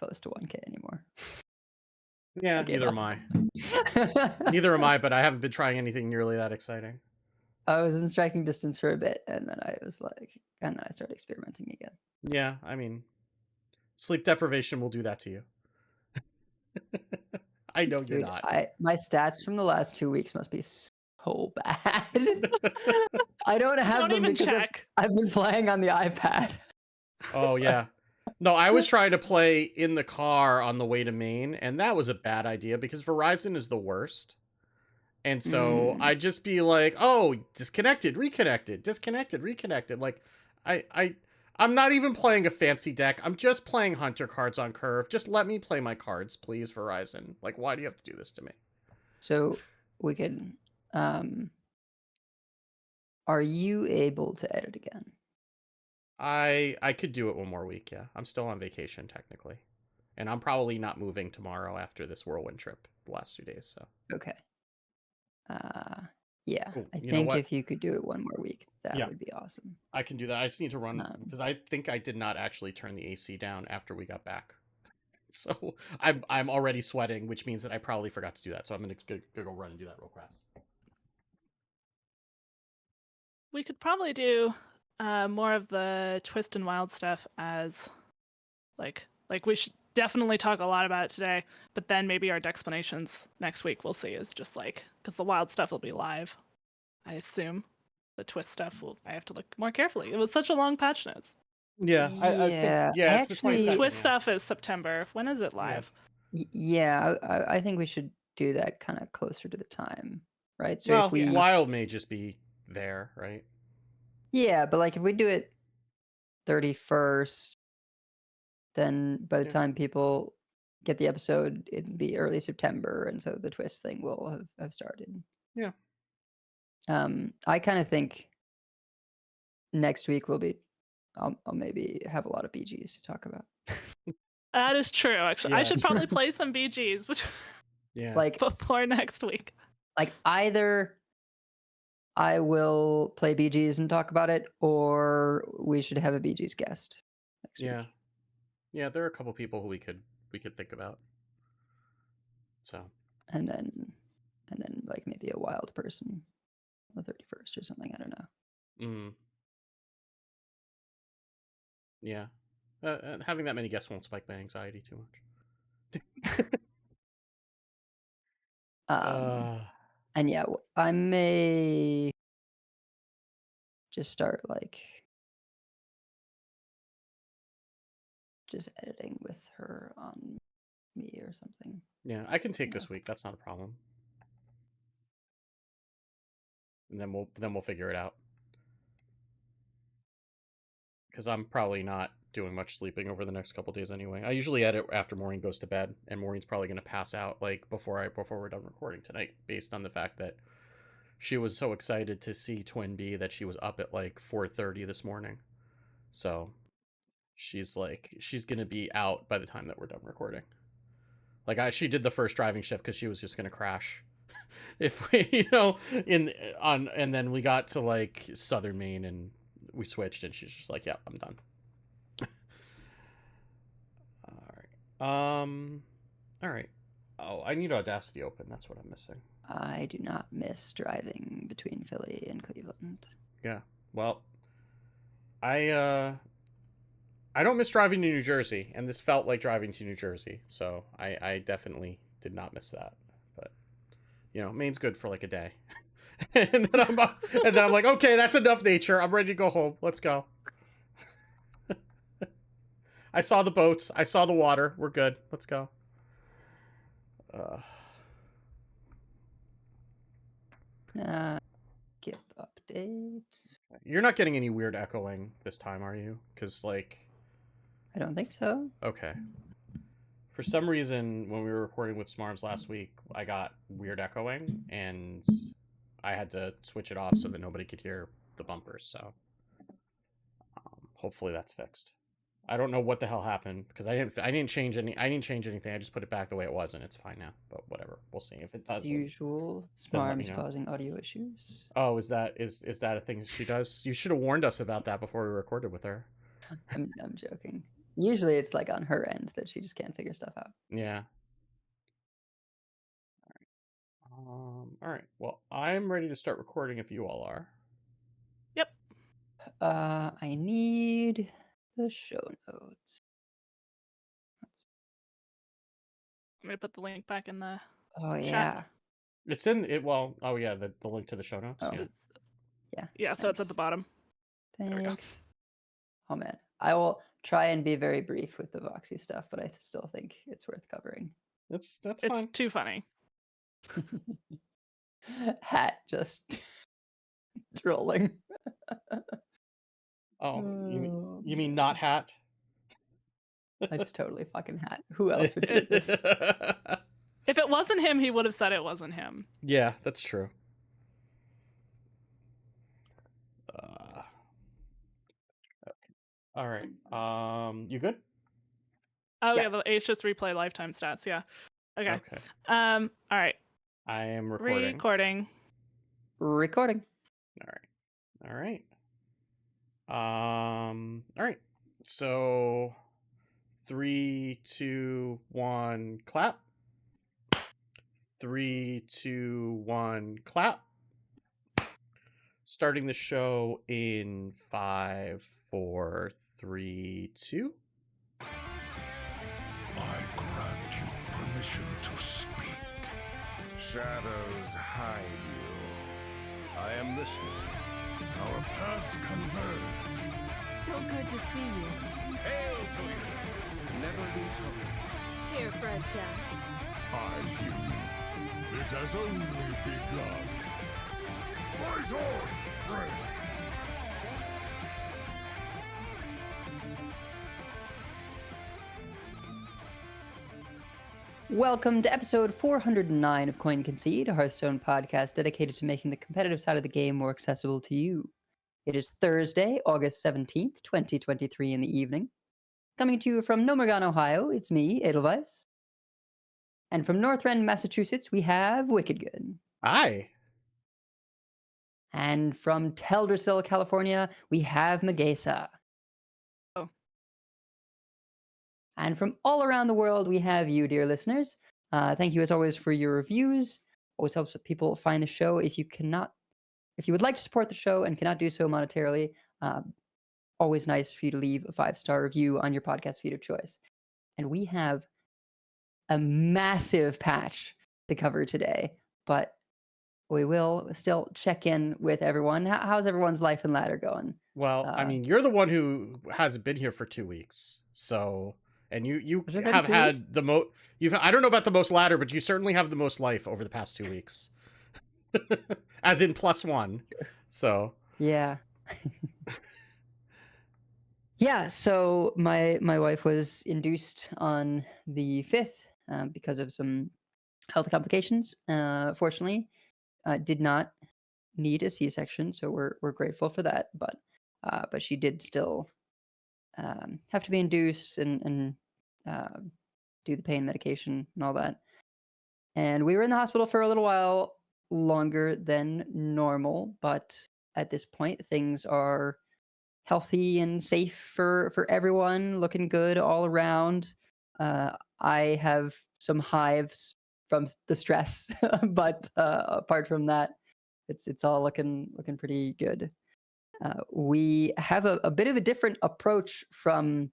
close to 1K anymore. Yeah, I gave neither am up. I. Neither am I, but I haven't been trying anything nearly that exciting. I was in striking distance for a bit, and then I started experimenting again. Yeah, I mean, sleep deprivation will do that to you. I know you're Dude, not. my stats from the last 2 weeks must be so bad. I don't have Don't them even because check. I've been playing on the iPad. Oh yeah. No, I was trying to play in the car on the way to Maine, and that was a bad idea because Verizon is the worst. And so Mm, I'd just be like, "Oh, disconnected, reconnected, disconnected, reconnected." Like, I, I, I'm not even playing a fancy deck. I'm just playing Hunter cards on Curve. Just let me play my cards, please, Verizon. Like, why do you have to do this to me? so we could, um are you able to edit again? I could do it one more week. Yeah, I'm still on vacation technically, and I'm probably not moving tomorrow after this whirlwind trip the last 2 days. So, Okay. Uh, yeah, oh, I you know think what? if you could do it one more week, that Yeah, would be awesome. I can do that. I just need to run Um, because I think I did not actually turn the AC down after we got back. So I'm already sweating, which means that I probably forgot to do that. So I'm gonna go run and do that real fast. We could probably do more of the Twist and Wild stuff as like we should definitely talk a lot about it today, but then maybe our explanations next week we'll see is just like because the wild stuff will be live, I assume. The Twist stuff I have to look more carefully. It was such a long patch notes. Yeah, I think yeah, yeah, I it's the actually 22nd. Twist Yeah, stuff is September. When is it yeah, live? yeah, I think we should do that kinda closer to the time, right? So if well, Yeah. we Wild may just be there, right? yeah, but, like, if we do it 31st, then by the Yeah, time people get the episode, it'd be early September, and so the twist thing will have started. yeah, I kinda think next week will be I'll maybe have a lot of BGs to talk about. That is true, actually. I yeah, should it's true. probably play some BGs Yeah, Like before next week. either I will play BGs and talk about it, or we should have a BGs guest next yeah, week. yeah. There are a couple people who we could think about. So And then like maybe a wild person on the 31st or something. I don't know. mm, yeah, having that many guests won't spike my anxiety too much. Um uh, and yeah, I may just start like just editing with her on me or something. yeah, I can take Yeah. this week. That's not a problem. And then we'll figure it out. Because I'm probably not doing much sleeping over the next couple days anyway. I usually edit after Maureen goes to bed, and Maureen's probably going to pass out like before we're done recording tonight, based on the fact that she was so excited to see Twin B that she was up at like 4:30 this morning. So she's gonna be out by the time that we're done recording. Like she did the first driving shift because she was just gonna crash if we in on and then we got to like southern Maine and we switched and she's just like, yeah, I'm done. All right. All right. Oh, I need Audacity open. That's what I'm missing. I do not miss driving between Philly and Cleveland. Yeah. Well, I I don't miss driving to New Jersey, and this felt like driving to New Jersey, so I definitely did not miss that. But Maine's good for like a day, and then I'm like, okay, that's enough nature. I'm ready to go home. Let's go. I saw the boats. I saw the water. We're good. Let's go. Uh, Skip update. you're not getting any weird echoing this time, are you? Because I don't think so. okay. For some reason, when we were recording with Smarms last week, I got weird echoing, and I had to switch it off so that nobody could hear the bumpers. So hopefully that's fixed. I don't know what the hell happened because I didn't change anything. I just put it back the way it was, and it's fine now. But whatever, we'll see if it As does. usual, Then let me Smarms know. causing audio issues. Oh, is that a thing she does? You should have warned us about that before we recorded with her. I'm joking. Usually it's like on her end that she just can't figure stuff out. Yeah. All right. Well, I'm ready to start recording if you all are. Yep. I need the show notes. Let me put the link back in the Oh chat. yeah. It's in it. Well, oh yeah, the link to the show notes. Oh. Yeah. Yeah. Yeah, so it's at the bottom. we go. Thanks. Oh man, I will try and be very brief with the Voxy stuff, but I still think it's worth covering. That's It's fine. too funny. Hat just trolling. Oh, you mean not Hat? It's totally fucking Hat. Who else would do this? If it wasn't him, he would have said it wasn't him. Yeah, that's true. All right. You good? Oh Yeah. yeah, the HS replay lifetime stats. Yeah. Okay. Okay. All right. I am recording. Recording. All right. All right. So 3, 2, 1, clap. 3, 2, 1, clap. Starting the show in 5, 4, 3, 2. I grant you permission to speak. Shadows hide you. I am listening. Our paths converge. So good to see you. Hail to you! Never lose hope. Here, Fred Shadows. I hear you. It has only begun. Fight on, Fred! Welcome to episode 409 of Coin Concede, a Hearthstone podcast dedicated to making the competitive side of the game more accessible to you. It is Thursday, August 17th, 2023 in the evening. Coming to you from Nomergon, Ohio, it's me, Edelweiss. And from Northrend, Massachusetts, we have Wickedgood. Hi. And from Teldrassil, California, we have Megasa. Oh. And from all around the world, we have you, dear listeners. Thank you, as always, for your reviews. Always helps people find the show. If you would like to support the show and cannot do so monetarily, always nice for you to leave a 5-star review on your podcast feed of choice. And we have a massive patch to cover today, but we will still check in with everyone. How's everyone's life and ladder going? Well, I mean, you're the one who hasn't been here for 2 weeks, so and you have had the most. I don't know about the most ladder, but you certainly have the most life over the past 2 weeks, as in +1. So yeah. Yeah, so my wife was induced on the 5th because of some health complications. Fortunately, did not need a C-section, so we're grateful for that. But she did still have to be induced and do the pain medication and all that. And we were in the hospital for a little while longer than normal, but at this point, things are healthy and safe for everyone, looking good all around. I have some hives from the stress, but apart from that, it's all looking pretty good. We have a bit of a different approach from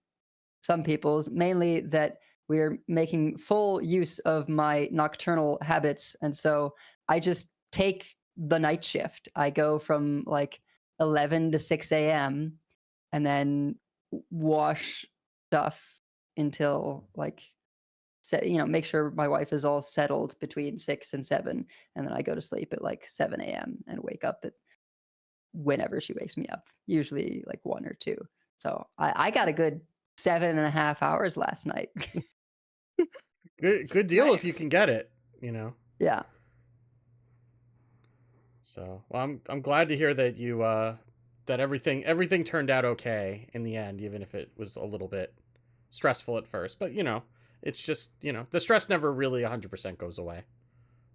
some people's, mainly that we're making full use of my nocturnal habits, and so I just take the night shift. I go from like 11 to 6 a.m. and then wash stuff until like make sure my wife is all settled between 6 and 7, and then I go to sleep at like 7 a.m. and wake up at whenever she wakes me up, usually like 1 or 2. So I got a good 7.5 hours last night. good deal Nice. if you can get it, Yeah. So, well, I'm glad to hear that you that everything turned out okay in the end, even if it was a little bit stressful at first. But it's just the stress never really 100% goes away.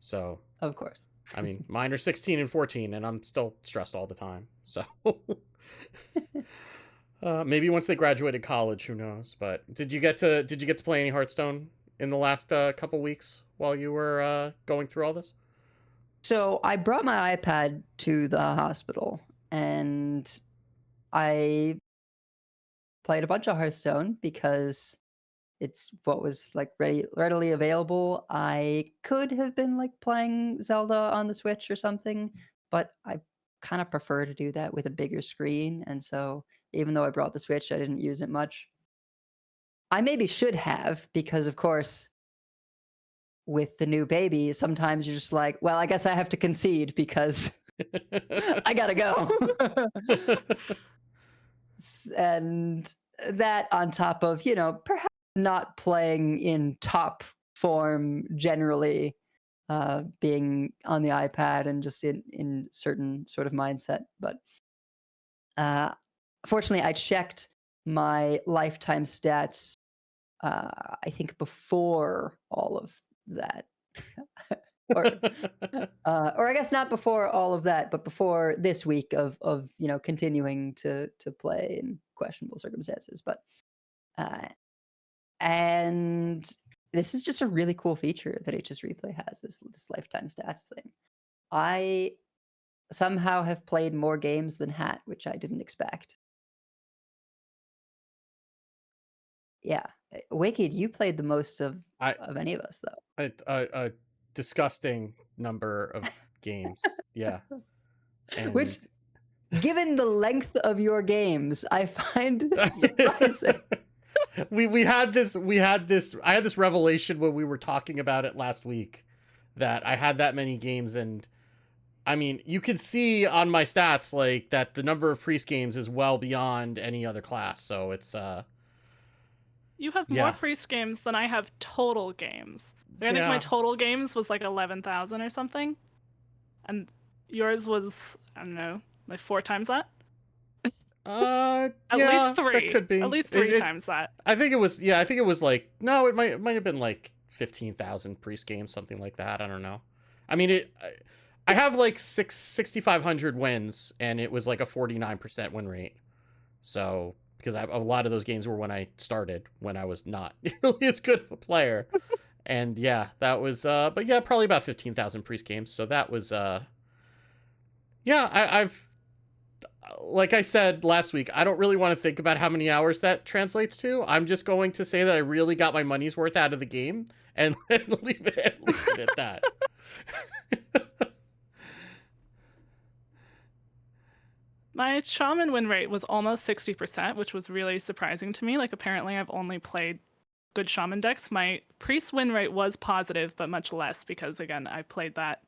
So Of course. I mean, mine are 16 and 14, and I'm still stressed all the time. So Maybe once they graduated college, who knows? But did you get to play any Hearthstone in the last couple weeks while you were going through all this? So I brought my iPad to the hospital and I played a bunch of Hearthstone because it's what was like readily available. I could have been like playing Zelda on the Switch or something, but I kind of prefer to do that with a bigger screen. And so even though I brought the Switch, I didn't use it much. I maybe should have, because of course, with the new baby, sometimes you're just like, well, I guess I have to concede because I gotta go. And that on top of, perhaps not playing in top form generally, being on the iPad and just in certain sort of mindset. But uh, fortunately, I checked my lifetime stats. I think before all of that, or or I guess not before all of that, but before this week of continuing to play in questionable circumstances. But uh, and this is just a really cool feature that HS Replay has, this lifetime stats thing. I somehow have played more games than Hat, which I didn't expect. Yeah, Wicked, you played the most of I any of us though. a disgusting number of games. Yeah, and Which, given the length of your games, I find surprising. we had this I had this revelation when we were talking about it last week that I had that many games, and I mean, you could see on my stats like that the number of priest games is well beyond any other class. So it's You have Yeah. more priest games than I have total games. Like, I think my Yeah. total games was like 11,000 or something. And yours was, I don't know, like 4 times that? At yeah, least 3. that could be. At least 3 times that. I think it was I think it was like, no, it might have been like 15,000 priest games, something like that. I don't know. I mean, I have like 6,500 wins, and it was like a 49% win rate. So because a lot of those games were when I started, when I was not really as good of a player. And yeah, that was but yeah, probably about 15,000 priest games. So that was yeah, I've like I said last week, I don't really want to think about how many hours that translates to. I'm just going to say that I really got my money's worth out of the game and leave it at that. My shaman win rate was almost 60%, which was really surprising to me. Like, apparently I've only played good shaman decks. My priest win rate was positive, but much less because, again, I played that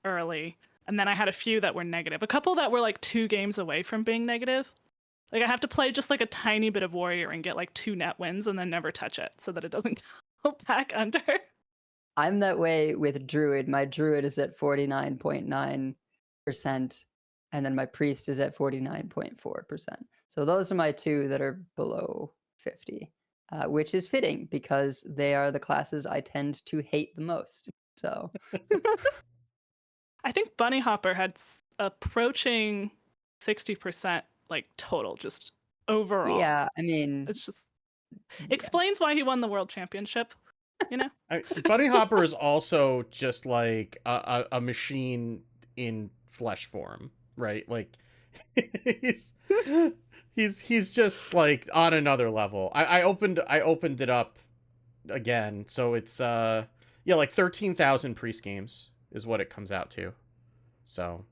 early. And then I had a few that were negative. A couple that were like 2 games away from being negative. Like, I have to play just like a tiny bit of warrior and get like 2 net wins and then never touch it so that it doesn't go back under. I'm that way with Druid. My Druid is at 49.9%, and then my Priest is at 49.4%. So those are my 2 that are below 50, which is fitting because they are the classes I tend to hate the most. So I think Bunny Hopper had approaching 60% like total, just overall. yeah, I mean, It's just explains why he won the world championship, you know? Bunny Hopper is also just like a machine in flesh form, right? Like he's just like on another level. I opened it up again, so it's yeah, like 13,000 games is what it comes out to. So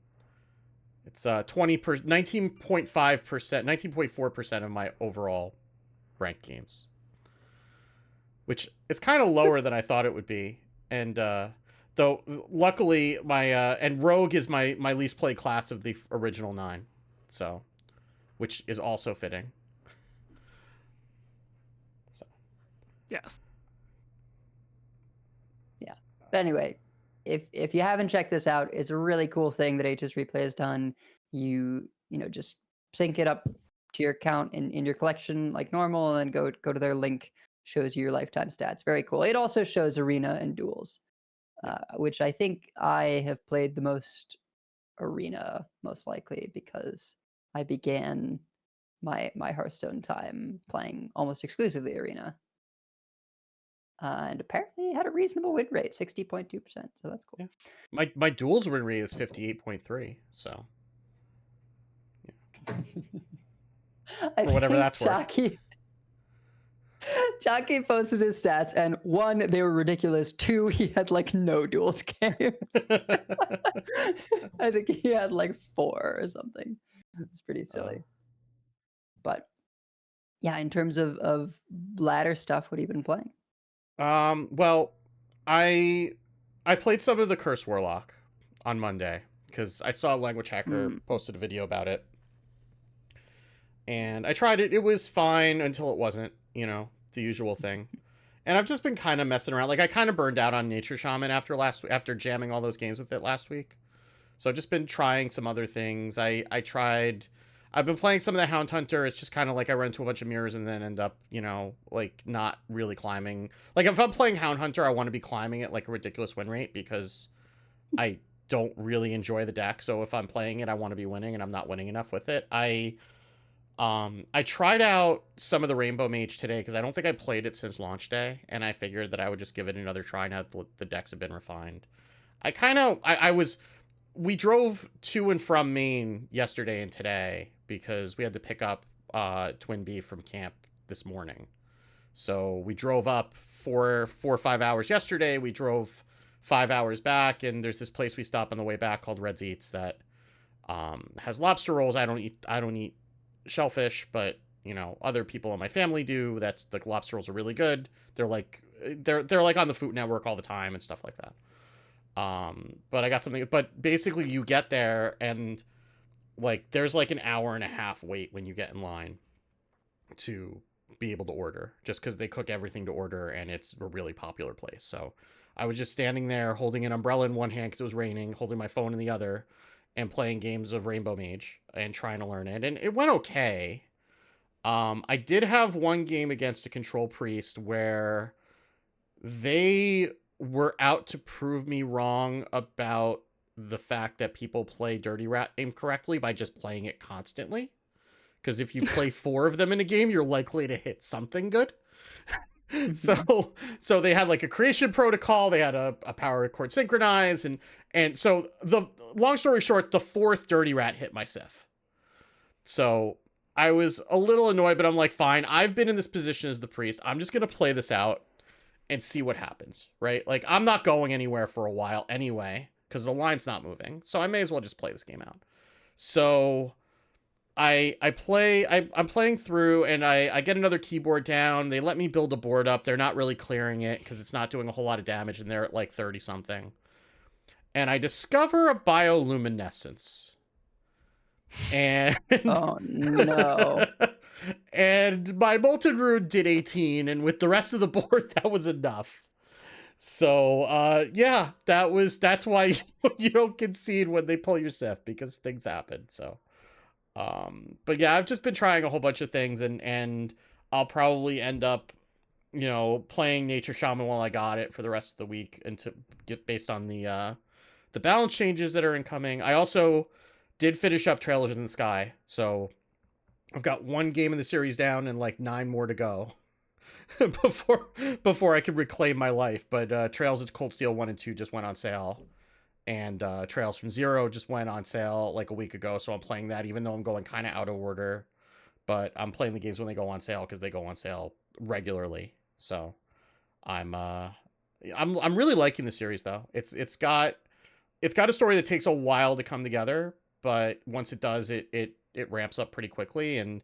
it's 19.5%, 19.4% of my overall ranked games, which is kind of lower than I thought it would be. And though luckily my and Rogue is my least played class of the original 9, so which is also fitting. So Yes. yeah. But anyway, if you haven't checked this out, it's a really cool thing that HS Replay has done. You just sync it up to your account in your collection like normal, and then go to their link, shows you your lifetime stats. Very cool. It also shows arena and duels, which I think I have played the most arena, most likely because I began my Hearthstone time playing almost exclusively Arena. And apparently had a reasonable win rate, 60.2%. So that's cool. Yeah. My duels win rate is 58.3. So I for whatever think that's worth. Jockey posted his stats, and 1, they were ridiculous. 2, he had like no duels games. I think he had like 4 or something. It's pretty silly. But yeah, in terms of ladder stuff, what have you been playing? Well, I played some of the Curse Warlock on Monday because I saw Language Hacker posted a video about it. And I tried it. It was fine until it wasn't, the usual thing. And I've just been kind of messing around. Like I kind of burned out on Nature Shaman after jamming all those games with it last week. So I've just been trying some other things. I've been playing some of the Hound Hunter. It's just kind of like I run into a bunch of mirrors and then end up, like not really climbing. Like if I'm playing Hound Hunter, I want to be climbing at like a ridiculous win rate because I don't really enjoy the deck. So if I'm playing it, I want to be winning and I'm not winning enough with it. I tried out some of the Rainbow Mage today because I don't think I played it since launch day, and I figured that I would just give it another try now that the decks have been refined. We drove to and from Maine yesterday and today because we had to pick up Twin Bee from camp this morning. So we drove up 4 or 5 hours yesterday. We drove 5 hours back, and there's this place we stop on the way back called Red's Eats that has lobster rolls. I don't eat shellfish, but other people in my family do. That's the lobster rolls are really good. They're like on the Food Network all the time and stuff like that. But I got something, but basically you get there and like there's like an hour and a half wait when you get in line to be able to order, just because they cook everything to order and it's a really popular place. So I was just standing there holding an umbrella in one hand because it was raining, holding my phone in the other, and playing games of Rainbow Mage and trying to learn it. And it went okay. I did have one game against a Control Priest where they were out to prove me wrong about the fact that people play Dirty Rat incorrectly by just playing it constantly. Because if you play 4 of them in a game, you're likely to hit something good. So they had like a creation protocol, they had a power chord synchronize, and so the long story short, the 4th Dirty Rat hit my Sif. So I was a little annoyed, but I'm like, fine, I've been in this position as the priest. I'm just gonna play this out and see what happens, right? Like I'm not going anywhere for a while anyway, because the line's not moving. So I may as well just play this game out. So I'm playing through and I get another keyboard down. They let me build a board up. They're not really clearing it because it's not doing a whole lot of damage and they're at like 30 something. And I discover a bioluminescence. And oh no. And my Molten Rune did 18, and with the rest of the board that was enough. So yeah, that's why you don't concede when they pull your Sif, because things happen. So but yeah, I've just been trying a whole bunch of things, and I'll probably end up, playing Nature Shaman while I got it for the rest of the week, and to get based on the balance changes that are incoming. I also did finish up Trailers in the Sky, so I've got 1 game in the series down and like 9 more to go before I can reclaim my life. But Trails of Cold Steel 1 and 2 just went on sale. And Trails from Zero just went on sale like a week ago, so I'm playing that, even though I'm going kind of out of order. But I'm playing the games when they go on sale because they go on sale regularly. So I'm really liking the series though. It's got a story that takes a while to come together, but once it does, it ramps up pretty quickly. And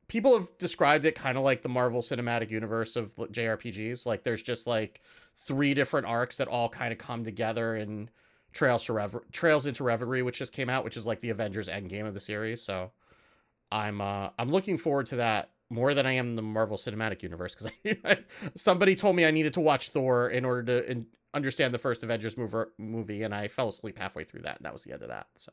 people have described it kind of like the Marvel Cinematic Universe of JRPGs. Like there's just like 3 different arcs that all kind of come together in Trails into Reverie, which just came out, which is like the Avengers Endgame of the series. So I'm looking forward to that more than I am the Marvel Cinematic Universe, because somebody told me I needed to watch Thor in order to understand the first Avengers movie, and I fell asleep halfway through that, and that was the end of that. So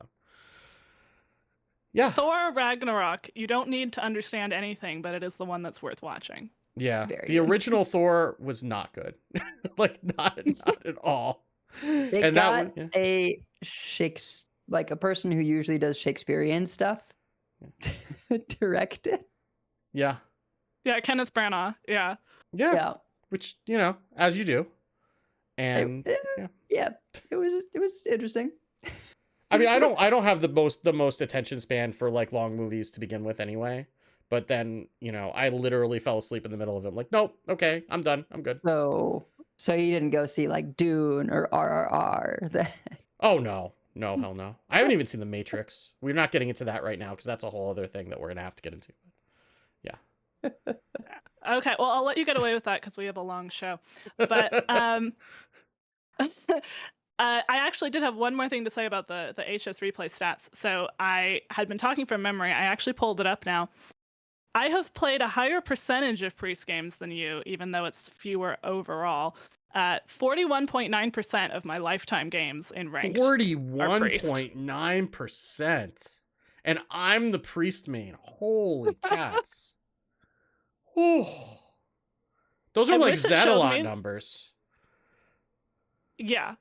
yeah, Thor Ragnarok, you don't need to understand anything, but it is the one that's worth watching. Yeah, Very the good. original Thor was not good. Like not at all. They And got that one, a a person who usually does Shakespearean stuff Directed. Yeah. Yeah, Kenneth Branagh. Yeah. Yeah. Yeah. Which, as you do. And Yeah. It was interesting. I mean, I don't have the most attention span for like long movies to begin with anyway. But then, I literally fell asleep in the middle of it. I'm like, nope, okay, I'm done. I'm good. So you didn't go see like Dune or RRR? Oh no. No, hell no. I haven't even seen The Matrix. We're not getting into that right now because that's a whole other thing that we're gonna have to get into. Yeah. Okay, well, I'll let you get away with that because we have a long show. But I actually did have one more thing to say about the HS replay stats. So I had been talking from memory. I actually pulled it up now. I have played a higher percentage of Priest games than you, even though it's fewer overall. 41.9% of my lifetime games in ranked are Priest. 41.9%. And I'm the Priest main. Holy cats. Ooh. Those are like Zadalot numbers. Yeah.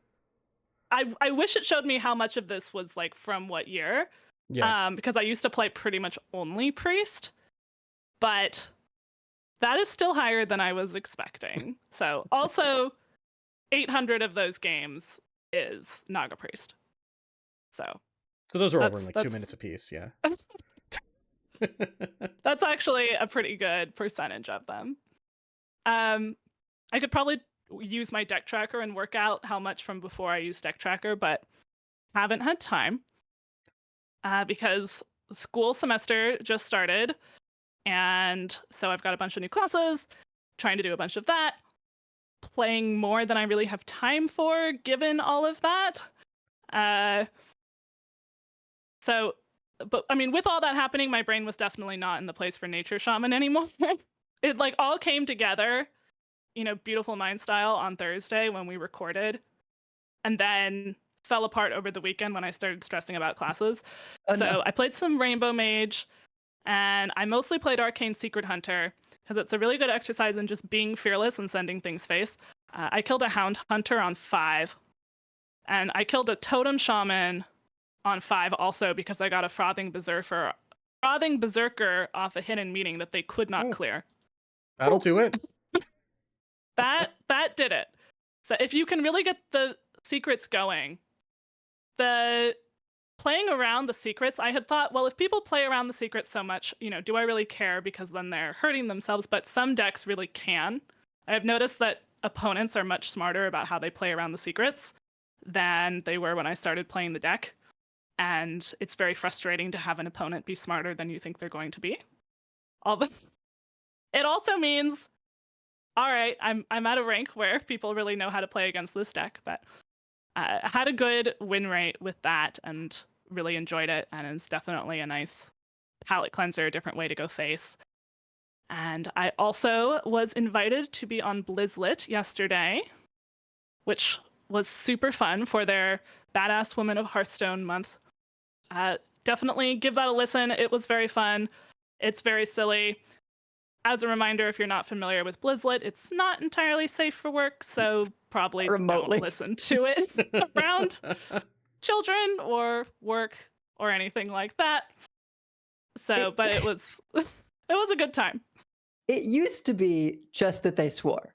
I wish it showed me how much of this was like from what year. Yeah. Because I used to play pretty much only Priest. But that is still higher than I was expecting. So also 800 of those games is Naga Priest. So those are over in like 2 minutes apiece, yeah. That's actually a pretty good percentage of them. I could probably use my deck tracker and work out how much from before I used deck tracker, but haven't had time because school semester just started. And so I've got a bunch of new classes, trying to do a bunch of that, playing more than I really have time for, given all of that. But I mean, with all that happening, my brain was definitely not in the place for Nature Shaman anymore. It like all came together, Beautiful Mind style on Thursday when we recorded, and then fell apart over the weekend when I started stressing about classes. No. I played some Rainbow Mage, and I mostly played Arcane Secret Hunter because it's a really good exercise in just being fearless and sending things face. I killed a Hound Hunter on 5, and I killed a Totem Shaman on 5 also because I got a Frothing Berserker off a hidden meeting that they could not clear. That'll do it. That did it. So if you can really get the secrets going, the playing around the secrets, I had thought, well, if people play around the secrets so much, do I really care? Because then they're hurting themselves. But some decks really can. I've noticed that opponents are much smarter about how they play around the secrets than they were when I started playing the deck. And it's very frustrating to have an opponent be smarter than you think they're going to be. It also means, all right, I'm at a rank where people really know how to play against this deck, but I had a good win rate with that and really enjoyed it, and it's definitely a nice palate cleanser, a different way to go face. And I also was invited to be on Blizzlet yesterday, which was super fun for their Badass Women of Hearthstone month. Definitely give that a listen. It was very fun. It's very silly. As a reminder, if you're not familiar with Blizzlet, it's not entirely safe for work, so probably remotely don't listen to it around children or work or anything like that. So, but it was a good time. It used to be just that they swore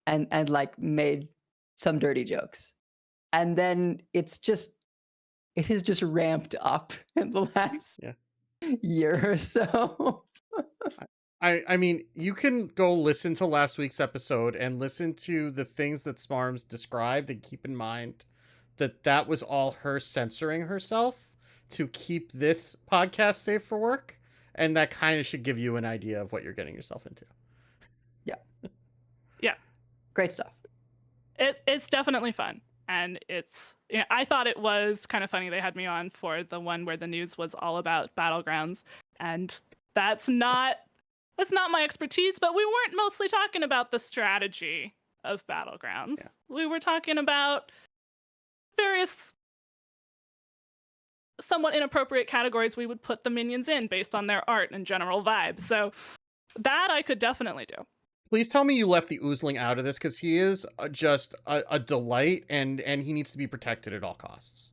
and like made some dirty jokes. And then it has just ramped up in the last year or so. I mean, you can go listen to last week's episode and listen to the things that Smarms described, and keep in mind that was all her censoring herself to keep this podcast safe for work. And that kind of should give you an idea of what you're getting yourself into. Yeah. Yeah. Great stuff. It's definitely fun. And I thought it was kind of funny they had me on for the one where the news was all about Battlegrounds. And that's not my expertise, but we weren't mostly talking about the strategy of Battlegrounds. Yeah. We were talking about various somewhat inappropriate categories we would put the minions in based on their art and general vibe. So that I could definitely do. Please tell me you left the Oozling out of this, because he is just a delight, and he needs to be protected at all costs.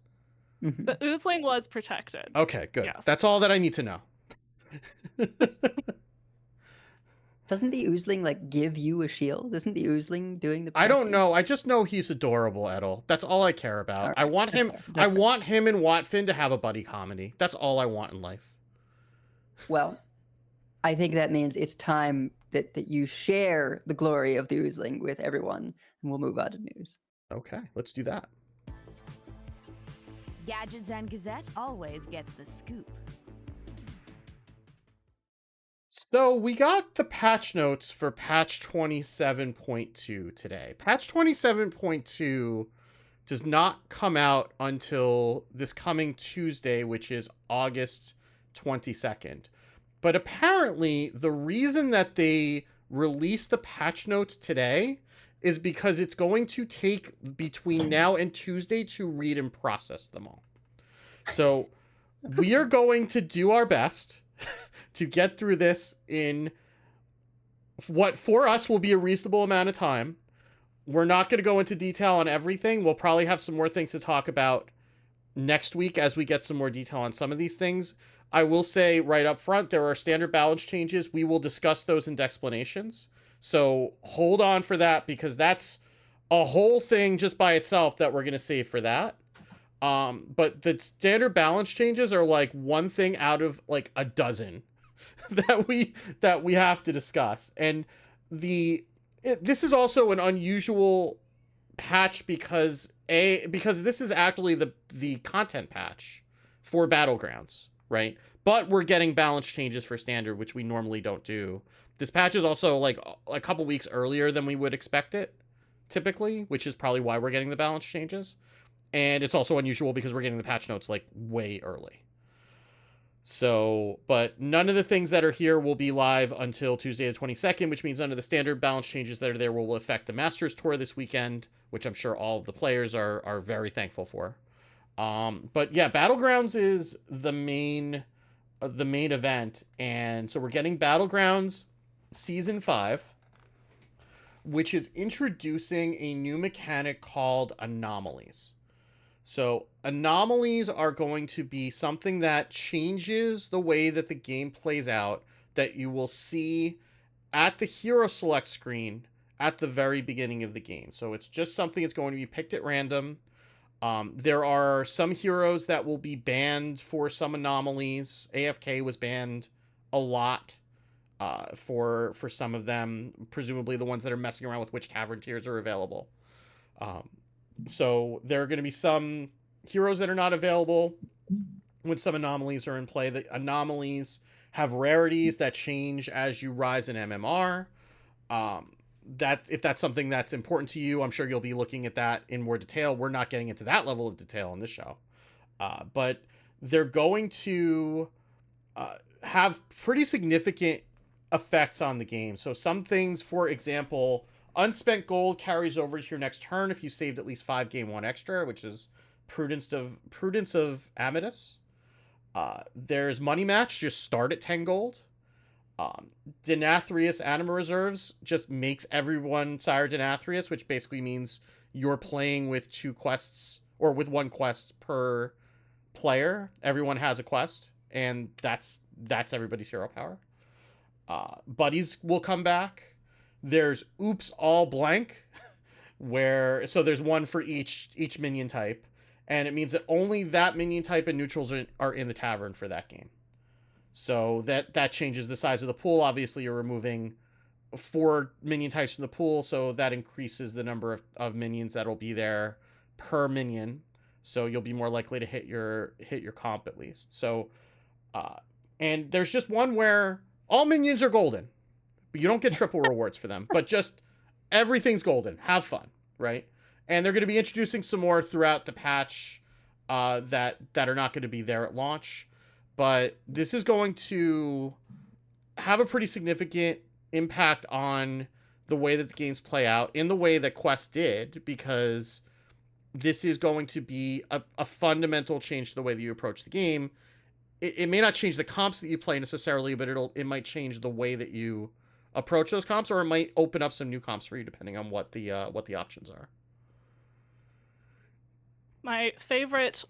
The Oozling was protected. Okay, good. Yes. That's all that I need to know. Doesn't the Oozling like give you a shield? Isn't the Oozling doing the I don't protecting? know. I just know he's adorable, Edel. That's all I care about. All I right, want that's him. fair. I That's fair. want him and Watfin to have a buddy comedy. That's all I want in life. Well, I think that means it's time that you share the glory of the Oozling with everyone, and we'll move on to news. Okay, let's do that. Gadgets and Gazette always gets the scoop. So we got the patch notes for patch 27.2 today. Patch 27.2 does not come out until this coming Tuesday, which is August 22nd. But apparently, the reason that they released the patch notes today is because it's going to take between now and Tuesday to read and process them all. So we are going to do our best to get through this in what for us will be a reasonable amount of time. We're not going to go into detail on everything. We'll probably have some more things to talk about next week as we get some more detail on some of these things. I will say right up front, there are standard balance changes. We will discuss those in Dexplanations. So hold on for that, because that's a whole thing just by itself that we're going to save for that. But the standard balance changes are like one thing out of like a dozen that we have to discuss. And this is also an unusual patch because this is actually the content patch for Battlegrounds, right? But we're getting balance changes for standard, which we normally don't do. This patch is also like a couple weeks earlier than we would expect it typically, which is probably why we're getting the balance changes. And it's also unusual because we're getting the patch notes like way early. So, but none of the things that are here will be live until Tuesday the 22nd, which means none of the standard balance changes that are there will affect the Masters Tour this weekend, which I'm sure all of the players are very thankful for. But yeah, Battlegrounds is the main event, and so we're getting Battlegrounds Season 5, which is introducing a new mechanic called Anomalies. So anomalies are going to be something that changes the way that the game plays out, that you will see at the hero select screen at the very beginning of the game. So it's just something that's going to be picked at random. There are some heroes that will be banned for some anomalies. AFK was banned a lot for some of them, presumably the ones that are messing around with which tavern tiers are available. So there are going to be some heroes that are not available when some anomalies are in play. The anomalies have rarities that change as you rise in MMR. That if that's something that's important to you, I'm sure you'll be looking at that in more detail. We're not getting into that level of detail on this show. But they're going to have pretty significant effects on the game. So some things, for example, unspent gold carries over to your next turn if you saved at least 5 game 1 extra, which is Prudence of Amethyst. There's Money Match, just start at 10 gold. Denathrius Anima Reserves just makes everyone Sire Denathrius, which basically means you're playing with 2 quests, or with 1 quest per player. Everyone has a quest, and that's everybody's hero power. Buddies will come back. There's Oops All Blank, so there's 1 for each minion type, and it means that only that minion type and neutrals are in the tavern for that game. So that changes the size of the pool. Obviously, you're removing 4 minion types from the pool, so that increases the number of minions that'll be there per minion. So you'll be more likely to hit your comp at least. So, and there's just one where all minions are golden. You don't get triple rewards for them, but just everything's golden. Have fun, right? And they're going to be introducing some more throughout the patch that are not going to be there at launch. But this is going to have a pretty significant impact on the way that the games play out in the way that Quest did, because this is going to be a fundamental change to the way that you approach the game. It may not change the comps that you play necessarily, but it might change the way that you approach those comps, or it might open up some new comps for you depending on what the options are. My favorite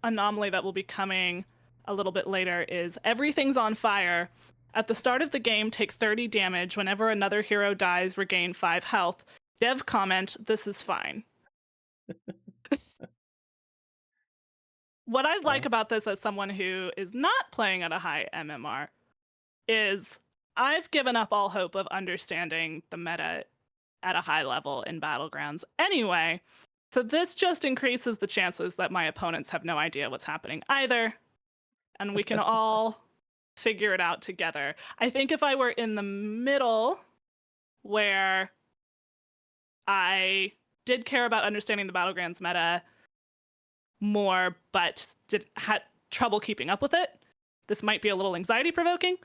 anomaly that will be coming a little bit later is everything's on fire. At the start of the game, take 30 damage. Whenever another hero dies, regain 5 health. Dev comment, this is fine. What I like about this as someone who is not playing at a high MMR is I've given up all hope of understanding the meta at a high level in Battlegrounds anyway. So this just increases the chances that my opponents have no idea what's happening either. And we can all figure it out together. I think if I were in the middle where I did care about understanding the Battlegrounds meta more, but had trouble keeping up with it, this might be a little anxiety provoking,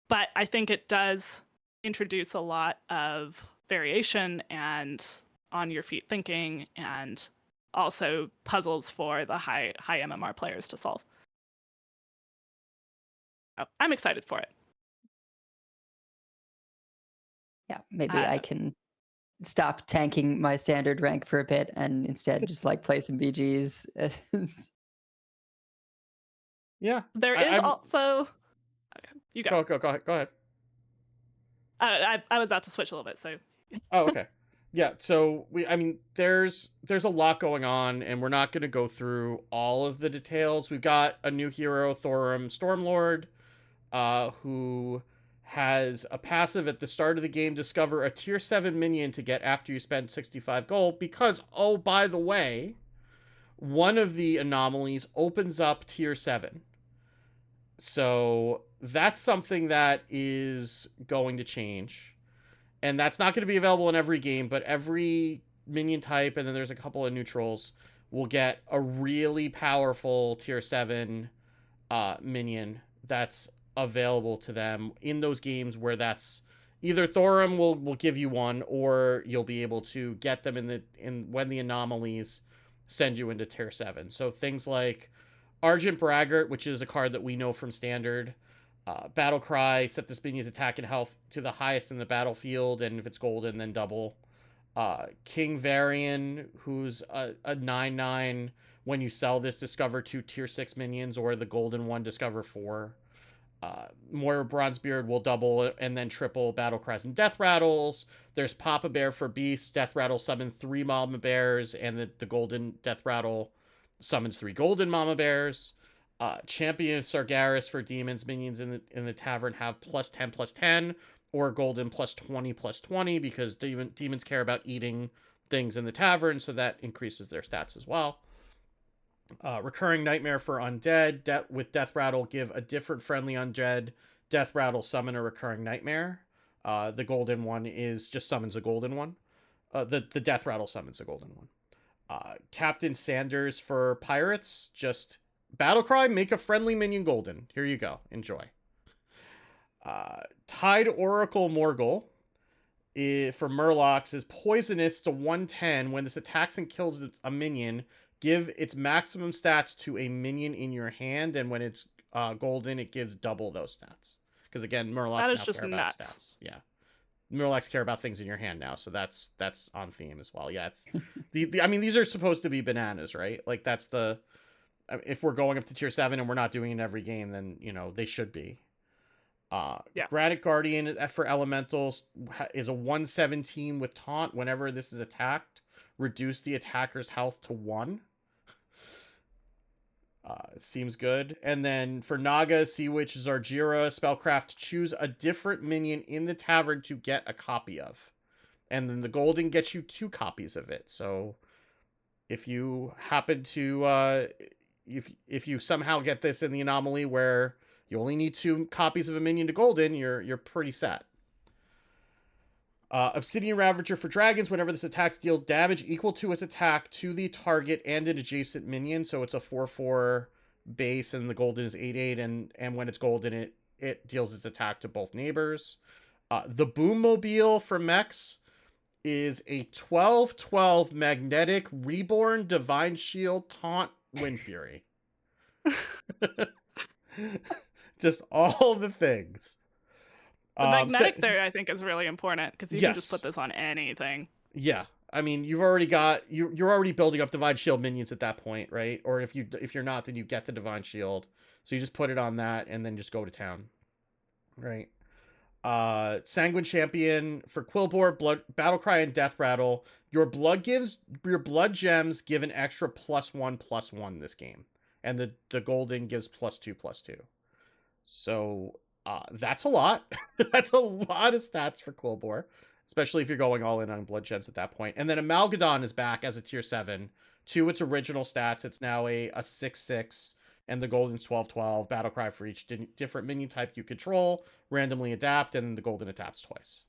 but I think it does introduce a lot of variation and on your feet thinking, and also puzzles for the high MMR players to solve. Oh, I'm excited for it. Yeah, maybe I can stop tanking my standard rank for a bit and instead just like play some BGs. Yeah. There is also. Okay, you go. Go ahead. I was about to switch a little bit, so. Oh, okay. Yeah, so there's a lot going on, and we're not going to go through all of the details. We've got a new hero, Thorum Stormlord, who has a passive at the start of the game, discover a tier 7 minion to get after you spend 65 gold, because, oh, by the way, one of the anomalies opens up tier 7. So that's something that is going to change. And that's not going to be available in every game, but every minion type, and then there's a couple of neutrals, will get a really powerful tier 7 minion that's available to them in those games where that's either Thorum will give you one, or you'll be able to get them in when the anomalies send you into tier 7. So things like Argent Braggart, which is a card that we know from Standard. Battle Cry, set this minion's attack and health to the highest in the battlefield, and if it's golden, then double. King Varian, who's a 9/9. When you sell this, discover 2 tier 6 minions, or the golden one, discover 4. Moira Bronzebeard will double and then triple Battle Cries and Death Rattles. There's Papa Bear for Beast. Death Rattle summon 3 Mama Bears, and the golden Death Rattle summons 3 golden Mama Bears. Champion Sargeras for demons. Minions in the tavern have +10/+10, or golden +20/+20, because demons care about eating things in the tavern, so that increases their stats as well. Recurring Nightmare for undead. With Death Rattle, give a different friendly undead Death Rattle summon a recurring nightmare. The golden one is just summons a golden one. The Death Rattle summons a golden one. Captain Sanders for pirates, just Battlecry, make a friendly minion golden. Here you go. Enjoy. Tide Oracle Morgul for Murlocs is poisonous to 110. When this attacks and kills a minion, give its maximum stats to a minion in your hand, and when it's golden, it gives double those stats. Because again, Murlocs now care about stats. Yeah. Murlocs care about things in your hand now, so that's on theme as well. Yeah, it's these are supposed to be bananas, right? Like that's if we're going up to tier 7 and we're not doing it in every game, then they should be. Granite Guardian for elementals is a 117 with taunt. Whenever this is attacked, reduce the attacker's health to 1. Seems good. And then for Naga, Sea Witch, Zarjira, Spellcraft, choose a different minion in the tavern to get a copy of. And then the golden gets you 2 copies of it. So if you happen to if you somehow get this in the anomaly where you only need 2 copies of a minion to golden, you're pretty set. Obsidian Ravager for dragons. Whenever this attacks, deal damage equal to its attack to the target and an adjacent minion. So it's a 4/4 base, and the golden is 8/8, and when it's golden, it deals its attack to both neighbors. The Boom Mobile for mechs is a 12/12 magnetic reborn divine shield taunt Wind Fury. Just all the things. The magnetic there, I think, is really important, because you can just put this on anything. Yeah. I mean, you've already got you're already building up Divine Shield minions at that point, right? Or if you're not, then you get the Divine Shield. So you just put it on that and then just go to town. Right. Sanguine Champion for Quilboar, Blood Battlecry, and Death Rattle. Your blood gems give an extra +1/+1 this game. And the golden gives +2/+2. So that's a lot. That's a lot of stats for Quilboar, especially if you're going all in on blood gems at that point. And then Amalgadon is back as a tier 7 to its original stats. It's now a 6/6, and the golden 12/12. Battlecry for each different minion type you control, randomly adapt, and the golden adapts twice.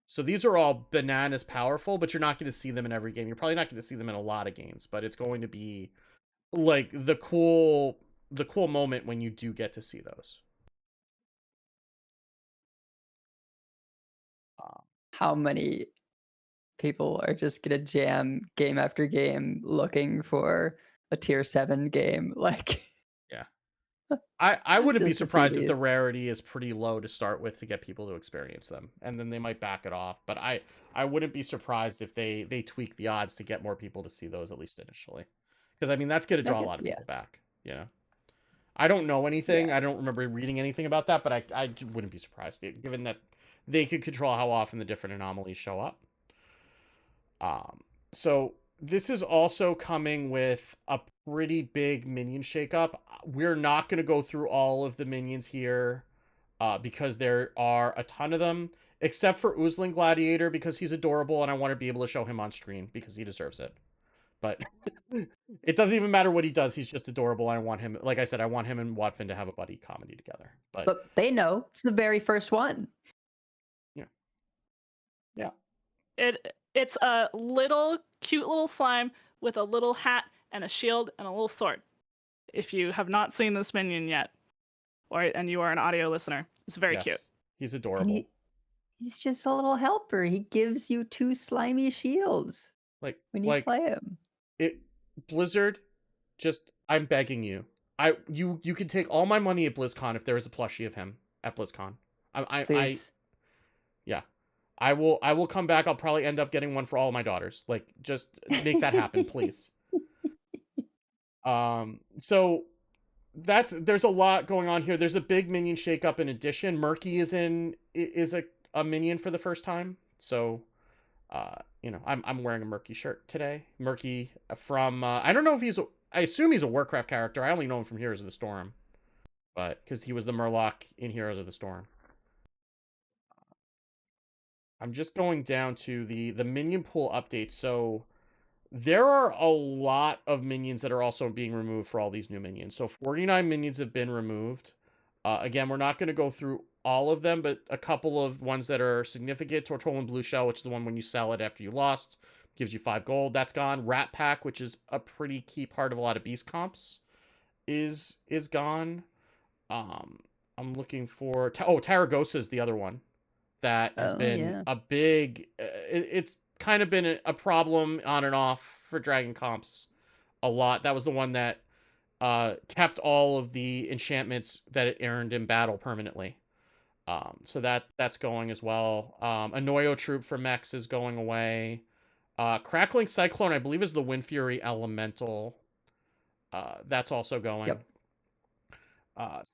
So these are all bananas powerful, but you're not going to see them in every game. You're probably not going to see them in a lot of games, but it's going to be like the cool moment when you do get to see those. How many people are just gonna jam game after game looking for a tier 7 game? Like, I wouldn't be Just to see surprised if the these. rarity is pretty low to start with to get people to experience them, and then they might back it off. But I wouldn't be surprised if they tweak the odds to get more people to see those, at least initially, because I mean that's going to draw a Okay, lot of yeah. people back. You know, I don't know anything. I don't remember reading anything about that, but I wouldn't be surprised, given that they could control how often the different anomalies show up. So this is also coming with a pretty big minion shakeup. We're not going to go through all of the minions here because there are a ton of them, except for Oozling Gladiator because he's adorable and I want to be able to show him on screen because he deserves it. But it doesn't even matter what he does. He's just adorable. I want him, like I said, I want him and Watfin to have a buddy comedy together. But Look, they know it's the very first one. yeah. It's a little cute little slime with a little hat and a shield and a little sword. If you have not seen this minion yet, and you are an audio listener, it's very cute. He's And adorable. he's just a little helper. He gives you 2 slimy shields when you play him. Blizzard, just I'm begging you. You can take all my money at BlizzCon if there is a plushie of him at BlizzCon. Please. Yeah. I will come back. I'll probably end up getting one for all of my daughters. Like, just make that happen, please. So there's a lot going on here. There's a big minion shakeup in addition. Murky is a minion for the first time. So I'm wearing a Murky shirt today. Murky from I don't know if I assume he's a Warcraft character. I only know him from Heroes of the Storm. But because he was the Murloc in Heroes of the Storm. I'm just going down to the minion pool updates. So there are a lot of minions that are also being removed for all these new minions. So 49 minions have been removed. Again, we're not going to go through all of them, but a couple of ones that are significant. Tortolan Blue Shell, which is the one when you sell it after you lost, gives you 5 gold. That's gone. Rat Pack, which is a pretty key part of a lot of beast comps, is gone. I'm looking for Taragosa is the other one that has been a big it's kind of been a problem on and off for Dragon comps a lot. That was the one that kept all of the enchantments that it earned in battle permanently. So that's going as well. Annoyo Troop for mechs is going away. Crackling Cyclone, I believe, is the Wind Fury Elemental. That's also going. Yep.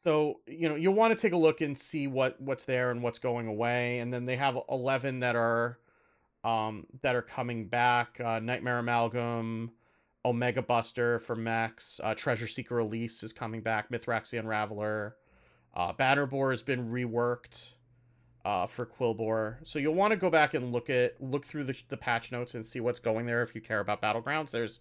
So you'll want to take a look and see what's there and what's going away, and then they have 11 that are coming back. Nightmare Amalgam, Omega Buster for mechs, Treasure Seeker Release is coming back, Mithrax the Unraveler, Bannerbore has been reworked for Quilboar. So you'll want to go back and look through the patch notes and see what's going there if you care about Battlegrounds. There's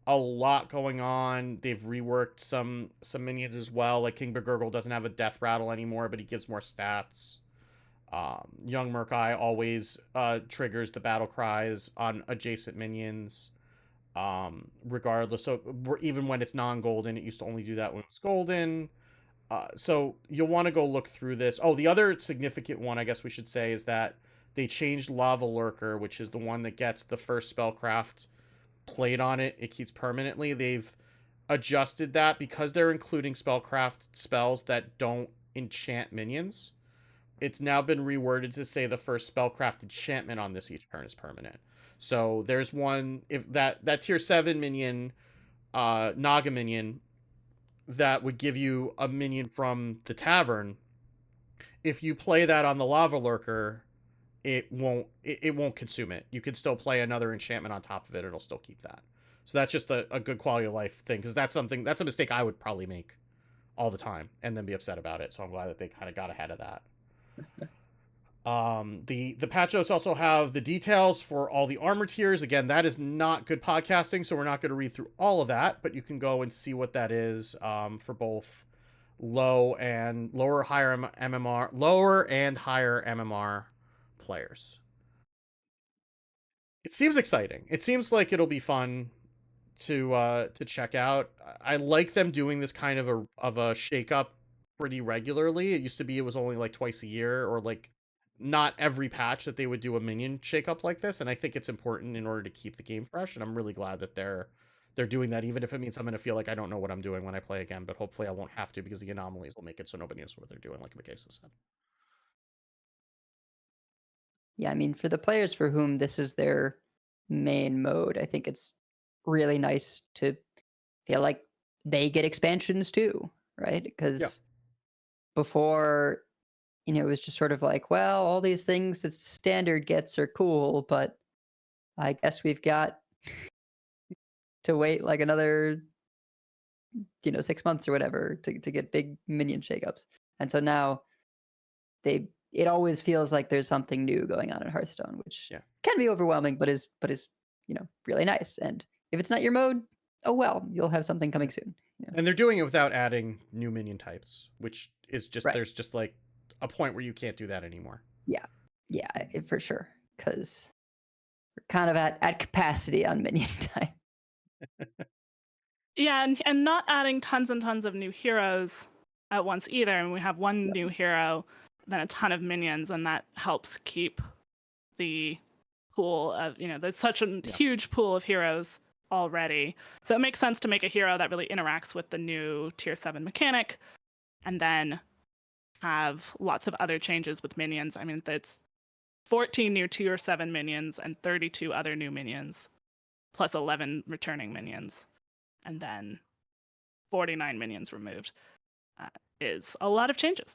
a lot going on. They've reworked some minions as well. Like King Begurgle doesn't have a death rattle anymore, but he gives more stats. Young Murk-Eye always triggers the battle cries on adjacent minions, regardless. So even when it's non-golden, it used to only do that when it's golden. So you'll want to go look through this. Oh, the other significant one, I guess we should say, is that they changed Lava Lurker, which is the one that gets the first spellcraft played on it. It keeps permanently. They've adjusted that because they're including spellcraft spells that don't enchant minions. It's now been reworded to say the first spellcraft enchantment on this each turn is permanent. So there's one, if that tier 7 minion, Naga minion, that would give you a minion from the tavern. If you play that on the Lava Lurker, it won't consume it. You can still play another enchantment on top of it. It'll still keep that. So that's just a good quality of life thing, because that's a mistake I would probably make all the time and then be upset about it. So I'm glad that they kind of got ahead of that. The patch notes also have the details for all the armor tiers. Again, that is not good podcasting, so we're not going to read through all of that, but you can go and see what that is for both lower and higher MMR players. It seems exciting. It seems like it'll be fun to check out. I like them doing this kind of a shakeup pretty regularly. It used to be it was only like twice a year, or like not every patch that they would do a minion shakeup like this, and I think it's important in order to keep the game fresh, and I'm really glad that they're doing that, even if it means I'm going to feel like I don't know what I'm doing when I play again, but hopefully I won't have to, because the anomalies will make it so nobody knows what they're doing, like Mikasa said. Yeah, I mean, for the players for whom this is their main mode, I think it's really nice to feel like they get expansions too, right? Because before, it was just sort of like, well, all these things that standard gets are cool, but I guess we've got to wait like another 6 months or whatever to get big minion shakeups. And so now it always feels like there's something new going on in Hearthstone, which can be overwhelming, but is really nice. And if it's not your mode, oh well, you'll have something coming soon. And they're doing it without adding new minion types, which is just there's just like a point where you can't do that anymore. Yeah, for sure, because we're kind of at capacity on minion type. Yeah, and not adding tons and tons of new heroes at once either. I mean, we have one new hero, then a ton of minions, and that helps keep the pool of, there's such a huge pool of heroes already. So it makes sense to make a hero that really interacts with the new tier 7 mechanic, and then have lots of other changes with minions. I mean, it's 14 new tier 7 minions and 32 other new minions, plus 11 returning minions, and then 49 minions removed. Is a lot of changes.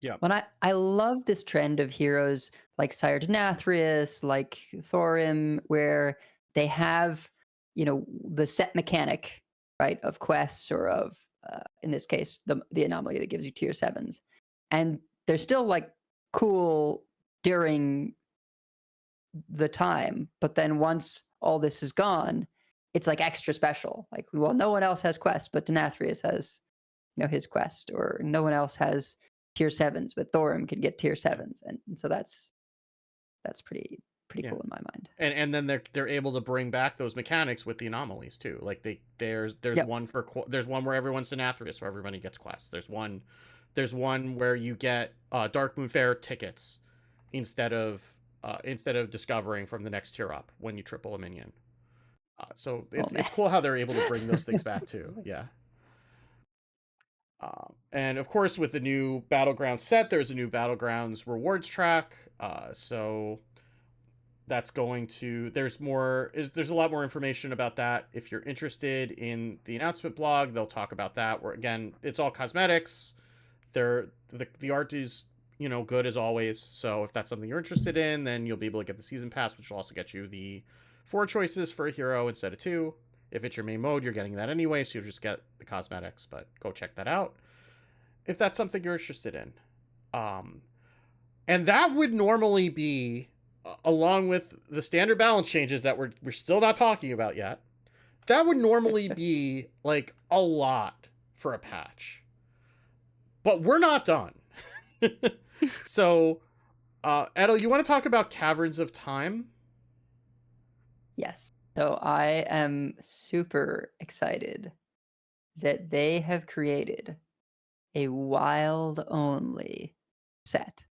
Yeah. When I love this trend of heroes like Sire Denathrius, like Thorim, where they have, the set mechanic, right, of quests, or of, in this case, the anomaly that gives you tier 7s. And they're still like cool during the time, but then once all this is gone, it's like extra special. Like, well, no one else has quests, but Denathrius has, his quest, or no one else has tier 7s, but Thorim can get tier 7s, and so that's pretty cool in my mind. And then they're able to bring back those mechanics with the anomalies too. Like there's one there's one where everyone's Denathrius, where everybody gets quests. There's one where you get Dark Moonfarer tickets instead of discovering from the next tier up when you triple a minion. So it's cool how they're able to bring those things back too. Yeah. And of course, with the new Battlegrounds set, there's a new Battlegrounds rewards track. So that's going to, there's a lot more information about that. If you're interested in the announcement blog, they'll talk about that, where again, it's all cosmetics. The art is, good as always. So if that's something you're interested in, then you'll be able to get the season pass, which will also get you the 4 choices for a hero instead of 2. If it's your main mode, you're getting that anyway, so you'll just get the cosmetics, but go check that out if that's something you're interested in. And that would normally be, along with the standard balance changes that we're still not talking about yet, that would normally be like a lot for a patch. But we're not done. So, Edel, you want to talk about Caverns of Time? Yes. So I am super excited that they have created a wild only set.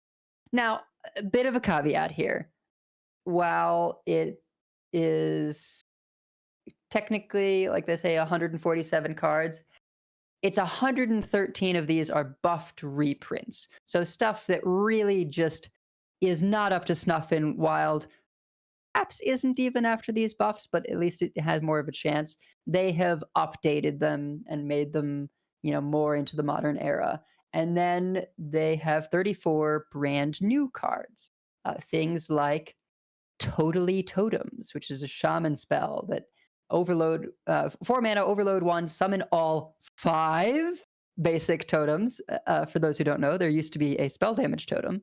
Now, a bit of a caveat here. While it is technically, like they say, 147 cards, it's 113 of these are buffed reprints. So stuff that really just is not up to snuff in Wild, perhaps isn't even after these buffs, but at least it has more of a chance. They have updated them and made them, more into the modern era. And then they have 34 brand new cards. Things like Totally Totems, which is a shaman spell that overload 4 mana, overload 1, summon all 5 basic totems. For those who don't know, there used to be a spell damage totem.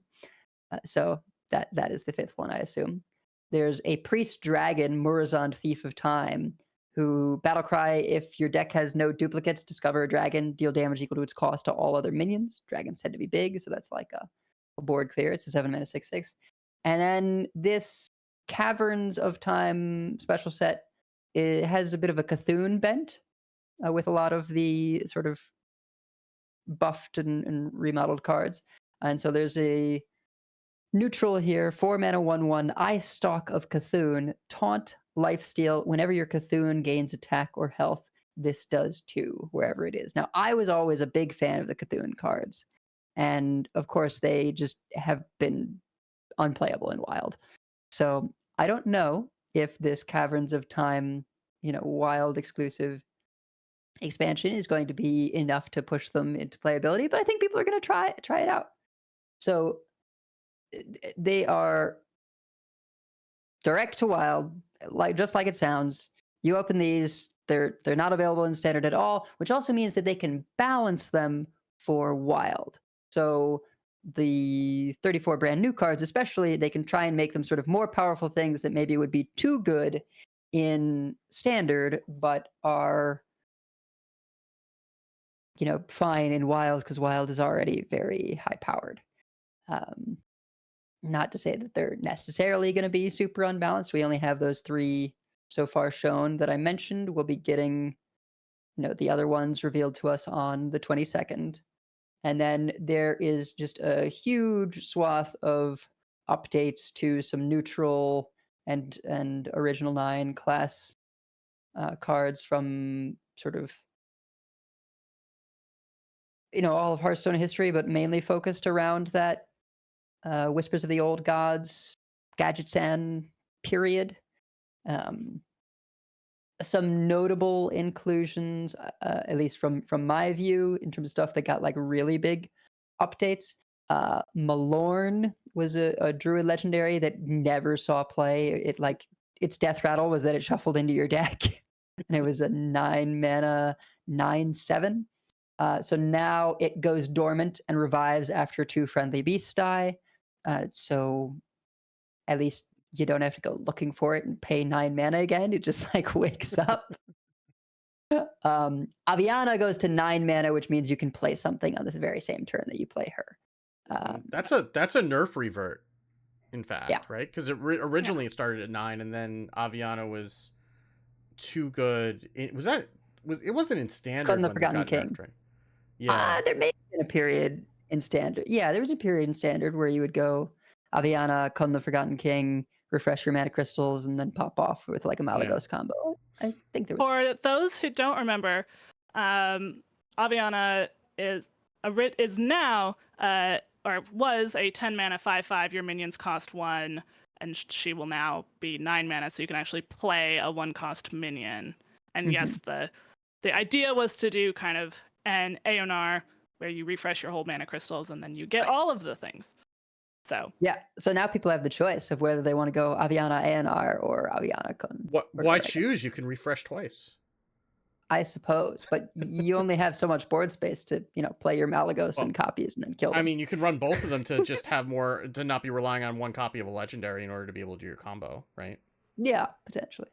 So that is the 5th one, I assume. There's a Priest Dragon, Murazond Thief of Time, who battle cry, if your deck has no duplicates, discover a dragon, deal damage equal to its cost to all other minions. Dragons tend to be big, so that's like a board clear. It's a 7 mana 6/6. And then this Caverns of Time special set, it has a bit of a Cthulhu bent, with a lot of the sort of buffed and remodeled cards. And so there's a neutral here, 4 mana 1/1, Eye Stalk of Cthulhu, taunt, lifesteal. Whenever your Cthulhu gains attack or health, this does too, wherever it is. Now, I was always a big fan of the Cthulhu cards. And of course, they just have been unplayable in Wild. So I don't know if this Caverns of Time, Wild exclusive expansion is going to be enough to push them into playability, but I think people are going to try it out. So they are direct to Wild, just like it sounds. You open these, they're not available in Standard at all, which also means that they can balance them for Wild. So the 34 brand new cards, especially, they can try and make them sort of more powerful things that maybe would be too good in Standard, but are, fine in Wild, because Wild is already very high powered. Not to say that they're necessarily going to be super unbalanced. We only have those 3 so far shown that I mentioned. We'll be getting, the other ones revealed to us on the 22nd. And then there is just a huge swath of updates to some neutral and original 9 class cards from sort of, all of Hearthstone history, but mainly focused around that Whispers of the Old Gods, Gadgetzan period. Some notable inclusions, at least from my view, in terms of stuff that got like really big updates. Malorn was a druid legendary that never saw play. Its death rattle was that it shuffled into your deck, and it was a 9 mana 9/7. So now it goes dormant and revives after 2 friendly beasts die. So at least you don't have to go looking for it and pay 9 mana again. It just wakes up. Aviana goes to 9 mana, which means you can play something on this very same turn that you play her. That's a nerf revert, in fact, Yeah. right? Because originally it started at 9, and then Aviana was too good. It wasn't in Standard. Called the when Forgotten it got King. nerfed, right? Yeah. There may have been a period in Standard. Yeah, there was a period in Standard where you would go Aviana, Kun the Forgotten King, refresh your mana crystals, and then pop off with like a Malagos combo. I think there was. For those who don't remember, Aviana is now or was a 10 mana 5/5. Your minions cost 1, and she will now be 9 mana, so you can actually play a 1-cost minion. And yes, the idea was to do kind of an Aeonar where you refresh your whole mana crystals and then you get all of the things. So yeah, so now people have the choice of whether they want to go Aviana Aeonar or Aviana Kun. Why choose? You can refresh twice. I suppose, but you only have so much board space to, play your Malagos and copies and then kill them. I mean, you can run both of them to just have more, to not be relying on 1 copy of a legendary in order to be able to do your combo, right? Yeah, potentially.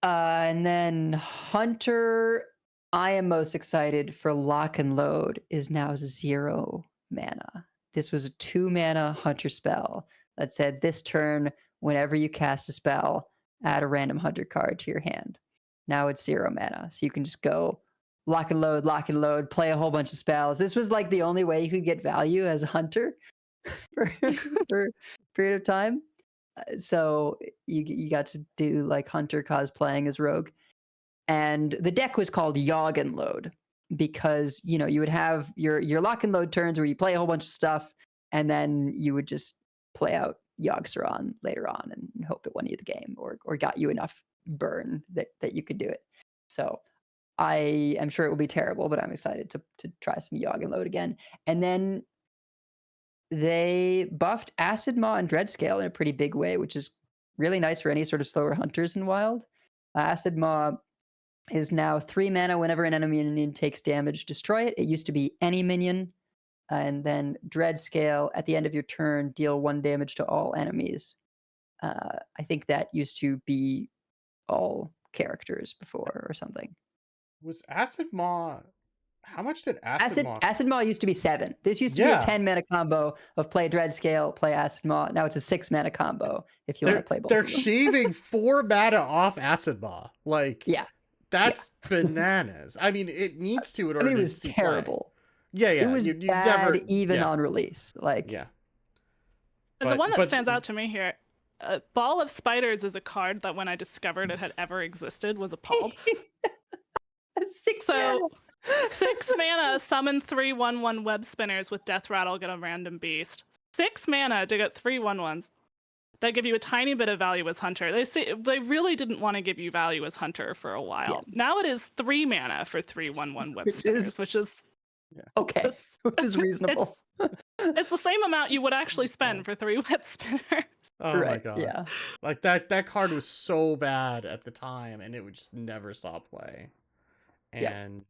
And then Hunter, I am most excited for Lock and Load, is now 0 mana. This was a 2 mana Hunter spell that said this turn, whenever you cast a spell, add a random Hunter card to your hand. Now it's 0 mana. So you can just go lock and load, play a whole bunch of spells. This was like the only way you could get value as a Hunter for a period of time. So you got to do like Hunter cosplaying as Rogue. And the deck was called Yogg and Load because, you would have your lock and load turns where you play a whole bunch of stuff and then you would just play out Yogg-Saron later on and hope it won you the game or got you enough burn that you could do it. So I am sure it will be terrible, but I'm excited to try some Yogg and load again. And then they buffed Acid Maw and Dreadscale in a pretty big way, which is really nice for any sort of slower hunters in Wild. Acid Maw is now 3 mana whenever an enemy minion takes damage, destroy it. It used to be any minion. And then Dreadscale, at the end of your turn, deal 1 damage to all enemies. I think that used to be all characters before or something. Was Acid Maw? How much did Acid Maw? Acid Maw used to be 7. This used to be a 10 mana combo of play Dreadscale, play Acid Maw. Now it's a 6 mana combo if you want to play both. They're shaving 4 mana off Acid Maw. Like, yeah, that's bananas. I mean, it needs to in order it to was see terrible. Yeah, It was you bad never, even on release. Like, And But- the one that but- stands out to me here, Ball of Spiders is a card that when I discovered it had ever existed was appalled. 6 So mana. 6 mana, summon 3/1/1 web spinners with Death Rattle, get a random beast. 6 mana to get 3/1/1s that give you a tiny bit of value as Hunter. They really didn't want to give you value as Hunter for a while. Yeah. Now it is 3 mana for 3/1/1 web Which spinners, is- which is Okay, it's- which is reasonable. it's the same amount you would actually spend for 3 web spinners. Oh right? my god. Yeah. Like that card was so bad at the time, and it would just never saw play. Yeah. And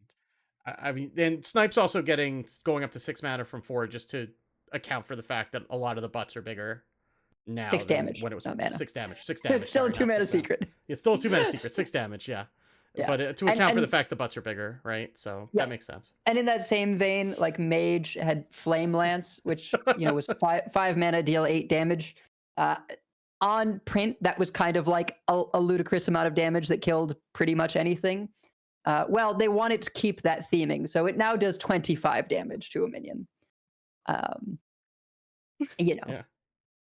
I mean, and Snipe's also going up to 6 mana from 4 just to account for the fact that a lot of the butts are bigger now. 6 than damage, when it was not mana. 6 damage. 6 damage. It's still a sorry, 2 not mana 6 mana. secret. It's still a 2 mana secret. 6 damage. Yeah. Yeah. But to And- account for the and- fact the butts are bigger, right? So Yeah. that makes sense. And in that same vein, like Mage had Flame Lance, which was 5 mana, deal 8 damage. On print, that was kind of like a ludicrous amount of damage that killed pretty much anything. Well, they wanted to keep that theming, so it now does 25 damage to a minion. Yeah.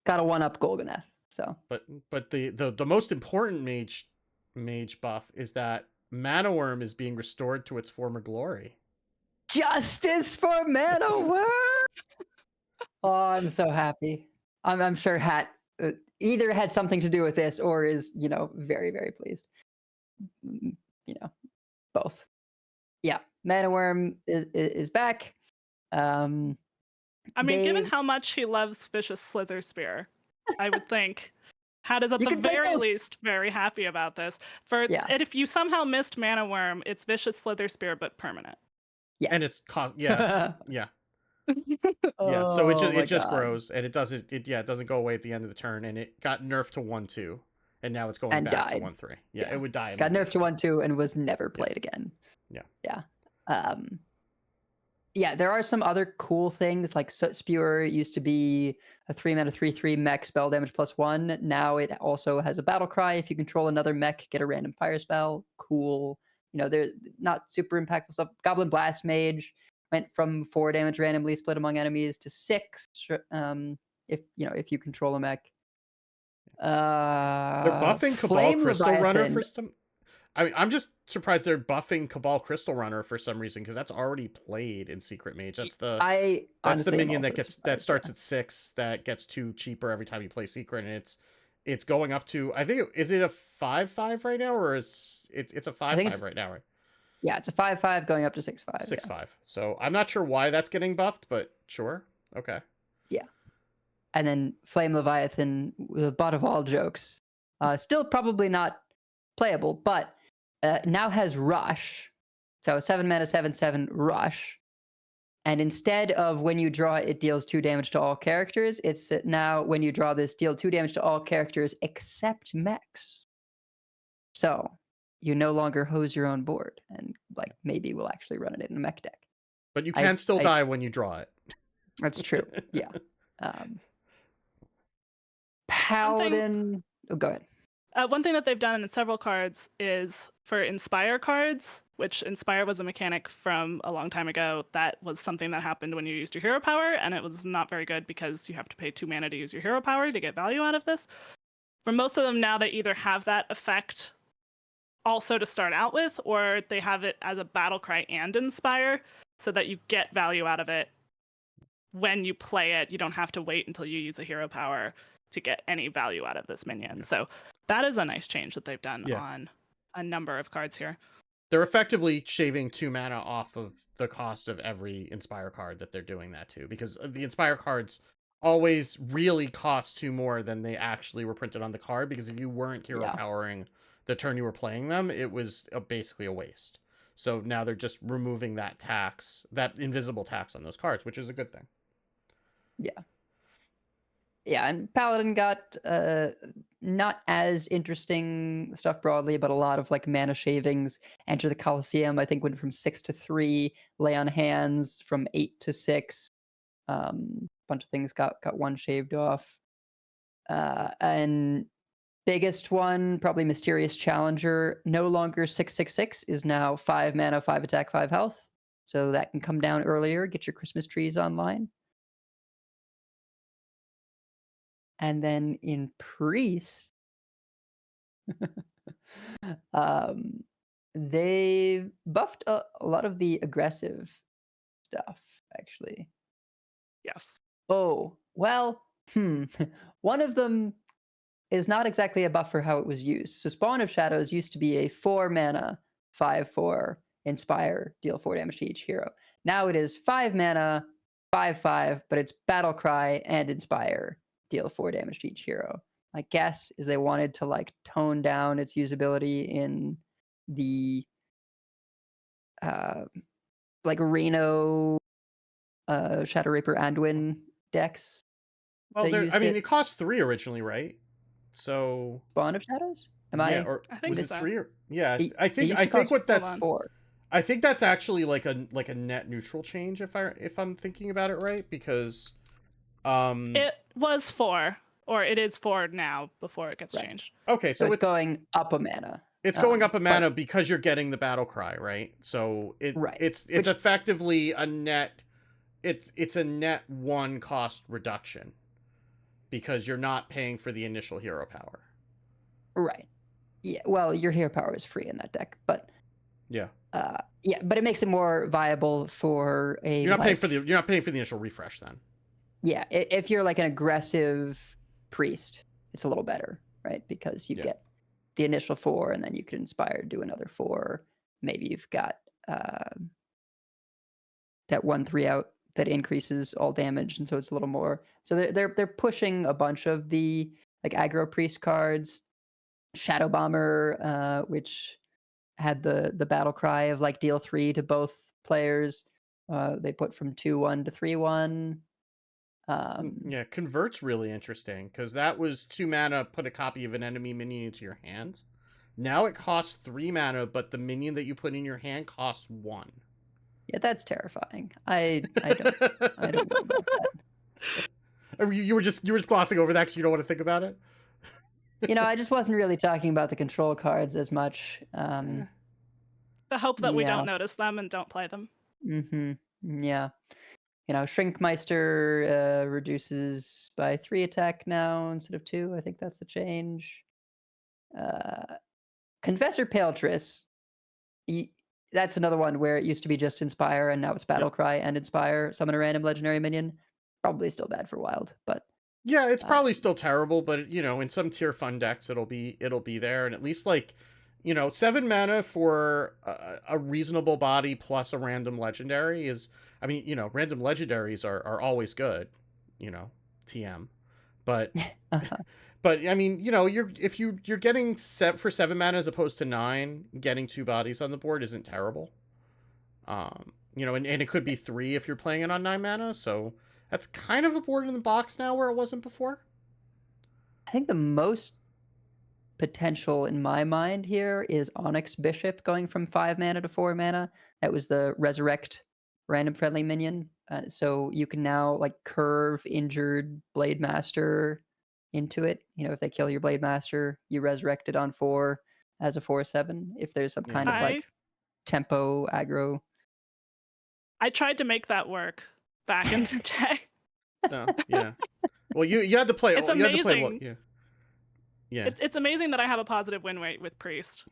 Got a 1-up Golganeth. So But the most important mage buff is that Mana Worm is being restored to its former glory. justice for Mana Worm. Oh, I'm so happy. I'm sure Hat either had something to do with this or is very, very pleased. Both. Yeah, Mana Worm is back. I mean, given They- how much he loves Vicious Slither Spear, I would think Hat is at You the can take very those. least very happy about this. Yeah. And if you somehow missed Mana Worm, it's Vicious Slither Spear but permanent. Yes. And it's yeah. Yeah. So it Oh my just God. grows, and it doesn't go away at the end of the turn, and it got nerfed to 1/2, and now it's going And back to died. 1/3. Yeah, Yeah. it would die. Got nerfed to immediately. 1/2 and was never played again. Yeah. Yeah. Yeah, there are some other cool things like Soot Spewer used to be a 3 mana 3/3 mech spell damage +1. Now it also has a battle cry. If you control another mech, get a random fire spell. Cool. They're not super impactful stuff. Goblin Blast Mage went from 4 damage randomly split among enemies to 6. If you control a mech. They're buffing Cabal Flame Crystal Runner Leviathan. for some. I mean, I'm just surprised they're buffing Cabal Crystal Runner for some reason, because that's already played in Secret Mage. That's the I that's the honestly am minion that also gets surprised, starts yeah. at 6, that gets 2 cheaper every time you play Secret, and it's going up to, I think, is it a 5/5 right now, or it's a 5/5 it's- right now, right? Yeah, it's a 5/5 going up to 6/5. 6/5. So I'm not sure why that's getting buffed, but sure. Okay. And then Flame Leviathan, the butt of all jokes. Still probably not playable, but now has Rush. So 7 mana 7/7 Rush. And instead of when you draw it deals 2 damage to all characters, it's now when you draw this, deal 2 damage to all characters except mechs. So you no longer hose your own board, and maybe we'll actually run it in a mech deck. But you I- can still I- die when you draw it. That's true. Yeah. Paladin. Oh, go ahead. One thing that they've done in several cards is for Inspire cards, which Inspire was a mechanic from a long time ago. That was something that happened when you used your hero power, and it was not very good because you have to pay 2 mana to use your hero power to get value out of this. For most of them now, they either have that effect also to start out with, or they have it as a battle cry and Inspire, so that you get value out of it when you play it. You don't have to wait until you use a hero power to get any value out of this minion. Yeah. So that is a nice change that they've done Yeah. on a number of cards here. They're effectively shaving 2 mana off of the cost of every Inspire card that they're doing that to, because the Inspire cards always really cost 2 more than they actually were printed on the card, because if you weren't hero Yeah. powering the turn you were playing them, it was basically a waste. So now they're just removing that tax, that invisible tax on those cards, which is a good thing. Yeah, and Paladin got not as interesting stuff broadly, but a lot of like mana shavings. Enter the Colosseum, I think, went from 6 to 3. Lay on Hands from 8 to 6. Bunch of things got one shaved off. And biggest one, probably Mysterious Challenger, no longer 666, is now 5 mana, 5 attack, 5 health. So that can come down earlier, get your Christmas trees online. And then in Priest, they buffed a lot of the aggressive stuff, actually. Yes. Oh, well, one of them is not exactly a buff for how it was used. So Spawn of Shadows used to be a 4 mana, 5/4 Inspire, deal 4 damage to each hero. Now it is 5 mana, 5/5, but it's Battle Cry and Inspire, deal 4 damage to each hero. My guess is they wanted to like tone down its usability in the like Reno, Shadow Raper, Anduin decks. Well, They used I mean, it. it cost 3 originally, right? So Spawn of Shadows? Am yeah, I? or I think was it so. 3 or yeah? It, I it think used to cost what that's 4. I think that's actually like a net neutral change if I'm thinking about it right, because It was 4, or it is 4 now before it gets Right. changed. okay, So so it's going up a mana. it's going up a but- mana because you're getting the Battle Cry, right? So Right. it's Which- effectively a net it's a net 1 cost reduction because you're not paying for the initial hero power. Right. Yeah. Well, your hero power is free in that deck, but Yeah. yeah, but it makes it more viable for a. You're not paying for like- you're not paying for the initial refresh then. Yeah, if you're like an aggressive priest, it's a little better, right? Because you Yeah. get the initial 4, and then you could inspire to do another 4. Maybe you've got that 1/3 out that increases all damage, and so it's a little more. So they're pushing a bunch of the like aggro priest cards. Shadow Bomber, which had the battle cry of like deal 3 to both players. They put from 2/1 to 3/1. Yeah, Convert's really interesting because that was 2 mana, put a copy of an enemy minion into your hand. Now it costs 3 mana, but the minion that you put in your hand costs 1. Yeah, that's terrifying. I don't know about that. I mean, you were just glossing over that because you don't want to think about it. I just wasn't really talking about the control cards as much. The hope that we Yeah. don't notice them and don't play them. Yeah. Shrinkmeister reduces by 3 attack now instead of 2. I think that's the change. Confessor Paletris, that's another one where it used to be just Inspire, and now it's Battle Cry and Inspire. Summon a random legendary minion. Probably still bad for Wild, but Yeah, it's probably still terrible, but in some tier fun decks it'll be there, and at least 7 mana for a reasonable body plus a random legendary is, I mean, random legendaries are always good, TM, but but I mean, you're getting set for 7 mana as opposed to 9, getting 2 bodies on the board isn't terrible. And it could be 3 if you're playing it on 9 mana, so that's kind of a board in the box now where it wasn't before. I think the most potential in my mind here is Onyx Bishop going from 5 mana to 4 mana. That was the Resurrect random friendly minion. So you can now like curve injured Blade Master into it. If they kill your Blade Master, you resurrect it on 4 as a 4/7. If there's some kind of like tempo aggro. I tried to make that work back in the day. No, yeah. Well, you had to play. It's you had to play. amazing. Yeah. It's amazing that I have a positive win rate with Priest.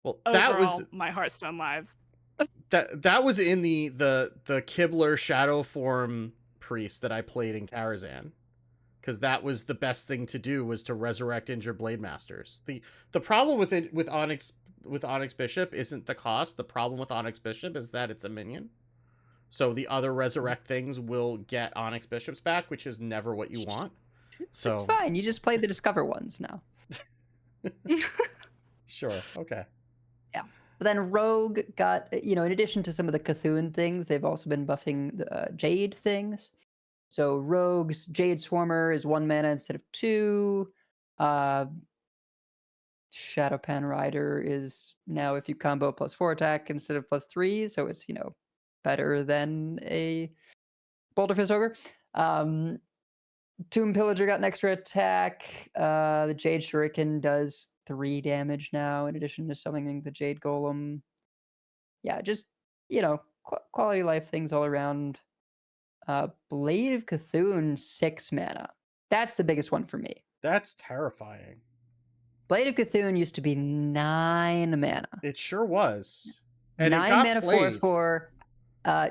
Well, Overall, that was my Hearthstone lives. that was in the Kibler Shadow form Priest that I played in Karazhan. because that was the best thing to do, was to resurrect injured Blade Masters. The problem with it with Onyx Bishop isn't the cost. The problem with Onyx Bishop is that it's a minion. So the other resurrect things will get Onyx Bishops back, which is never what you want. So It's fine. You just play the Discover ones now. sure, okay. But then Rogue got, in addition to some of the Cthulhu things, they've also been buffing the Jade things. So Rogue's Jade Swarmer is 1 mana instead of 2. Shadowpan Rider is now, if you combo +4 attack instead of +3, so it's, better than a Boulderfist Ogre. Tomb Pillager got an extra attack. The Jade Shuriken does 3 damage now, in addition to summoning the Jade Golem. Yeah, just, quality of life things all around. Blade of Cthulhu, 6 mana. That's the biggest one for me. That's terrifying. Blade of Cthulhu used to be 9 mana. It sure was. And 9 it got mana played. for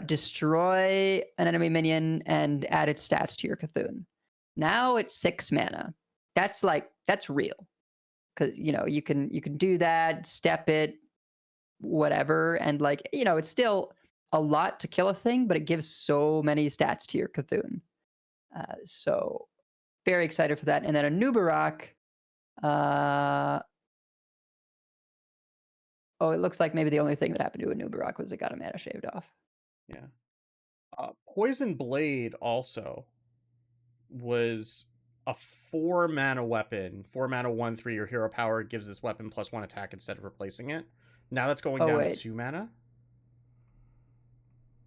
destroy an enemy minion and add its stats to your Cthulhu. Now it's 6 mana. That's real. Because you can do that, step it, whatever, and it's still a lot to kill a thing, but it gives so many stats to your Cthulhu. So very excited for that. And then a Nubarak. It looks like maybe the only thing that happened to a Nubarak was it got a mana shaved off. Yeah. Poison Blade also was a 4 mana weapon. 4 mana 1/3. Your hero power gives this weapon +1 attack instead of replacing it. Now that's going down to 2 mana.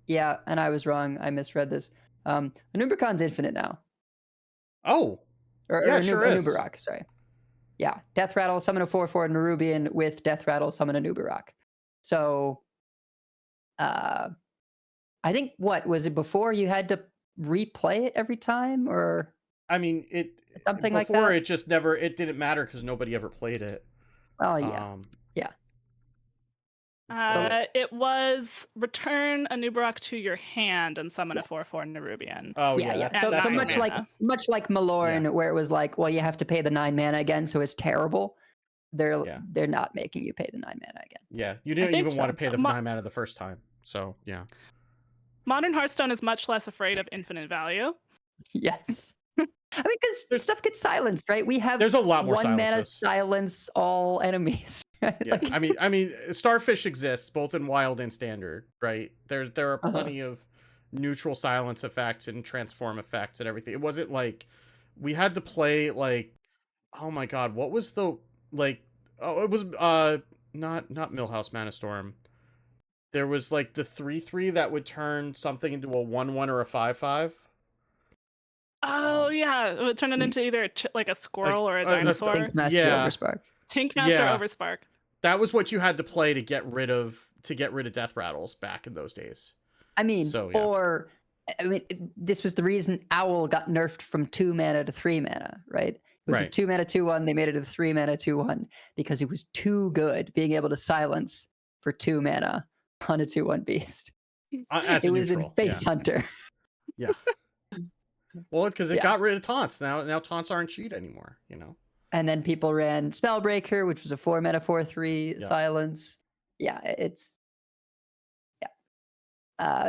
Yeah, and I was wrong. I misread this. Anubrakan's infinite now. Oh. Yeah, sure is. Anubarak, sorry. Yeah, Death Rattle, summon a 4/4 Nerubian with Death Rattle, summon a Nubarak. So, I think, was it before you had to replay it every time, or? I mean, something like that? Before it just never, it didn't matter because nobody ever played it. Oh, yeah. It was return a Nubarak to your hand and summon a 4/4 Nerubian. Oh yeah. That's So not much like Malorn, where it was like, well, you have to pay the 9 mana again, so it's terrible. They're not making you pay the 9 mana again. Yeah, you didn't even want to pay the 9 mana the first time. So yeah. Modern Hearthstone is much less afraid of infinite value. Yes. I mean, because stuff gets silenced, right? There's a lot more 1 mana silences. Silence all enemies. Yeah, I mean, Starfish exists both in Wild and Standard, right? There are plenty of neutral silence effects and transform effects and everything. It wasn't like we had to play oh my god, what was the it was not Millhouse Manastorm. There was the 3/3 that would turn something into a 1/1 or a 5/5. Oh yeah, it would turn it into either a squirrel or a dinosaur. Tinkmaster Overspark. Tinkmaster Overspark. That was what you had to play to get rid of Death Rattles back in those days. I mean, this was the reason Owl got nerfed from 2 mana to 3 mana, right? It was a 2 mana 2/1. They made it a 3 mana 2/1 because it was too good being able to silence for 2 mana on a 2/1 beast. It was in Face Hunter. Yeah. Well, because it got rid of taunts. Now taunts aren't cheat anymore, And then people ran Spellbreaker, which was a 4 mana 4/3 silence. Yeah,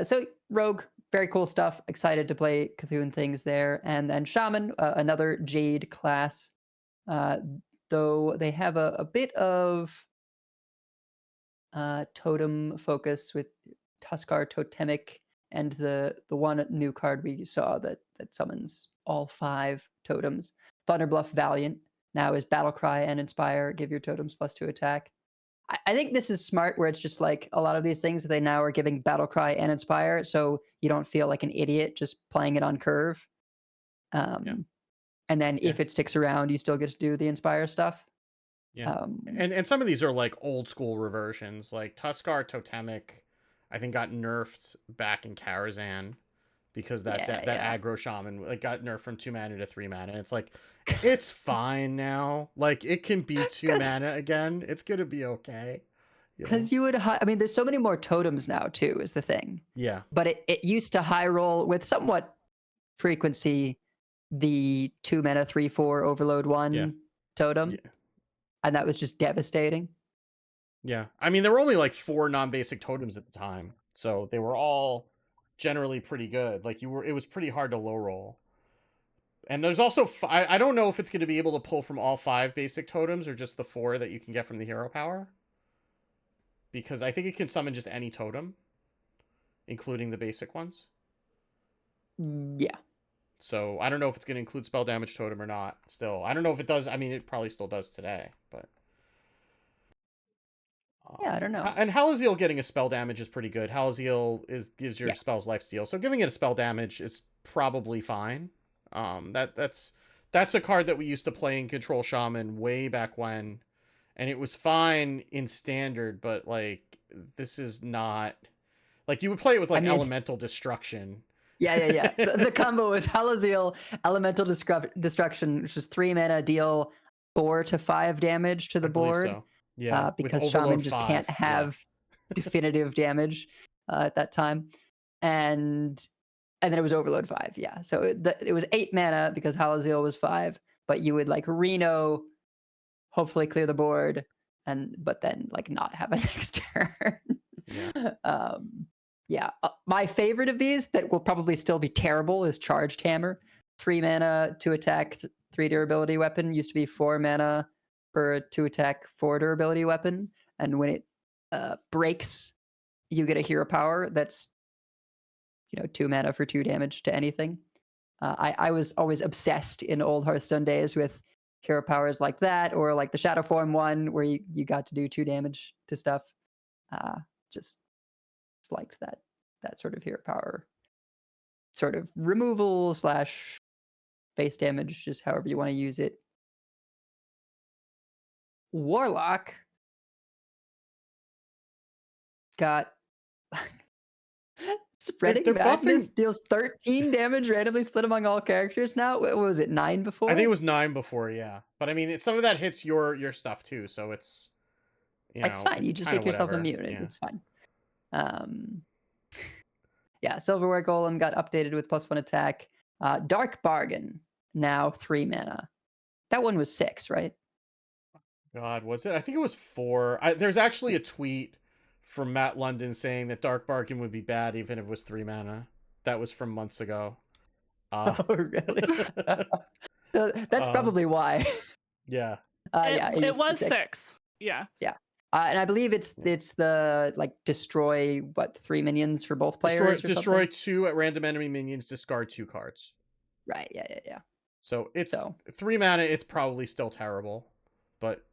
so Rogue, very cool stuff. Excited to play Cthulhu things there. And then Shaman, another Jade class. Though they have a bit of totem focus with Tuskar Totemic and the one new card we saw that summons all 5 totems. Thunderbluff Valiant now is Battlecry and Inspire, give your totems +2 attack. I think this is smart, where it's just a lot of these things that they now are giving Battlecry and Inspire, so you don't feel like an idiot just playing it on curve. And then if it sticks around, you still get to do the Inspire stuff. Yeah. And some of these are old school reversions, like Tuskar Totemic, I think got nerfed back in Karazhan because that aggro shaman got nerfed from 2 mana to 3 mana. It's it's fine now. It can be 2 mana again. It's gonna be okay. Because you would, there's so many more totems now too, is the thing. Yeah. But it used to high roll with somewhat frequency the 2 mana 3/4 overload 1 totem, Yeah. and that was just devastating. Yeah. I mean, there were only like 4 non-basic totems at the time, so they were all generally pretty good. Like it was pretty hard to low roll. And there's also I don't know if it's going to be able to pull from all 5 basic totems or just the 4 that you can get from the hero power. Because I think it can summon just any totem, including the basic ones. Yeah. So I don't know if it's going to include spell damage totem or not. Still, I don't know if it does. I mean, it probably still does today, but Yeah, I don't know. And Halaziel getting a spell damage is pretty good. Halaziel gives your Yeah. spells lifesteal, so giving it a spell damage is probably fine. That's a card that we used to play in Control Shaman way back when, and it was fine in Standard, but like this is not like you would play it with like I mean- Elemental Destruction. Yeah. The combo was Halaziel, Elemental Destruction, which was 3 mana, deal 4 to 5 damage to the I believe board. so. Yeah, with Because Overload Shaman just 5, can't yeah. have definitive damage at that time. And then it was Overload 5, yeah. So it was 8 mana because Halaziel was 5, but you would like Reno, hopefully clear the board, but then like not have a next turn. Yeah. My favorite of these that will probably still be terrible is Charged Hammer. 3 mana, 2 attack, 3 durability weapon. Used to be 4 mana for a 2 attack, 4 durability weapon. And when it breaks, you get a hero power that's 2 mana for 2 damage to anything. I was always obsessed in old Hearthstone days with hero powers like that, or like the Shadow Form one where you got to do 2 damage to stuff. Just liked that sort of hero power, sort of removal / face damage, just however you want to use it. Warlock got Spreading they're Madness buffing- deals 13 damage randomly split among all characters now. What was it, 9 before? I think it was 9 before, yeah. But I mean, some of that hits your stuff too, so it's It's fine. You just kinda make yourself whatever, immune. yeah. It's fine. Yeah, Silverware Golem got updated with +1 attack. Dark Bargain, now 3 mana. That one was 6, right? God, was it? I think it was 4. There's actually a tweet from Matt London saying that Dark Bargain would be bad even if it was 3 mana. That was from months ago. Oh, really? So that's probably why. Yeah. It was six. 6. Yeah. And I believe it's the like destroy 3 minions for both players. Destroy 2 at random enemy minions, discard 2 cards. Right. Yeah. So it's 3 mana. It's probably still terrible, but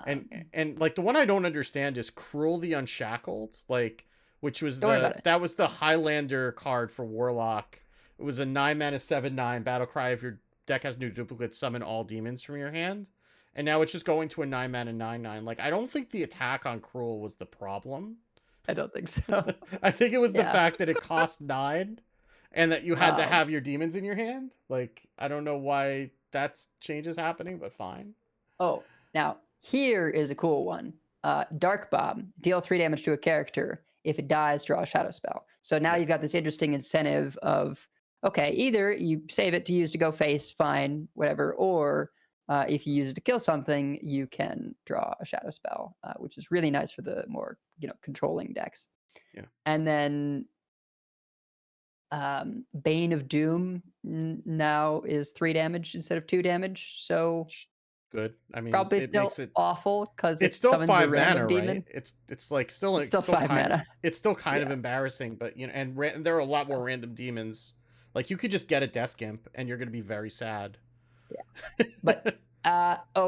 and like the one I don't understand is Cruel the Unshackled, like which was that was the Highlander card for Warlock. It was a 9 mana 7/9 battle cry. If your deck has new duplicates, summon all demons from your hand. And now it's just going to a 9 mana 9/9. Like I don't think the attack on Cruel was the problem. I don't think so. I think it was the fact that it cost 9 and that you had to have your demons in your hand. Like I don't know why that change is happening, but fine. Oh, now here is a cool one. Dark Bomb, deal 3 damage to a character. If it dies, draw a shadow spell. So now you've got this interesting incentive of, okay, either you save it to use to go face, fine, whatever, or if you use it to kill something, you can draw a shadow spell, which is really nice for the more controlling decks. Yeah. And then Bane of Doom now is 3 damage instead of 2 damage. So good. I mean, probably it still makes it awful because it's still summons a 5 random mana, demon. right? It's like still 5 mana. It's still kind of embarrassing, but and there are a lot more random demons. Like you could just get a Desk Imp and you're going to be very sad. Yeah. But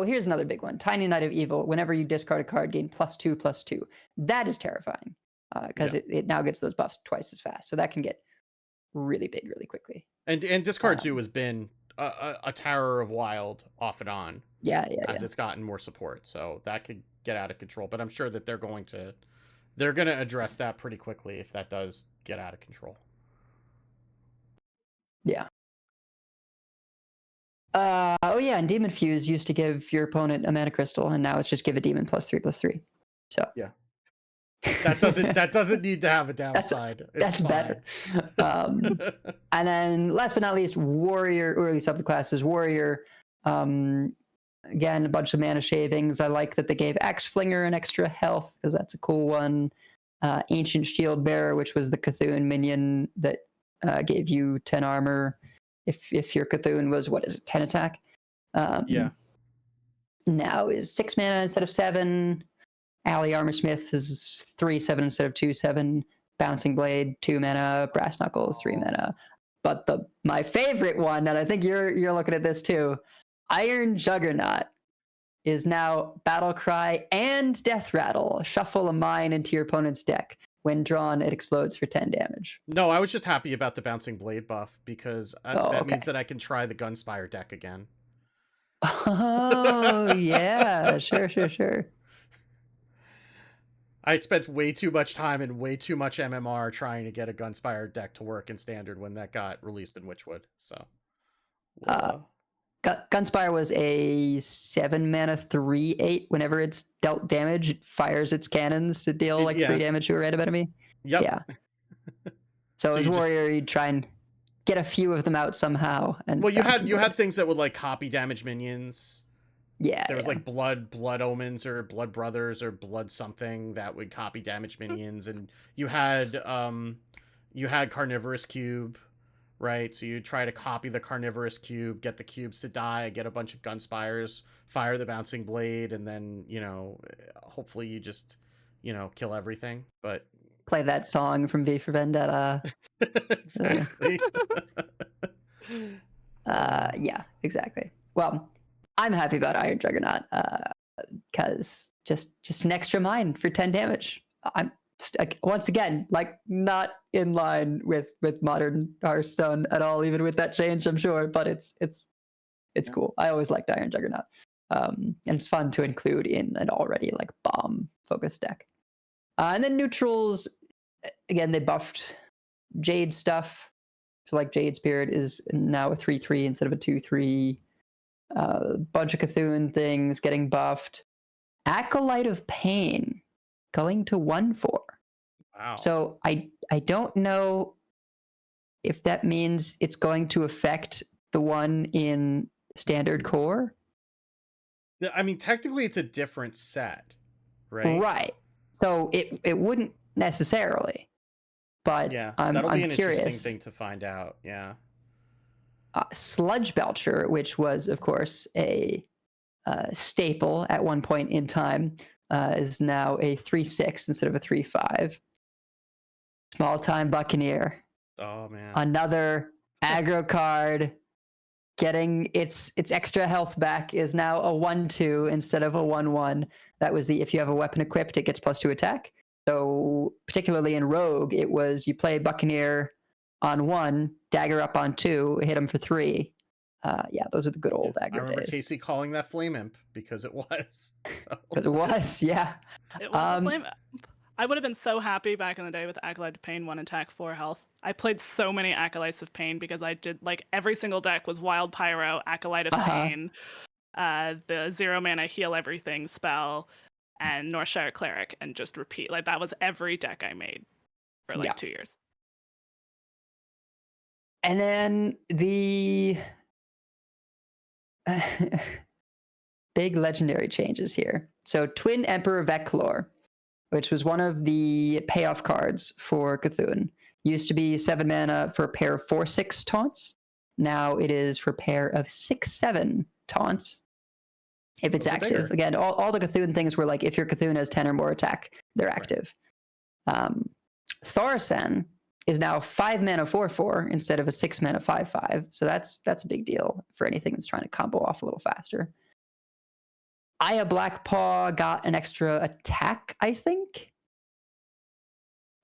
here's another big one. Tiny Knight of Evil. Whenever you discard a card, gain +2/+2. That is terrifying because it now gets those buffs twice as fast. So that can get really big really quickly. And Discard 2 has been a Terror of Wild off and on. As it's gotten more support. So that could get out of control. But I'm sure that they're going to address that pretty quickly if that does get out of control. Yeah. And Demon Fuse used to give your opponent a mana crystal, and now it's just give a demon +3/+3. So yeah. That doesn't need to have a downside. It's That's better. fine. And then last but not least, Warrior, or at least of the classes, Warrior. Again, a bunch of mana shavings. I like that they gave Axe Flinger an extra health because that's a cool one. Ancient Shield Bearer, which was the Cthulhu minion that gave you 10 armor if your Cthulhu was, 10 attack? Yeah. Now is 6 mana instead of 7. Alley Armorsmith is 3/7 instead of 2/7. Bouncing Blade, 2 mana. Brass Knuckles, 3 mana. But my favorite one, and I think you're looking at this too, Iron Juggernaut is now Battle Cry and Death Rattle. Shuffle a mine into your opponent's deck. When drawn, it explodes for 10 damage. No, I was just happy about the Bouncing Blade buff because that means that I can try the Gunspire deck again. Oh, yeah. Sure. I spent way too much time and way too much MMR trying to get a Gunspire deck to work in Standard when that got released in Witchwood. So, Gunspire was a 7 mana 3/8. Whenever it's dealt damage, it fires its cannons to deal 3 damage to a random enemy. Yep. Yeah. So as Warrior, you'd try and get a few of them out somehow. And you had things that would copy damage minions. Yeah. There was blood omens or blood brothers or blood something that would copy damage minions, and you had Carnivorous Cube, right? So you try to copy the Carnivorous Cube, get the cubes to die, get a bunch of Gunspires, fire the Bouncing Blade, and then hopefully you just kill everything. But play that song from V for Vendetta. Exactly. Yeah, exactly. Well, I'm happy about Iron Juggernaut because just an extra mine for 10 damage. I'm once again not in line with modern Hearthstone at all, even with that change, I'm sure. But it's cool. I always liked Iron Juggernaut, and it's fun to include in an already bomb focused deck. And then neutrals, again, they buffed Jade stuff. So Jade Spirit is now a 3/3 instead of a 2/3. A bunch of Cthulhu things getting buffed. Acolyte of Pain going to 1/4. Wow. So I don't know if that means it's going to affect the one in Standard Core. I mean, technically it's a different set, right? Right. So it wouldn't necessarily. But yeah, I'm be an curious. Interesting thing to find out. Yeah. Sludge Belcher, which was, of course, a staple at one point in time, is now a 3/6 instead of a 3/5. Small Time Buccaneer. Oh man. Another aggro card getting its extra health back is now a 1/2 instead of a 1/1. That was if you have a weapon equipped, it gets +2 attack. So particularly in Rogue, it was you play Buccaneer on 1, dagger up on 2, hit him for 3. Yeah, those are the good old aggro days. I remember Casey calling that Flame Imp because it was. Because it was, yeah. It was a Flame Imp. I would have been so happy back in the day with Acolyte of Pain, 1 attack, 4 health. I played so many Acolytes of Pain because I did every single deck was Wild Pyro, Acolyte of Pain, the 0 mana heal everything spell, and Northshire Cleric, and just repeat. That was every deck I made for 2 years. And then the big legendary changes here. So Twin Emperor Veclor, which was one of the payoff cards for Cthulhu, used to be 7 mana for a pair of 4/6 taunts. Now it is for a pair of 6/7 taunts. If it's active. Bigger. Again, all the Cthulhu things were if your Cthulhu has 10 or more attack, they're active. Thaurissan is now 5 mana 4/4 instead of a 6 mana 5/5. So that's a big deal for anything that's trying to combo off a little faster. Aya Blackpaw got an extra attack, I think.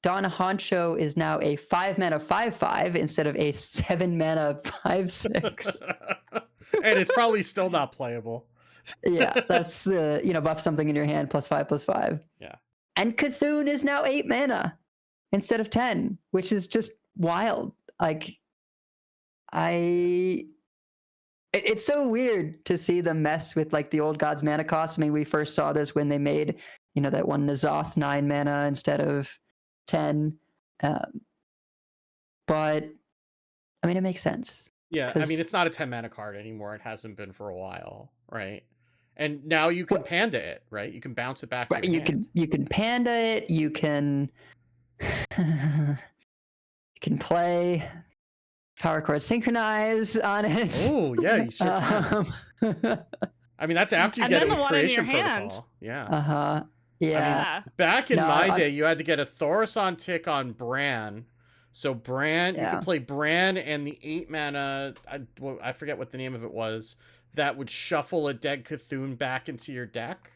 Don Honcho is now a 5 mana 5/5 instead of a 7 mana 5/6. And it's probably still not playable. Yeah, that's buff something in your hand +5/+5. Yeah. And Cthulhu is now 8 mana instead of 10, which is just wild. It's so weird to see them mess with the old gods mana cost. I mean, we first saw this when they made that one N'Zoth 9 mana instead of 10. But I mean, it makes sense. Yeah, I mean, 'Cause- it's not a 10 mana card anymore. It hasn't been for a while, right? And now you can Well- panda it, right? You can bounce it back to Right, your you hand. can panda it. You can you can play Power Chord Synchronize on it. Oh, yeah, you sure can. I mean, that's after you And get then it the with one in Creation your hand. Protocol. Yeah. Uh-huh. Yeah. Back in No, my I- day, you had to get a Thaurissan Tick on Bran. So Bran, you Yeah. could play Bran and the 8 mana, I forget what the name of it was, that would shuffle a dead Cthulhu back into your deck.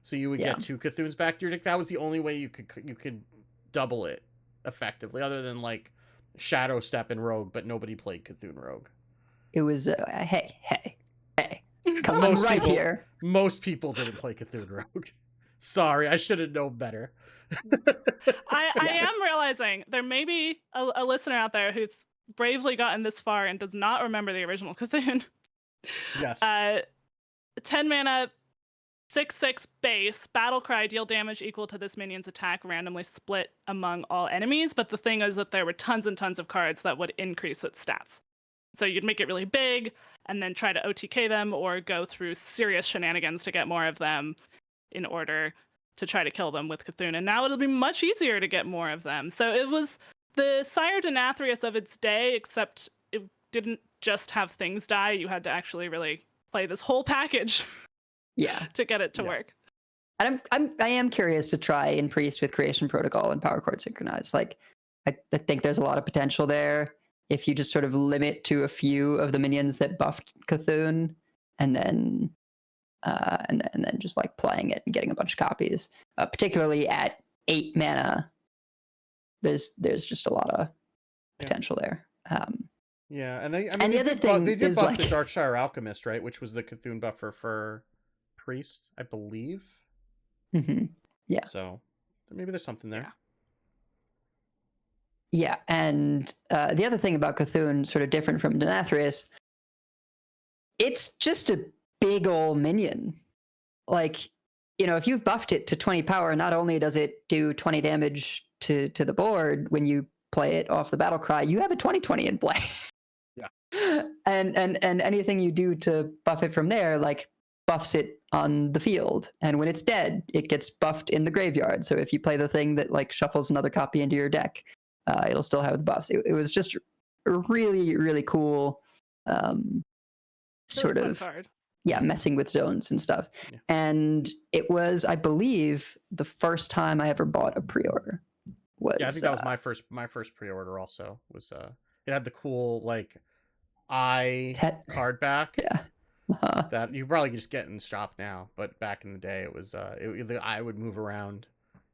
So you would Yeah. get 2 Cthulhu's back to your deck. That was the only way you could double it effectively, other than like Shadow Step and Rogue, but nobody played Cthulhu Rogue. It was hey. Come on Most right people- here. Most people didn't play Cthulhu Rogue. Sorry, I should have known better. I am realizing there may be a listener out there who's bravely gotten this far and does not remember the original Cthulhu. Yes. 10 mana, 6/6 base, battle cry, deal damage equal to this minion's attack, randomly split among all enemies. But the thing is that there were tons and tons of cards that would increase its stats. So you'd make it really big and then try to OTK them or go through serious shenanigans to get more of them in order to try to kill them with Cthulhu. And now it'll be much easier to get more of them. So it was the Sire Denathrius of its day, except it didn't just have things die. You had to actually really play this whole package Yeah. to get it to Yeah. work. And I am curious to try in Priest with Creation Protocol and Power Chord Synchronize. Like, I think there's a lot of potential there if you just sort of limit to a few of the minions that buffed Cthulhu, and then just like playing it and getting a bunch of copies. Particularly at 8 mana, there's just a lot of potential there. Yeah, and they, I mean, And the they other did buff- thing they did is, buff like- the Darkshire Alchemist, right? Which was the Cthulhu buffer for Priest, I believe. Mhm. Yeah. So maybe there's something there. Yeah, and the other thing about Cthulhu, sort of different from Denathrius, it's just a big ol' minion. Like, if you've buffed it to 20 power, not only does it do 20 damage to the board when you play it off the battle cry, you have a 20/20 in play. Yeah. And anything you do to buff it from there, like, buffs it on the field. And when it's dead, it gets buffed in the graveyard. So if you play the thing that like shuffles another copy into your deck, it'll still have the buffs. It was just a really, really cool sort Really fun of card. messing with zones and stuff. Yeah. And it was, I believe, the first time I ever bought a pre-order. Yeah, I think that was my first pre-order. Also, was it had the cool like eye card back. Yeah. That you probably could just get in the shop now, but back in the day, it was the eye would move around.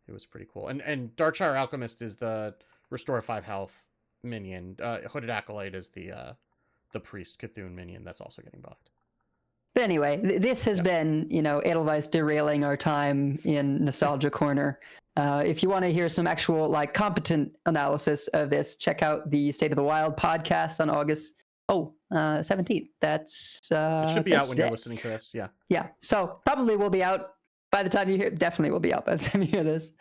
It was pretty cool. And Darkshire Alchemist is the restore 5 health minion. Hooded Acolyte is the Priest Cthulhu minion that's also getting buffed. But anyway, this has been, Edelweiss derailing our time in Nostalgia Corner. If you want to hear some actual, like, competent analysis of this, check out the State of the Wild podcast on August 17th. That's It should be out when today. you're listening to this. Yeah. Yeah, so probably will be out by the time you hear. Definitely will be out by the time you hear this.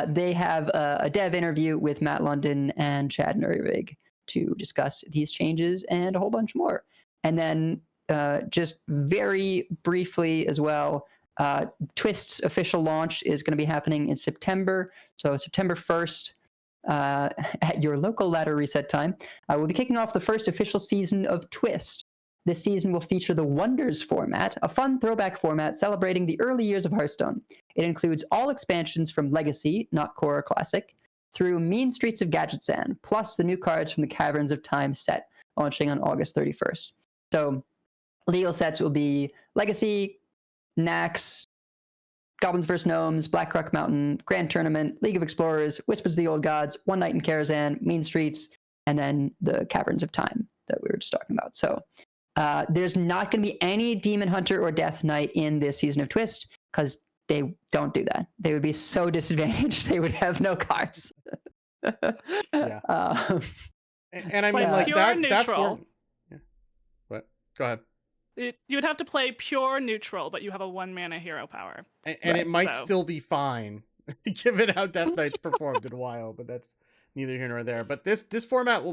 They have a dev interview with Matt London and Chad Nurivig to discuss these changes and a whole bunch more. And then just very briefly as well, Twist's official launch is going to be happening in September. So September 1st. At your local ladder reset time, we'll be kicking off the first official season of Twist. This season will feature the Wonders format, a fun throwback format celebrating the early years of Hearthstone. It includes all expansions from Legacy, not Core or Classic, through Mean Streets of Gadgetzan, plus the new cards from the Caverns of Time set, launching on August 31st. So, legal sets will be Legacy, Nax, Goblins vs. Gnomes, Blackrock Mountain, Grand Tournament, League of Explorers, Whispers of the Old Gods, One Night in Karazhan, Mean Streets, and then the Caverns of Time that we were just talking about. So there's not going to be any Demon Hunter or Death Knight in this season of Twist because they don't do that. They would be so disadvantaged. They would have no cards. Yeah. And I Like mean, like pure that neutral. form. Yeah. What? Go ahead. You would have to play pure neutral, but you have a 1-mana hero power. And it Right. might So- still be fine, given how Death Knights performed in WoW, but that's neither here nor there. But this format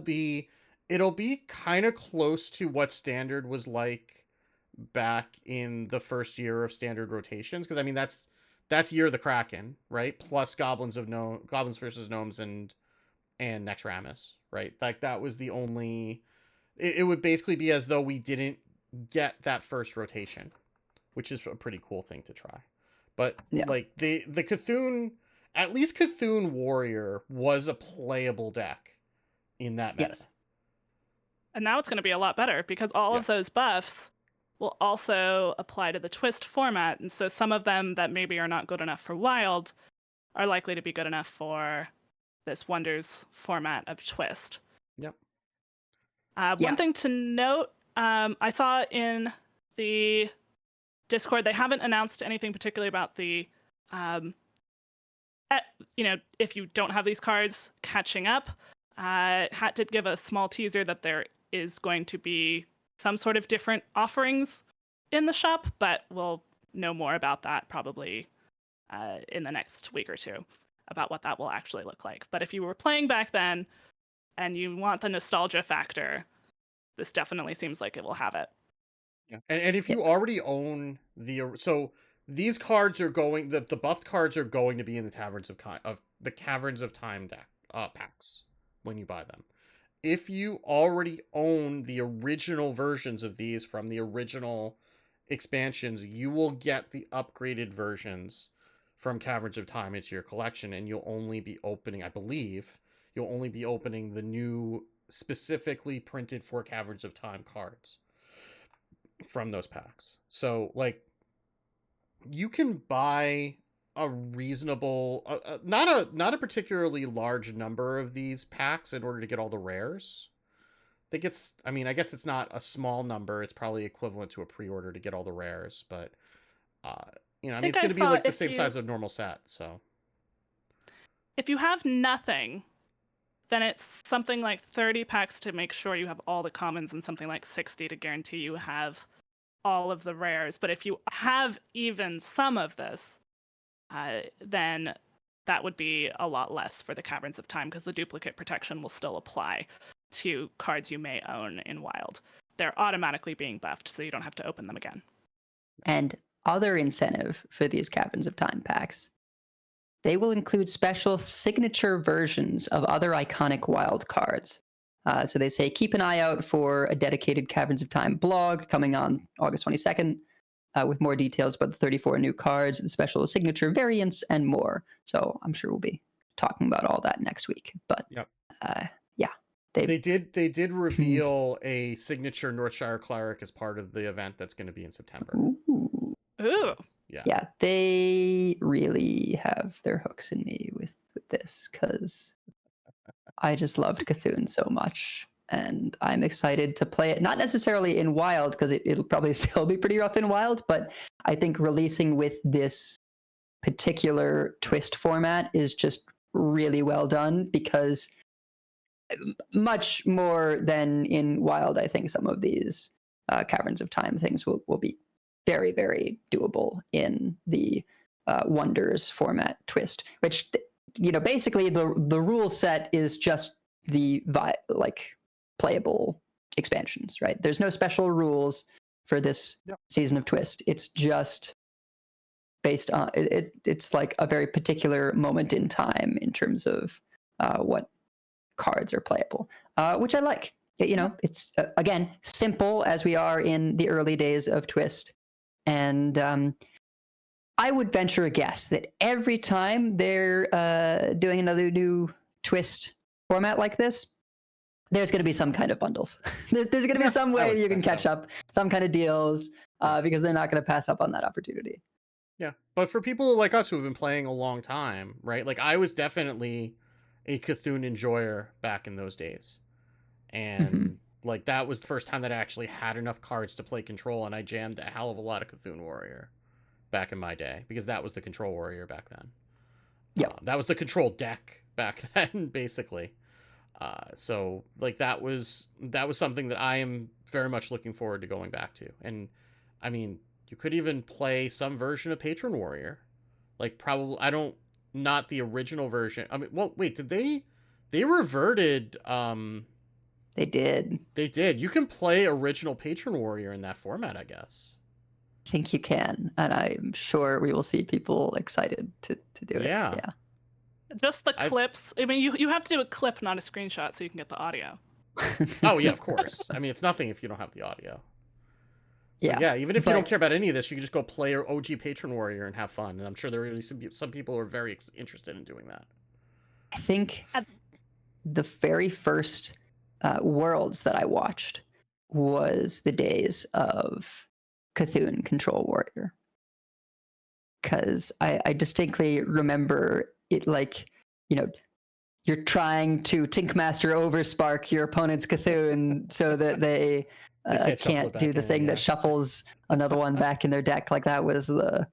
it'll be kind of close to what Standard was like back in the first year of Standard rotations, because I mean that's Year of the Kraken, right? Plus Goblins versus Gnomes and Nexramas, right? Like that was the only. It would basically be as though we didn't get that first rotation, which is a pretty cool thing to try. But Yeah. like the Cthulhu, at least Cthulhu Warrior was a playable deck in that meta. Yes. And now it's going to be a lot better because all of those buffs will also apply to the Twist format. And so some of them that maybe are not good enough for Wild are likely to be good enough for this Wonders format of Twist. Yep. Yeah. One thing to note, I saw in the Discord, they haven't announced anything particularly about the, if you don't have these cards, catching up. Hat did give a small teaser that there is going to be some sort of different offerings in the shop, but we'll know more about that probably in the next week or two about what that will actually look like. But if you were playing back then and you want the nostalgia factor, this definitely seems like it will have it. Yeah. And if you already own so these cards are going, the buffed cards are going to be in the Caverns of Time deck packs when you buy them. If you already own the original versions of these from the original expansions, you will get the upgraded versions from Caverns of Time into your collection, and you'll only be opening, I believe, the new specifically printed for Caverns of Time cards from those packs. So like you can buy a reasonable not a particularly large number of these packs in order to get all the rares. I guess it's not a small number. It's probably equivalent to a pre-order to get all the rares, but it's going to be like the same size of a normal set. So if you have nothing, then it's something like 30 packs to make sure you have all the commons and something like 60 to guarantee you have all of the rares. But if you have even some of this, then that would be a lot less for the Caverns of Time because the duplicate protection will still apply to cards you may own in Wild. They're automatically being buffed, so you don't have to open them again. And other incentive for these Caverns of Time packs, they will include special signature versions of other iconic Wild cards. So they say, keep an eye out for a dedicated Caverns of Time blog coming on August 22nd with more details about the 34 new cards, the special signature variants, and more. So I'm sure we'll be talking about all that next week. But yep. They did reveal a signature Northshire Cleric as part of the event that's going to be in September. Ooh. Ooh. Yeah, they really have their hooks in me with this because I just loved Cthulhu so much, and I'm excited to play it. Not necessarily in Wild because it'll probably still be pretty rough in Wild, but I think releasing with this particular Twist format is just really well done because much more than in Wild, I think some of these Caverns of Time things will be very, very doable in the Wonders format Twist, which, basically the rule set is just the playable expansions, right? There's no special rules for this season of Twist. It's just based on, it's like a very particular moment in time in terms of what cards are playable, which I like. It's again simple as we are in the early days of Twist, and I would venture a guess that every time they're doing another new Twist format like this, there's going to be some kind of bundles. there's going to be some way you can catch up, some kind of deals, because they're not going to pass up on that opportunity. Yeah, but for people like us who have been playing a long time, right? Like I was definitely a Cthulhu enjoyer back in those days, and like that was the first time that I actually had enough cards to play Control, and I jammed a hell of a lot of Cthulhu Warrior back in my day because that was the Control Warrior back then. Yeah, that was the Control deck back then, basically. So like that was something that I am very much looking forward to going back to. And I mean, you could even play some version of Patron Warrior, like probably not the original version. I mean, well, wait, did they reverted? They did. They did. You can play original Patron Warrior in that format, I guess. I think you can, and I'm sure we will see people excited to do it. Yeah. Yeah. Just the I- clips. I mean, you have to do a clip, not a screenshot, so you can get the audio. Oh yeah, of course. I mean, it's nothing if you don't have the audio. So, Yeah, yeah, even if you don't but- care about any of this, you can just go play OG Patron Warrior and have fun. And I'm sure there are really some people who are very interested in doing that. I think At- the very first Worlds that I watched was the days of Cthulhu Control Warrior. Because I distinctly remember it like, you're trying to Tinkmaster overspark your opponent's Cthulhu so that they They can't shuffle it can't do back the in, thing yeah. that shuffles another one back in their deck. Like that was the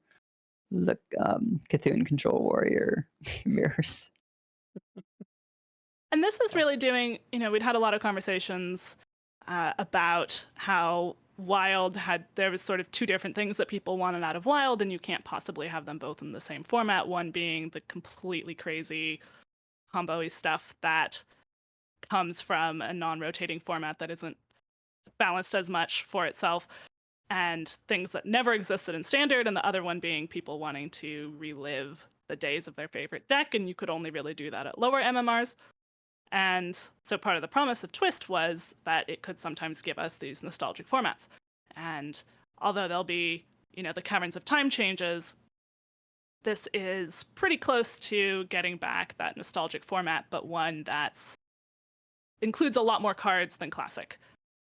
Cthulhu Control Warrior mirrors. And this is really doing, we'd had a lot of conversations about how Wild there was sort of two different things that people wanted out of Wild, and you can't possibly have them both in the same format. One being the completely crazy combo-y stuff that comes from a non-rotating format that isn't balanced as much for itself, and things that never existed in Standard, and the other one being people wanting to relive the days of their favorite deck, and you could only really do that at lower MMRs. And so part of the promise of Twist was that it could sometimes give us these nostalgic formats. And although there'll be, the Caverns of Time changes, this is pretty close to getting back that nostalgic format, but one that's includes a lot more cards than Classic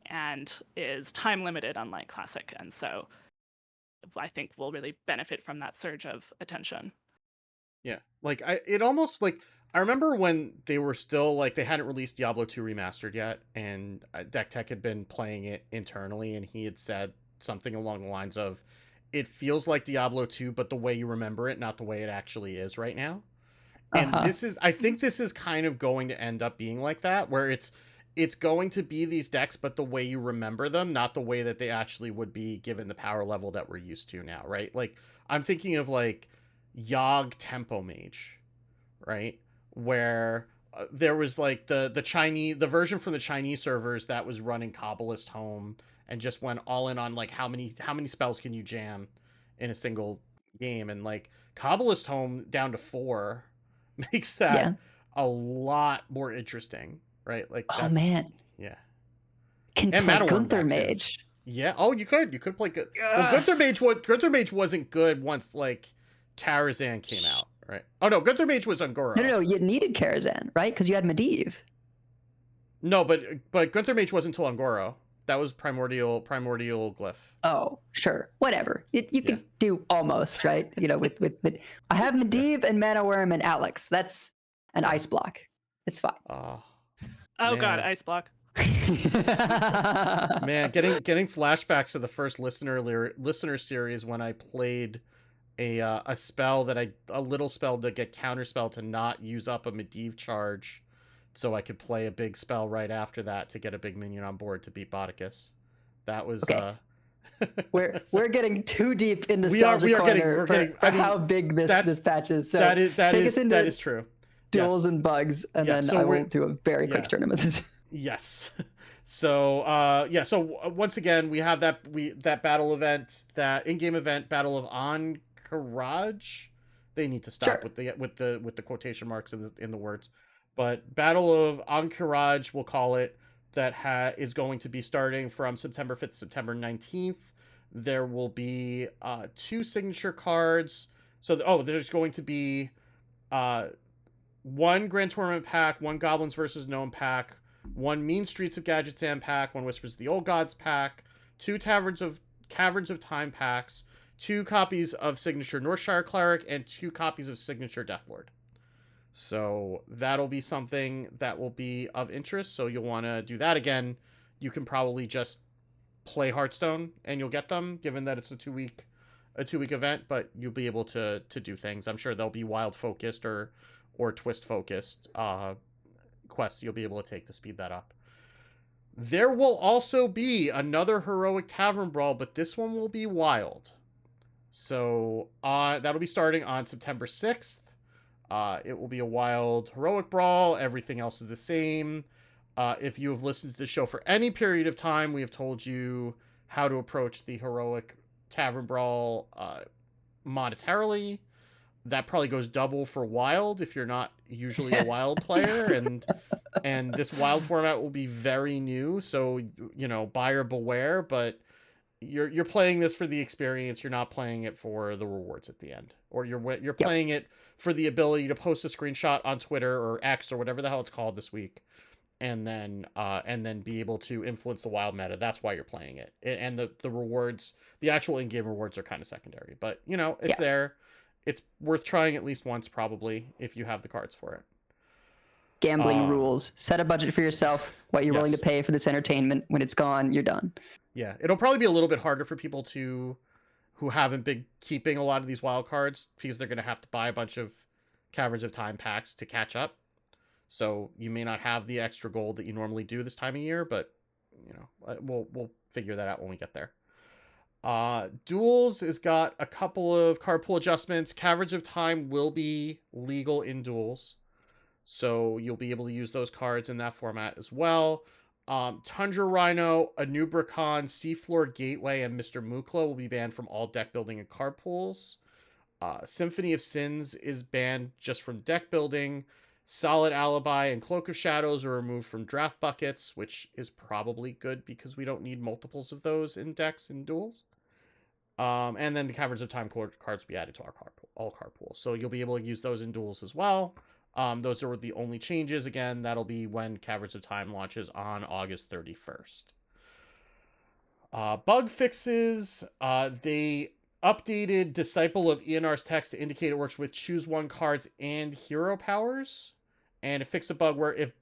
and is time limited, unlike Classic. And so I think we'll really benefit from that surge of attention. Yeah, like I remember when they were still like they hadn't released Diablo 2 Remastered yet, and Deck Tech had been playing it internally, and he had said something along the lines of, "It feels like Diablo 2, but the way you remember it, not the way it actually is right now." And I think this is kind of going to end up being like that, where it's going to be these decks, but the way you remember them, not the way that they actually would be given the power level that we're used to now, right? Like I'm thinking of like Yogg Tempo Mage, right? Where there was like the version from the Chinese servers that was running Kabbalist Home and just went all in on like how many spells can you jam in a single game, and like Kabbalist Home down to 4 makes that a lot more interesting, right? Like Oh man, yeah, can and play Matterhorn Gunther back too. Mage. Yeah. Oh, you could play good. Well, Yes! Gunther Mage wasn't good once like Karazhan came out, right? Oh no, Gunther Mage was Ungoro. No, you needed Karazhan, right? Because you had Medivh. No, but Gunther Mage wasn't until Ungoro. That was primordial glyph. Oh, sure, whatever. You can do almost, right? With I have Medivh and Mana Worm and Alex. That's an ice block. It's fine. Oh Man. god, Ice Block. Man, getting flashbacks to the first listener series when I played a spell a little spell to get counterspell to not use up a Medivh charge, so I could play a big spell right after that to get a big minion on board to beat Bodicus. That was Okay. We're getting too deep in We are nostalgia getting- corner we're for, getting- for I mean, how big this patch is. So that take us into is true. duels and bugs, and Yeah, then so I we're- will do a very quick yeah. tournament. Yes. So once again we have that battle event, that in-game event, Battle of Ahn'Qiraj. They need to stop Sure. with the quotation marks in the words. But Battle of Ahn'Qiraj, we'll call it, that is going to be starting from September 5th, September 19th. There will be 2 signature cards. So there's going to be 1 Grand Tournament pack, 1 Goblins versus Gnome pack, 1 Mean Streets of Gadgetzan pack, 1 Whispers of the Old Gods pack, 2 Caverns of Time packs, 2 copies of Signature Northshire Cleric, and 2 copies of Signature Deathlord. So that'll be something that will be of interest. So you'll want to do that again. You can probably just play Hearthstone and you'll get them, given that it's a 2-week event. But you'll be able to do things. I'm sure they'll be Wild focused or Twist focused. quests you'll be able to take to speed that up. There will also be another Heroic Tavern Brawl, but this one will be wild. So that'll be starting on September 6th. It will be a wild Heroic Brawl. Everything else is the same. If you have listened to the show for any period of time, we have told you how to approach the Heroic Tavern Brawl monetarily. That probably goes double for wild if you're not usually a wild player, and this wild format will be very new, so buyer beware. But you're playing this for the experience. You're not playing it for the rewards at the end, or you're playing it for the ability to post a screenshot on Twitter or X or whatever the hell it's called this week, and then be able to influence the wild meta. That's why you're playing it, and the rewards, the actual in-game rewards, are kind of secondary. But it's there. It's worth trying at least once, probably, if you have the cards for it. Gambling rules. Set a budget for yourself, what you're willing to pay for this entertainment. When it's gone, you're done. Yeah, it'll probably be a little bit harder for people who haven't been keeping a lot of these wild cards, because they're going to have to buy a bunch of Caverns of Time packs to catch up. So you may not have the extra gold that you normally do this time of year, but we'll figure that out when we get there. Duels has got a couple of card pool adjustments. Caverns of Time will be legal in Duels, so you'll be able to use those cards in that format as well. Tundra Rhino, Anubricon, Seafloor Gateway, and Mr. Mukla will be banned from all deck building and card pools. Symphony of Sins is banned just from deck building. Solid Alibi and Cloak of Shadows are removed from draft buckets, which is probably good because we don't need multiples of those in decks and duels. And then the Caverns of Time cards will be added to our all card pools, so you'll be able to use those in duels as well. Those are the only changes. Again, that'll be when Caverns of Time launches on August 31st. Bug fixes. They updated Disciple of Eonar's text to indicate it works with choose one cards and hero powers. And it fixed a bug where if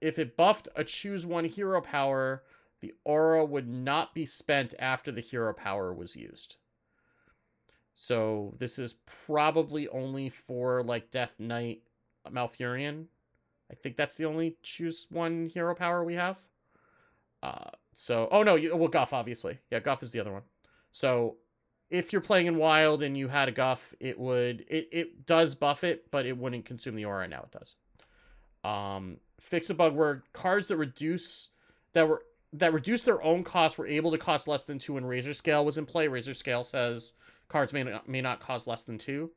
it buffed a choose one hero power, the aura would not be spent after the hero power was used. So this is probably only for like Death Knight, Malfurion. I think that's the only choose one hero power we have. Guff, obviously. Yeah, Guff is the other one. So if you're playing in Wild and you had a Guff, it does buff it, but it wouldn't consume the aura. Now it does. Fix a bug where cards that reduce their own cost were able to cost less than 2 when Razor Scale was in play. Razor Scale says cards may not cost less than 2.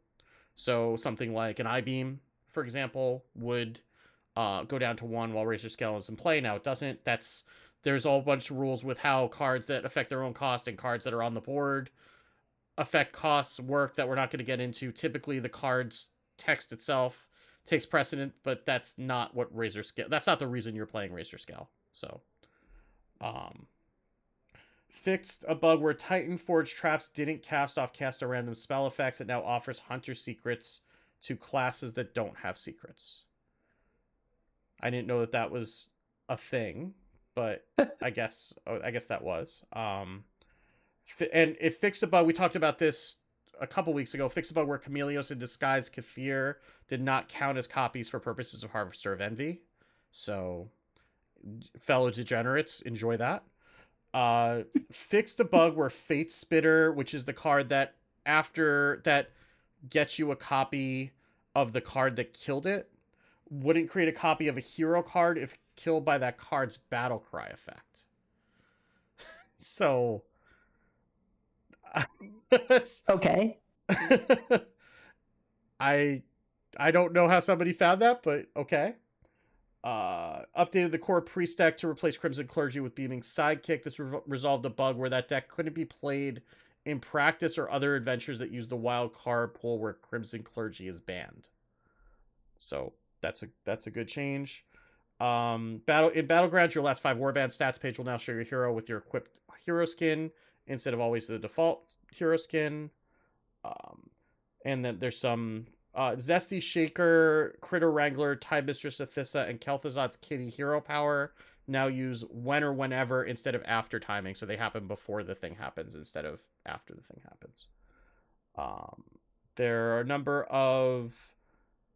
So something like an I-Beam, for example, would go down to 1 while Razor Scale is in play. Now it doesn't. There's a whole bunch of rules with how cards that affect their own cost and cards that are on the board affect costs work that we're not going to get into. Typically, the card's text itself takes precedent, but that's not what Razor Scale. That's not the reason you're playing Razor Scale. So, fixed a bug where Titan Forge traps didn't cast a random spell effects. It now offers Hunter secrets to classes that don't have secrets. I didn't know that was a thing, but I guess that was. And it fixed a bug. We talked about this a couple weeks ago. Fixed a bug where Chameleos and Disguised Kathir did not count as copies for purposes of Harvester of Envy. So, fellow degenerates, enjoy that. Fixed a bug where Fate Spitter, which is the card that gets you a copy of the card that killed it, wouldn't create a copy of a hero card if killed by that card's battle cry effect. So Okay. I don't know how somebody found that, but okay. Updated the core priest deck to replace Crimson Clergy with Beaming Sidekick. This resolved a bug where that deck couldn't be played in practice or other adventures that use the wild card pool where Crimson Clergy is banned. So that's a good change. In Battlegrounds, your last 5 warband stats page will now show your hero with your equipped hero skin instead of always the default hero skin. And then there's some Zesty Shaker, Critter Wrangler, Tide Mistress Athissa, and Kel'Thuzad's Kitty hero power now use when or whenever instead of after timing, so they happen before the thing happens instead of after the thing happens. There are a number of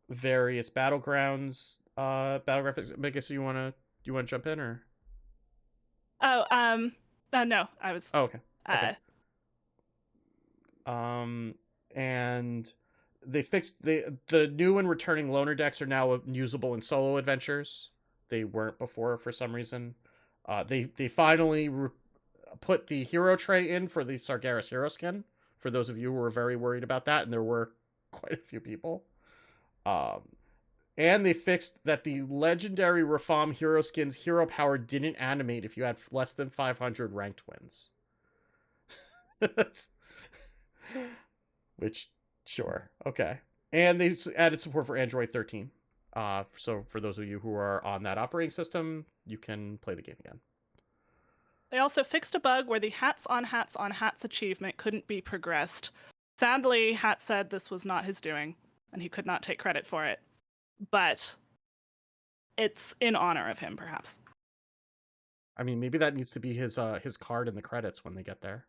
various battlegrounds Battle graphics. I guess you wanna jump in or? Oh, no, I was. Oh, okay. Uh, And they fixed the new and returning loner decks are now usable in solo adventures. They weren't before for some reason. They finally put the hero tray in for the Sargeras hero skin. For those of you who were very worried about that, and there were quite a few people. And they fixed that the legendary Rafam hero skin's hero power didn't animate if you had less than 500 ranked wins. Which, sure, okay. And they added support for Android 13. So for those of you who are on that operating system, you can play the game again. They also fixed a bug where the hats on hats achievement couldn't be progressed. Sadly, Hat said this was not his doing, and he could not take credit for it. But it's in honor of him, perhaps. I mean, maybe that needs to be his card in the credits when they get there.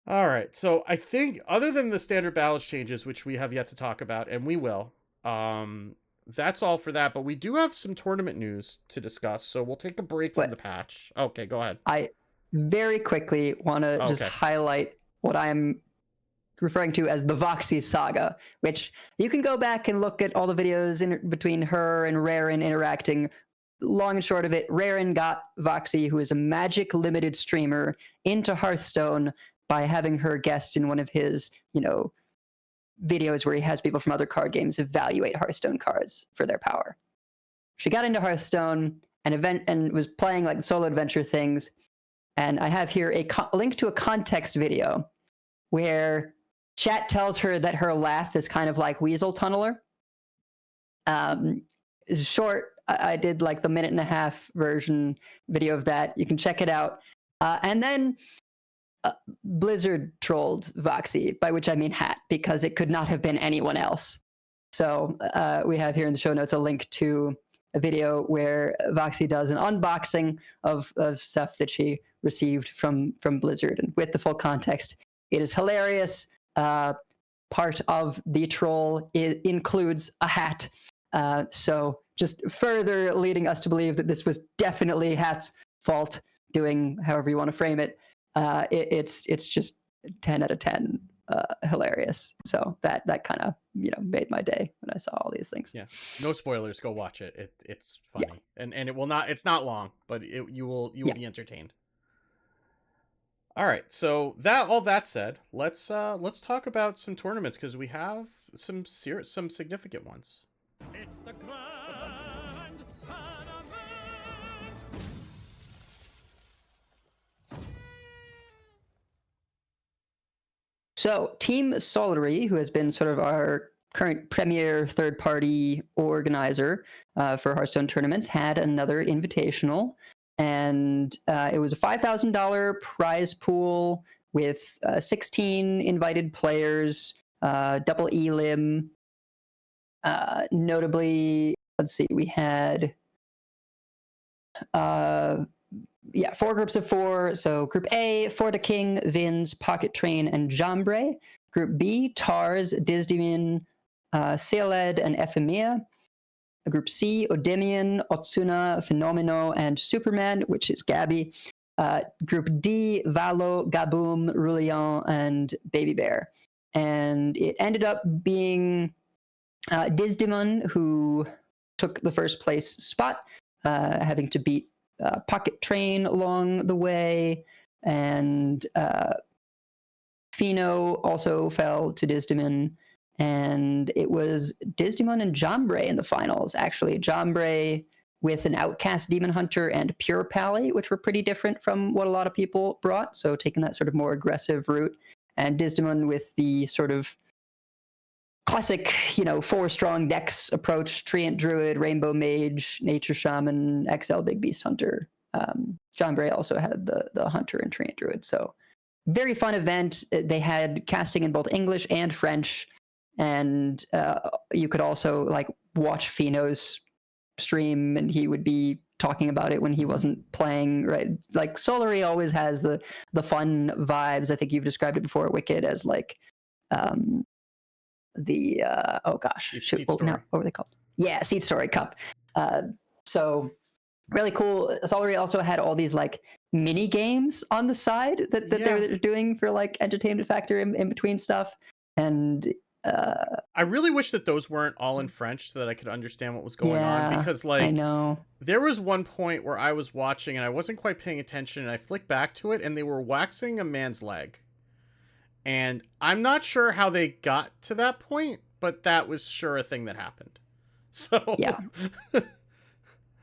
All right, so I think other than the standard balance changes, which we have yet to talk about, and we will, that's all for that. But we do have some tournament news to discuss, so we'll take a break from the patch. Okay, go ahead. I very quickly want to just highlight what I'm referring to as the Voxy saga, which you can go back and look at all the videos in between her and Raren interacting. Long and short of it, Raren got Voxy, who is a Magic limited streamer, into Hearthstone by having her guest in one of his, videos where he has people from other card games evaluate Hearthstone cards for their power. She got into Hearthstone and was playing like solo adventure things. And I have here a link to a context video where chat tells her that her laugh is kind of like Weasel Tunneler. It's short. I did like the 1.5-minute version video of that. You can check it out. And then Blizzard trolled Voxy, by which I mean Hat, because it could not have been anyone else. So we have here in the show notes a link to a video where Voxy does an unboxing of stuff that she received from Blizzard. And with the full context, it is hilarious. Part of the troll includes a hat. So just further leading us to believe that this was definitely Hat's fault, doing however you want to frame it. It's just 10 out of 10 hilarious. So that kind of made my day when I saw all these things. Yeah, no spoilers. Go watch it. It's funny, and it will not. It's not long, but you will be entertained. All right. So all that said, let's talk about some tournaments because we have some significant ones. It's the grand tournament. So Team Solary, who has been sort of our current premier third-party organizer for Hearthstone tournaments, had another invitational. And it was a $5,000 prize pool with 16 invited players, double elim. Notably, let's see, we had 4 groups of 4. So Group A, Forta King, Vins, Pocket Train, and Jambre. Group B, Tars, Disdamin, Sealed, and Ephemia. Group C, Odemian, Otsuna, Phenomeno, and Superman, which is Gabby. Group D, Valo, Gaboom, Rulian, and Baby Bear. And it ended up being Disdemon who took the first place spot, having to beat Pocket Train along the way, and Pheno also fell to Disdemon. And it was Disdemon and Jambre in the finals, actually. Jambre with an Outcast Demon Hunter and Pure Pally, which were pretty different from what a lot of people brought. So taking that sort of more aggressive route. And Disdemon with the sort of classic, 4-strong decks approach: Treant Druid, Rainbow Mage, Nature Shaman, XL Big Beast Hunter. Jambre also had the Hunter and Treant Druid. So very fun event. They had casting in both English and French. And you could also watch Pheno's stream, and he would be talking about it when he wasn't playing, right? Like Solary always has the fun vibes. I think you've described it before, Wicked, as the oh gosh, Seed shoot, what, Story. no, what were they called? Yeah, Seed Story Cup. So really cool. Solary also had all these like mini games on the side that they Yeah. were doing for like entertainment factor in between stuff. And I really wish that those weren't all in French so that I could understand what was going on, yeah, because I like know. there was one point where I was watching and I wasn't quite paying attention, and I flicked back to it and they were waxing a man's leg. And I'm not sure how they got to that point, but that was sure a thing that happened. So Yeah.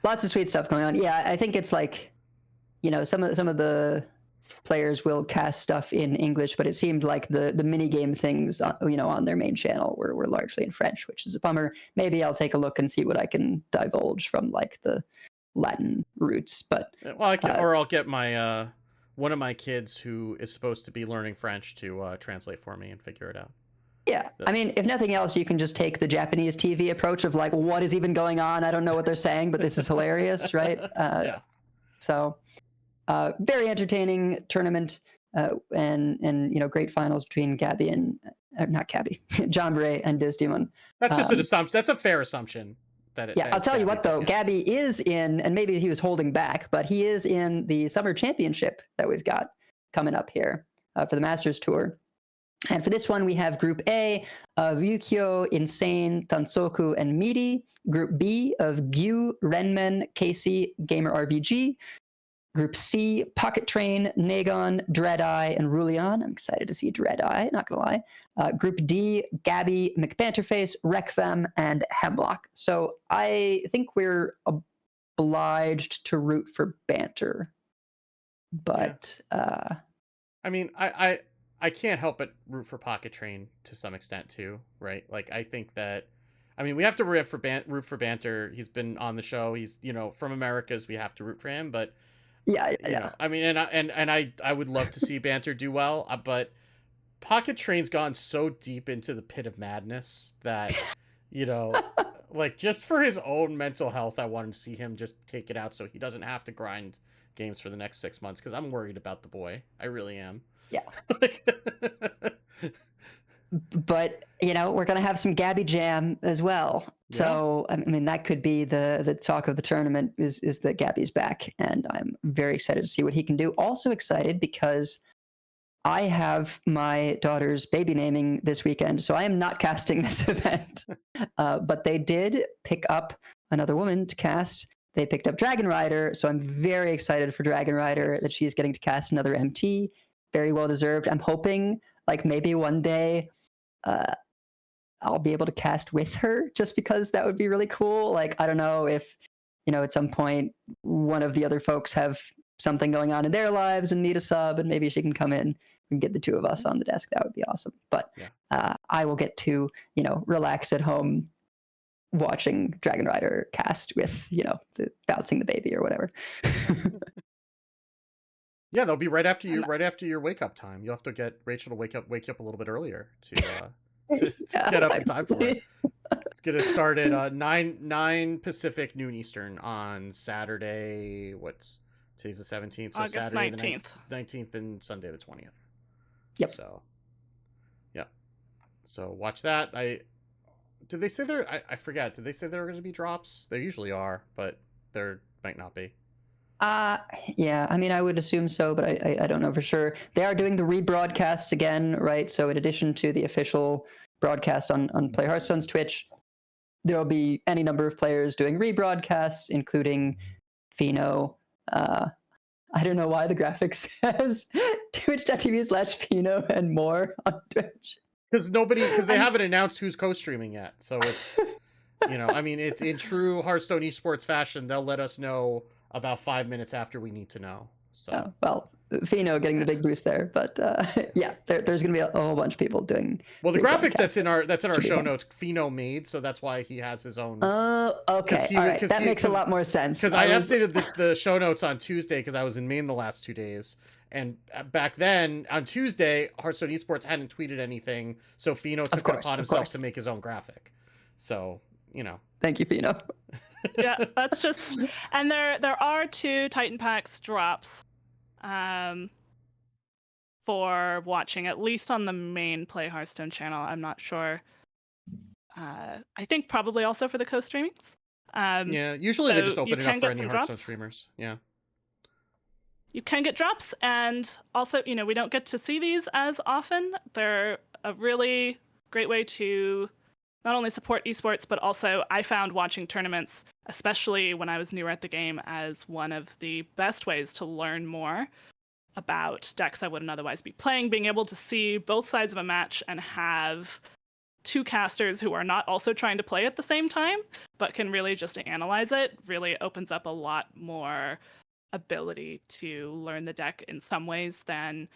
Lots of sweet stuff going on. Yeah, I think it's like, you know, some of the players will cast stuff in English, but it seemed like the mini game things, you know, on their main channel were largely in French, which is a bummer. Maybe I'll take a look and see what I can divulge from like the Latin roots. But well, or I'll get my one of my kids who is supposed to be learning French to translate for me and figure it out. yeah, I mean, if nothing else, you can just take the Japanese TV approach of like, what is even going on? I don't know what they're saying, but this is hilarious, right? Yeah. So, very entertaining tournament, and you know, great finals between Gabby and not Gabby, John Bray and Disdemon. That's just an assumption. That's a fair assumption. Yeah, I'll tell you what though, Gabby is in, and maybe he was holding back, but he is in the Summer Championship that we've got coming up here for the Masters Tour. And for this one, we have Group A of Yukio, Insane, Tansoku, and Midi. Group B of Gyu, Renmen, Casey, Gamer RVG. Group C, Pocket Train, Nagon, Dreadeye, and Rulian. I'm excited to see Dreadeye, not gonna lie. Group D, Gabby, McBanterface, Rekfem, and Hemlock. So I think we're obliged to root for Banter. But I mean, I can't help but root for Pocket Train to some extent too, right? Like I think that, I mean, we have to root for Banter. He's been on the show. He's, you know, from Americas. We have to root for him, but yeah. know, I mean, and I would love to see Banter do well, but Pocket Train's gone so deep into the pit of madness that, you know, like just for his own mental health, I want to see him just take it out so he doesn't have to grind games for the next 6 months, because I'm worried about the boy. I really am. Yeah. But you know, we're gonna have some Gabby Jam as well. Yeah. So I mean, that could be the talk of the tournament is that Gabby's back, and I'm very excited to see what he can do. Also excited because I have my daughter's baby naming this weekend, so I am not casting this event. But they did pick up another woman to cast. They picked up Dragon Rider, so I'm very excited for Dragon Rider that she's getting to cast another MT. Very well deserved. I'm hoping like maybe one day I'll be able to cast with her, just because that would be really cool. Like, I don't know if, you know, at some point one of the other folks have something going on in their lives and need a sub, and maybe she can come in and get the two of us on the desk. That would be awesome. But I will get to, you know, relax at home watching Dragon Rider cast with, you know, bouncing the baby or whatever. Yeah, they'll be right after your wake up time. You'll have to get Rachel to wake you up a little bit earlier to get up in time for it. Let's get it started 9 Pacific, noon Eastern on Saturday. Today's the 17th, so August Saturday 19th. the 19th and Sunday the 20th. Yep. So, yeah. So watch that. Did they say I forget. Did they say there were going to be drops? There usually are, but there might not be. Yeah, I mean, I would assume so, but I don't know for sure. They are doing the rebroadcasts again, right? So in addition to the official broadcast on Play Hearthstone's Twitch, there'll be any number of players doing rebroadcasts, including Fino. I don't know why the graphics says twitch.tv/Fino and more on Twitch. Because they haven't announced who's co-streaming yet. So it's, you know, I mean, in true Hearthstone esports fashion, they'll let us know about 5 minutes after we need to know. So well, Fino getting the big boost there, but yeah, there's going to be a whole bunch of people doing. Well, the graphic that's in our show notes, Fino made, so that's why he has his own. Oh, okay, all right, that makes a lot more sense. Because I updated the show notes on Tuesday because I was in Maine the last 2 days, and back then on Tuesday, Hearthstone Esports hadn't tweeted anything, so Fino took it upon himself to make his own graphic. So, you know. Thank you, Fino. Yeah, that's just, and there are 2 Titan Packs drops for watching, at least on the main Play Hearthstone channel. I'm not sure I think probably also for the co-streamings. Yeah, usually they So just you open it up can for get any some Hearthstone drops. streamers. Yeah. You can get drops, and also, we don't get to see these as often. They're a really great way to not only support esports, but also I found watching tournaments, especially when I was newer at the game, as one of the best ways to learn more about decks I wouldn't otherwise be playing. Being able to see both sides of a match and have two casters who are not also trying to play at the same time, but can really just analyze it, really opens up a lot more ability to learn the deck in some ways than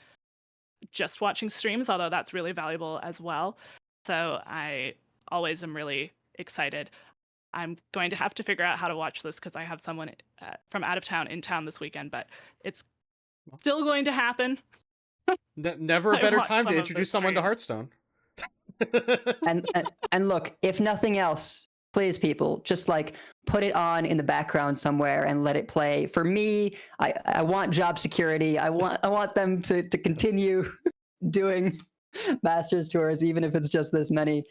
just watching streams, although that's really valuable as well. So I always am really excited. I'm going to have to figure out how to watch this because I have someone from out of town in town this weekend, but it's still going to happen. Never a I better watched time some to of introduce the someone to streams. Hearthstone. And look, if nothing else, please, people, just like put it on in the background somewhere and let it play. For me, I want job security. I want them to continue doing Masters tours, even if it's just this many.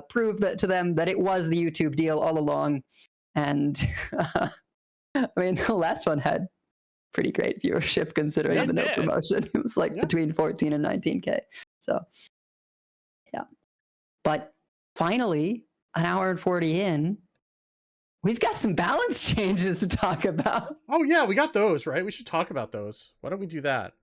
Prove that to them that it was the YouTube deal all along. And I mean, the last one had pretty great viewership considering Yeah, the it no did. promotion. It was like Yeah. between 14 and 19K. So, yeah. But finally, an hour and 40 in, we've got some balance changes to talk about. Oh yeah, we got those, right? We should talk about those. Why don't we do that?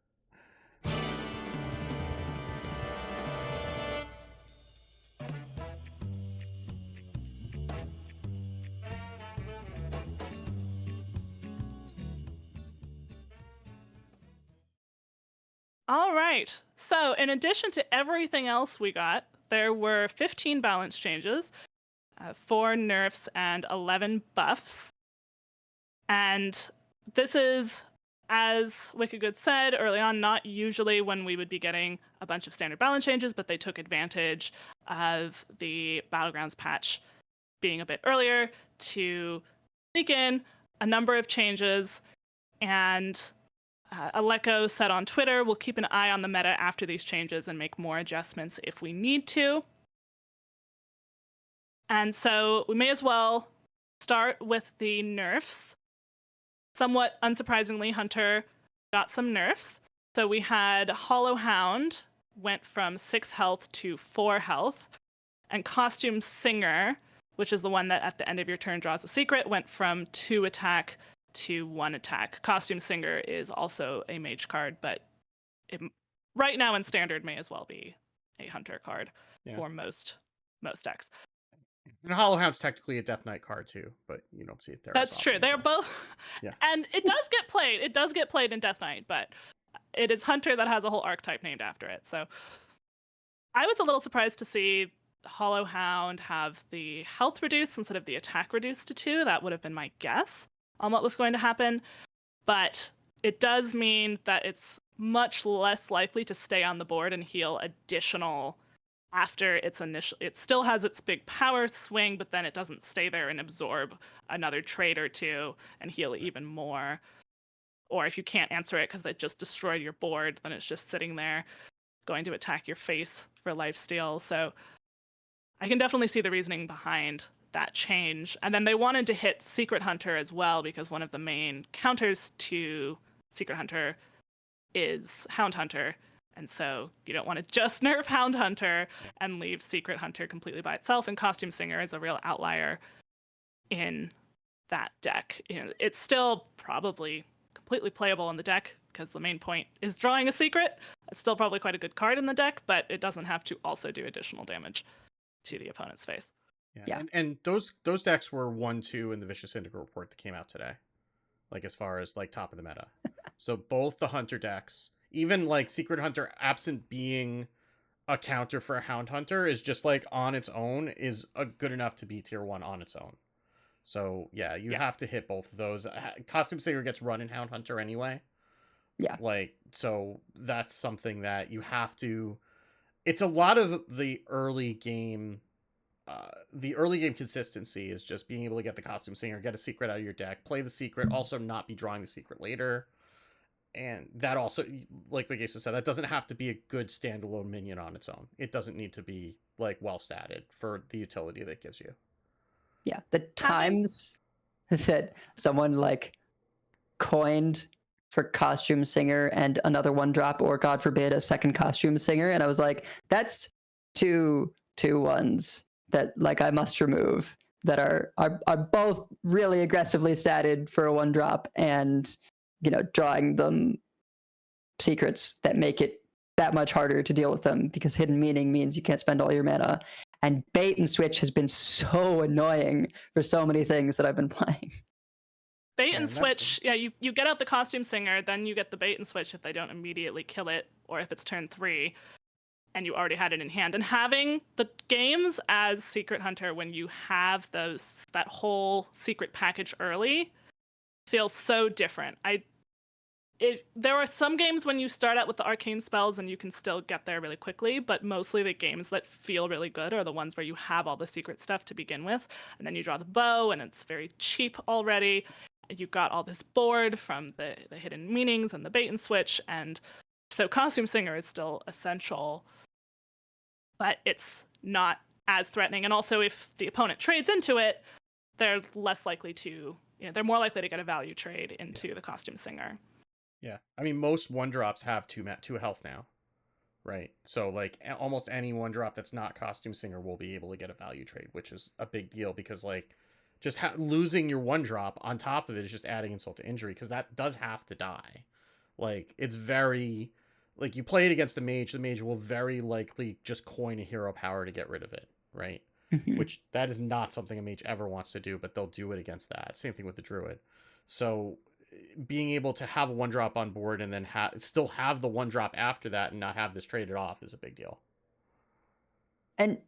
All right. So, in addition to everything else we got, there were 15 balance changes, 4 nerfs, and 11 buffs. And this is, as Wickagood said early on, not usually when we would be getting a bunch of standard balance changes, but they took advantage of the Battlegrounds patch being a bit earlier to sneak in a number of changes. And Aleko said on Twitter, we'll keep an eye on the meta after these changes and make more adjustments if we need to. And so we may as well start with the nerfs. Somewhat unsurprisingly, Hunter got some nerfs. So we had Hollow Hound went from 6 health to 4 health. And Costume Singer, which is the one that at the end of your turn draws a secret, went from 2 attack to 1 attack. Costume Singer is also a mage card, but it, right now in standard may as well be a hunter card for most decks. And Hollow Hound's technically a Death Knight card too, but you don't see it there. That's as true. often, They're so. both, Yeah. and it does get played. It does get played in Death Knight, but it is Hunter that has a whole archetype named after it. So I was a little surprised to see Hollow Hound have the health reduced instead of the attack reduced to 2. That would have been my guess on what was going to happen. But it does mean that it's much less likely to stay on the board and heal additional after its initial. It still has its big power swing, but then it doesn't stay there and absorb another trait or 2 and heal even more. Or if you can't answer it because it just destroyed your board, then it's just sitting there going to attack your face for lifesteal. So I can definitely see the reasoning behind that change. And then they wanted to hit Secret Hunter as well, because one of the main counters to Secret Hunter is Hound Hunter. And so you don't want to just nerf Hound Hunter and leave Secret Hunter completely by itself. And Costume Singer is a real outlier in that deck. It's still probably completely playable in the deck because the main point is drawing a secret. It's still probably quite a good card in the deck, but it doesn't have to also do additional damage to the opponent's face. Yeah. And those decks were 1-2 in the Vicious Syndicate report that came out today. Like as far as like top of the meta. So both the Hunter decks, even like Secret Hunter, absent being a counter for a Hound Hunter, is just like on its own is good enough to be tier 1 on its own. So yeah, you have to hit both of those. Costume Singer gets run in Hound Hunter anyway. Yeah. Like, so that's something that you have to. It's a lot of the early game. The early game consistency is just being able to get the Costume Singer, get a secret out of your deck, play the secret, also not be drawing the secret later. And that also, like Megasa said, that doesn't have to be a good standalone minion on its own. It doesn't need to be like well statted for the utility that it gives you. Yeah, the times that someone like coined for costume singer and another 1-drop, or God forbid a second costume singer, and I was like, that's two ones that like I must remove that are both really aggressively statted for a 1-drop, and drawing them secrets that make it that much harder to deal with them, because hidden meaning means you can't spend all your mana. And bait and switch has been so annoying for so many things that I've been playing. Bait Yeah, and that- switch, yeah, you get out the costume singer, then you get the bait and switch if they don't immediately kill it, or if it's turn 3 and you already had it in hand. And having the games as Secret Hunter when you have that whole secret package early feels so different. There are some games when you start out with the arcane spells and you can still get there really quickly, but mostly the games that feel really good are the ones where you have all the secret stuff to begin with, and then you draw the bow and it's very cheap already. You got all this board from the hidden meanings and the bait and switch, and so costume singer is still essential, but it's not as threatening. And also, if the opponent trades into it, they're less likely to, they're more likely to get a value trade into the costume singer. Yeah, I mean, most 1-drops have 2 health now, right? So like almost any 1-drop that's not costume singer will be able to get a value trade, which is a big deal, because like just losing your 1-drop on top of it is just adding insult to injury, because that does have to die. Like it's very, like you play it against the mage will very likely just coin a hero power to get rid of it, right? Which that is not something a mage ever wants to do, but they'll do it against that. Same thing with the druid. So being able to have a 1-drop on board and then still have the 1-drop after that and not have this traded off is a big deal. And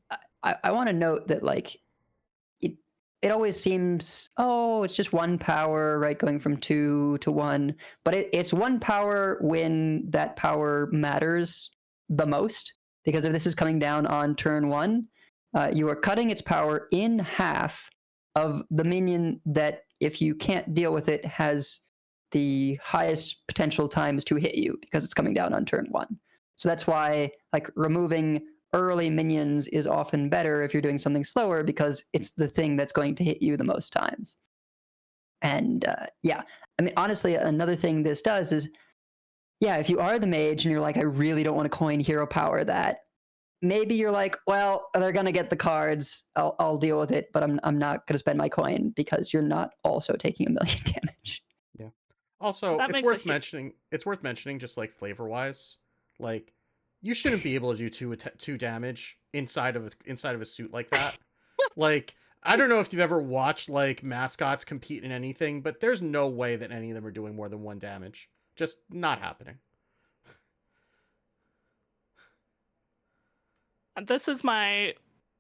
I want to note that like it always seems, oh, it's just 1 power, right, going from 2 to 1, but it's 1 power when that power matters the most, because if this is coming down on turn 1, you are cutting its power in half of the minion that, if you can't deal with it, has the highest potential times to hit you, because it's coming down on turn 1. So that's why like removing early minions is often better if you're doing something slower, because it's the thing that's going to hit you the most times. And yeah, I mean, honestly, another thing this does is, yeah, if you are the mage and you're like, I really don't want to coin hero power that, maybe you're like, well, they're going to get the cards, I'll deal with it, but I'm not going to spend my coin, because you're not also taking 1 million damage. Yeah. Also, That it's makes a worth mentioning. It's worth mentioning, just like flavor wise, like you shouldn't be able to do 2 damage inside of a suit like that. Like, I don't know if you've ever watched like mascots compete in anything, but there's no way that any of them are doing more than 1 damage. Just not happening. This is my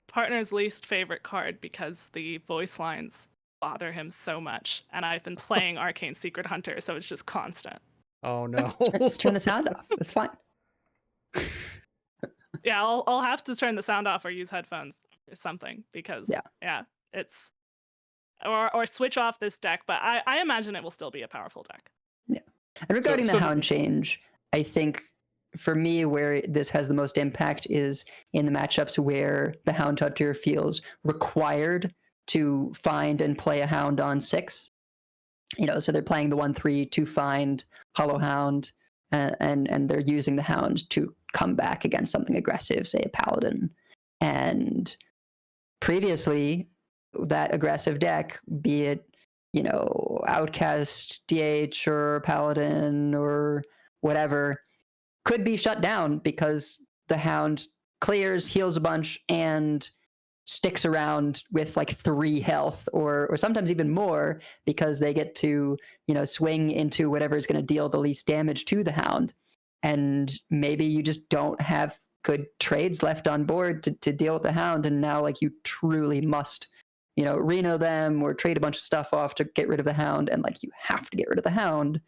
partner's least favorite card because the voice lines bother him so much, and I've been playing Arcane Secret Hunter, so it's just constant. Oh no. Just turn the sound off. It's fine. Yeah, I'll have to turn the sound off or use headphones or something, because yeah, it's or switch off this deck, but I imagine it will still be a powerful deck. Yeah. And regarding the Hound change, I think for me where this has the most impact is in the matchups where the Hound Hunter feels required to find and play a Hound on 6. So they're playing the 1/3 to find Hollow Hound, and they're using the Hound to come back against something aggressive, say a Paladin. And previously, that aggressive deck, be it, Outcast, DH, or Paladin, or whatever, could be shut down because the Hound clears, heals a bunch, and sticks around with like 3 health or sometimes even more, because they get to, swing into whatever is going to deal the least damage to the Hound. And maybe you just don't have good trades left on board to deal with the Hound, and now like you truly must, Reno them or trade a bunch of stuff off to get rid of the Hound, and like you have to get rid of the Hound.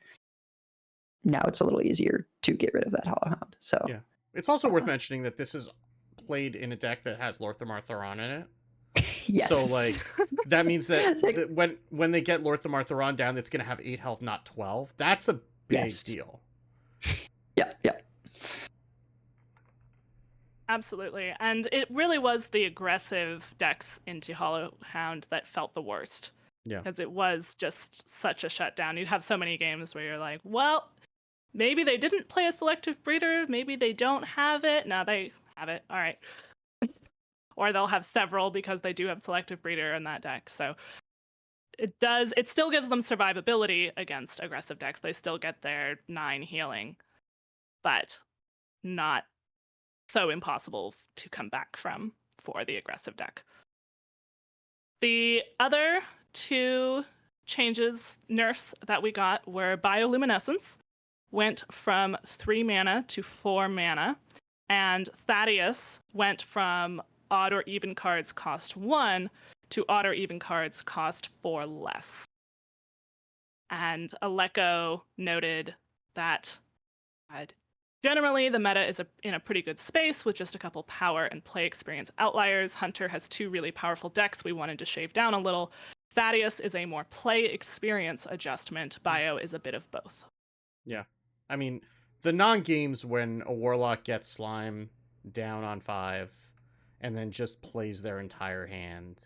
Now it's a little easier to get rid of that Hollow Hound. So yeah, it's also worth mentioning that this is played in a deck that has Lorthamar Theron in it. Yes. So like that means that when they get Lorthamar Theron down, that's going to have 8 health, not 12. That's a big deal. Yeah, yeah. Absolutely. And it really was the aggressive decks into Hollowhound that felt the worst. Yeah. Because it was just such a shutdown. You'd have so many games where you're like, well, maybe they didn't play a selective breeder. Maybe they don't have it. No, they have it. All right. Or they'll have several because they do have selective breeder in that deck. So it still gives them survivability against aggressive decks. They still get their 9 healing, but not so impossible to come back from for the aggressive deck. The other 2 nerfs that we got were Bioluminescence, went from 3 mana to 4 mana, and Thaddeus went from odd or even cards cost 1 to odd or even cards cost 4 less. And Aleko noted that generally the meta is in a pretty good space with just a couple power and play experience outliers. Hunter has 2 really powerful decks we wanted to shave down a little. Thaddeus is a more play experience adjustment. Bio is a bit of both. Yeah. I mean, the non-games when a Warlock gets Slime down on 5 and then just plays their entire hand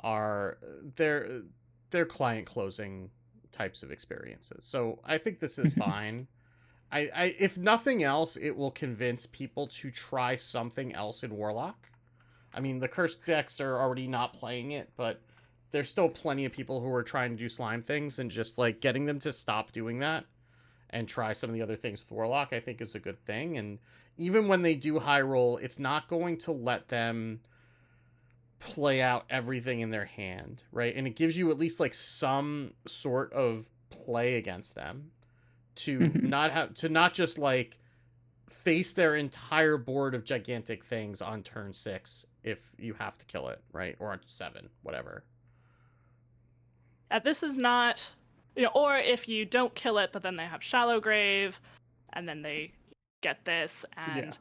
are they're client closing types of experiences. So I think this is fine. I if nothing else, it will convince people to try something else in Warlock. I mean, the cursed decks are already not playing it, but there's still plenty of people who are trying to do slime things, and just like getting them to stop doing that and try some of the other things with Warlock, I think is a good thing. And even when they do high roll, it's not going to let them play out everything in their hand, right? And it gives you at least like some sort of play against them to not just like face their entire board of gigantic things on turn 6 if you have to kill it, right? Or on 7, whatever. This is not, or if you don't kill it, but then they have Shallow Grave, and then they get this, and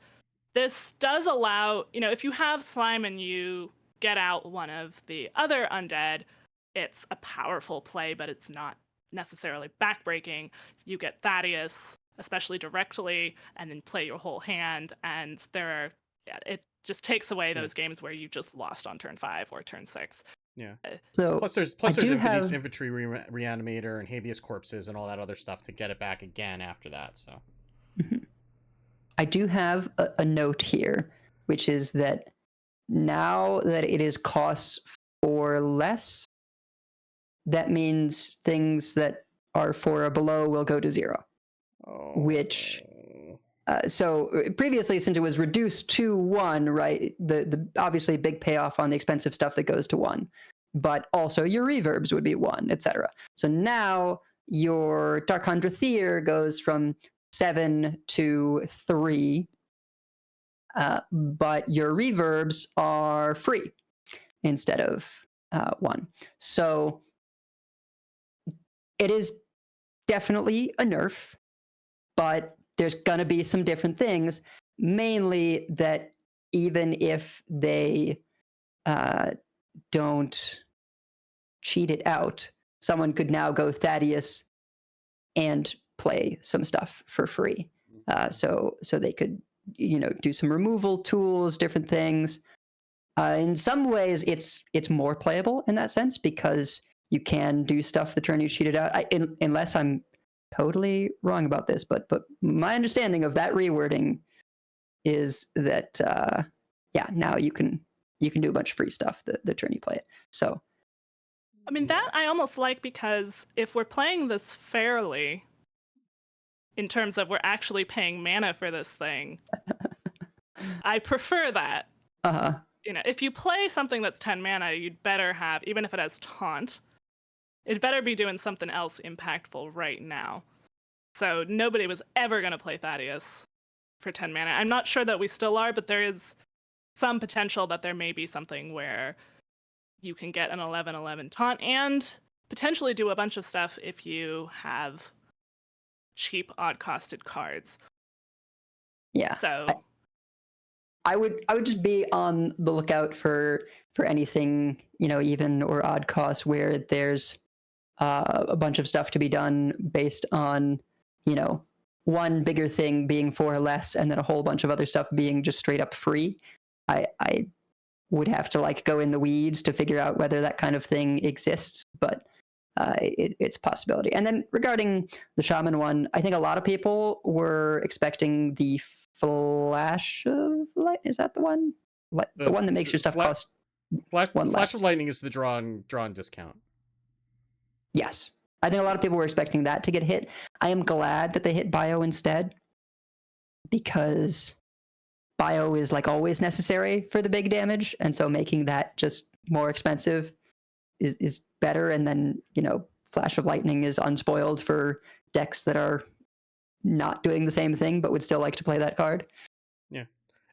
this does allow, if you have slime and you get out one of the other undead, it's a powerful play, but it's not necessarily backbreaking. You get Thaddeus, especially directly, and then play your whole hand, and it just takes away those games where you just lost on turn 5 or turn 6. Yeah. So plus there's infantry reanimator and habeas corpses and all that other stuff to get it back again after that. So I do have a note here, which is that now that it is costs 4 less, that means things that are 4 or below will go to 0. Which so previously, since it was reduced to 1, right, the obviously big payoff on the expensive stuff that goes to 1, but also your reverbs would be 1, etc. So now your Darkhan Drathier goes from 7 to 3, but your reverbs are free instead of 1. So it is definitely a nerf, but there's going to be some different things, mainly that even if they don't cheat it out, someone could now go Thaddeus and play some stuff for free. So they could, do some removal tools, different things. In some ways, it's more playable in that sense because you can do stuff the turn you cheated out. Unless I'm totally wrong about this, but my understanding of that rewording is that now you can do a bunch of free stuff the turn you play it. So I mean, that I almost like, because if we're playing this fairly in terms of we're actually paying mana for this thing, I prefer that. If you play something that's 10 mana, you'd better have, even if it has taunt, it better be doing something else impactful right now. So nobody was ever going to play Thaddeus for 10 mana. I'm not sure that we still are, but there is some potential that there may be something where you can get an 11/11 taunt and potentially do a bunch of stuff if you have cheap odd-costed cards. Yeah. So I would just be on the lookout for anything, even or odd cost where there's a bunch of stuff to be done based on, one bigger thing being 4 less, and then a whole bunch of other stuff being just straight up free. I would have to like go in the weeds to figure out whether that kind of thing exists, but it's a possibility. And then regarding the shaman one, I think a lot of people were expecting the flash of light. Is that the one? The one that makes your stuff cost Flash one Flash of less. Lightning is the drawn discount. Yes. I think a lot of people were expecting that to get hit. I am glad that they hit bio instead, because bio is like always necessary for the big damage, and so making that just more expensive is better. And then, you know, Flash of Lightning is unspoiled for decks that are not doing the same thing but would still like to play that card. Yeah.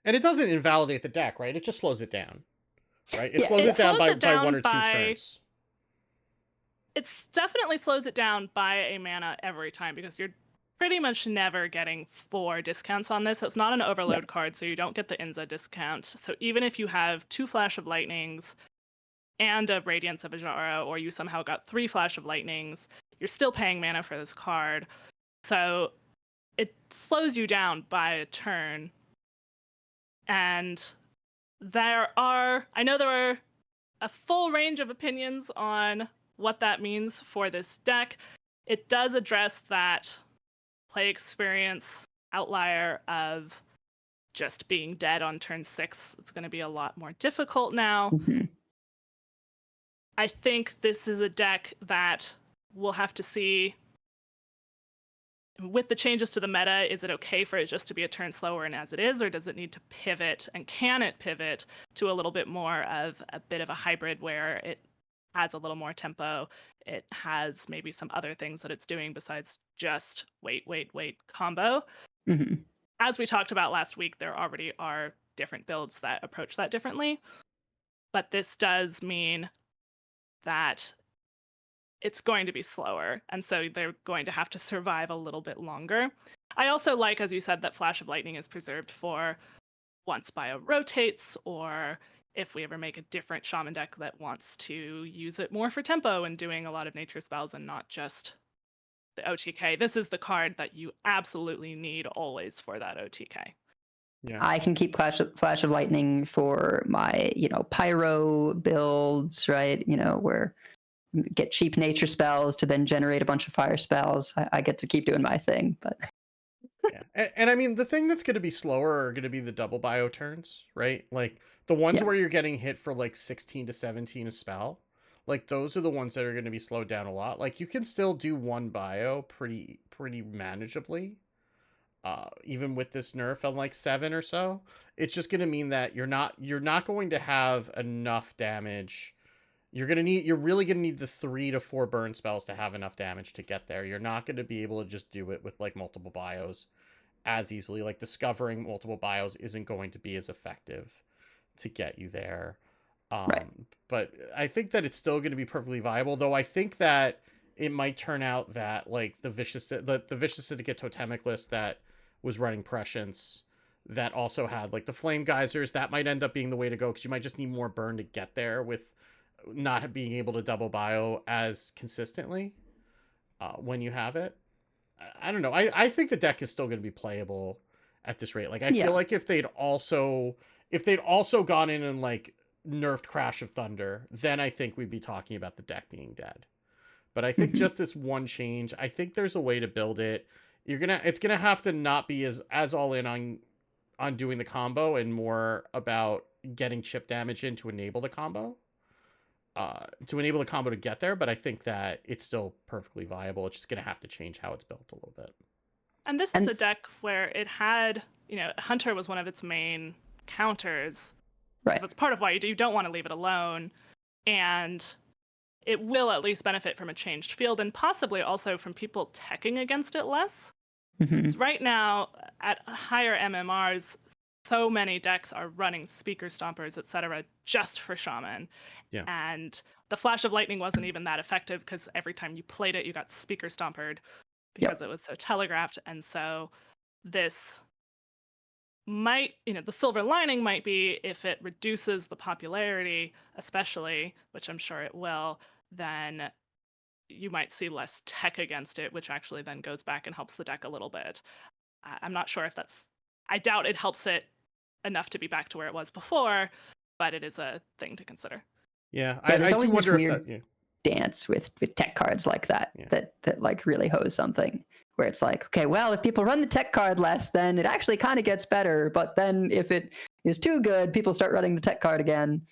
And it doesn't invalidate the deck, right? It just slows it down. Right? It Yeah, slows it it down slows it by down 1 or 2 by- turns. It definitely slows it down by a mana every time, because you're pretty much never getting 4 discounts on this. So it's not an overload card, so you don't get the Inza discount. So even if you have 2 Flash of Lightnings and a Radiance of Ajara, or you somehow got 3 Flash of Lightnings, you're still paying mana for this card. So it slows you down by a turn. And I know there are a full range of opinions on what that means for this deck. It does address that play experience outlier of just being dead on turn 6. It's going to be a lot more difficult now. Mhm. I think this is a deck that we'll have to see with the changes to the meta. Is it okay for it just to be a turn slower and as it is, or does it need to pivot? And can it pivot to a little bit more of a bit of a hybrid where it has a little more tempo? It has maybe some other things that it's doing besides just wait combo. Mhm. As we talked about last week, there already are different builds that approach that differently. But this does mean that it's going to be slower, and so they're going to have to survive a little bit longer. I also like, as you said, that Flash of Lightning is preserved for once bio rotates, or if we ever make a different shaman deck that wants to use it more for tempo and doing a lot of nature spells and not just the OTK. This is the card that you absolutely need always for that OTK. Yeah. I can keep Flash of Lightning for my, you know, pyro builds, right? You know, where get cheap nature spells to then generate a bunch of fire spells. I get to keep doing my thing, but Yeah. And I mean, the thing that's going to be slower are going to be the double bio turns, right? Like the ones Yeah. where you're getting hit for like 16 to 17 a spell. Like those are the ones that are going to be slowed down a lot. Like you can still do 1 bio pretty manageably. Even with this nerf on like 7 or so. It's just going to mean that you're not going to have enough damage. You're really gonna need the 3 to 4 burn spells to have enough damage to get there. You're not gonna be able to just do it with like multiple bios as easily. Like discovering multiple bios isn't going to be as effective to get you there. Right. But I think that it's still gonna be perfectly viable, though I think that it might turn out that like the Vicious Syndicate Totemic list that was running Prescience that also had like the Flame Geysers, that might end up being the way to go, because you might just need more burn to get there with not being able to double bio as consistently when you have it. I don't know. I think the deck is still going to be playable at this rate. Like I Yeah. feel like if they'd also gone in and like nerfed Crash of Thunder, then I think we'd be talking about the deck being dead. But I think Mhm. just this one change, I think there's a way to build it. It's gonna have to not be as all in on doing the combo and more about getting chip damage in to enable the combo. To get there, but I think that it's still perfectly viable. It's just going to have to change how it's built a little bit. And this is a deck where it had, Hunter was one of its main counters. Right. That's part of why you don't want to leave it alone. And it will at least benefit from a changed field, and possibly also from people teching against it less. Mhm. 'Cause right now, at higher MMRs, so many decks are running Speaker Stompers, etc., just for Shaman. Yeah. And the Flash of Lightning wasn't even that effective, because every time you played it, you got Speaker Stompered because it was so telegraphed. And so this might, the silver lining might be, if it reduces the popularity, especially, which I'm sure it will, then you might see less tech against it, which actually then goes back and helps the deck a little bit. I'm not sure if that's. I doubt it helps it enough to be back to where it was before, but it is a thing to consider. Yeah, Yeah, I there's do always this wonder if weird that. Yeah. dance with tech cards like that Yeah. that like really hose something, where it's like, okay, well, if people run the tech card less, then it actually kind of gets better, but then if it is too good, people start running the tech card again.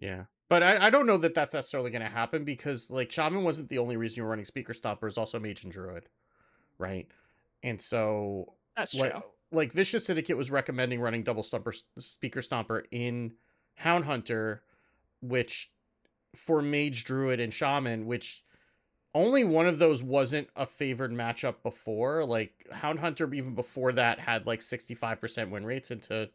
Yeah. But I don't know that that's necessarily going to happen because, like, Shaman wasn't the only reason you were running Speaker Stomper, it's also Mage and Druid, right? And so, That's like, true. like Vicious Syndicate was recommending running double Speaker Stomper in Hound Hunter, which for Mage, Druid, and Shaman, which only one of those wasn't a favored matchup before. Like, Hound Hunter, even before that, had like 65% win rates into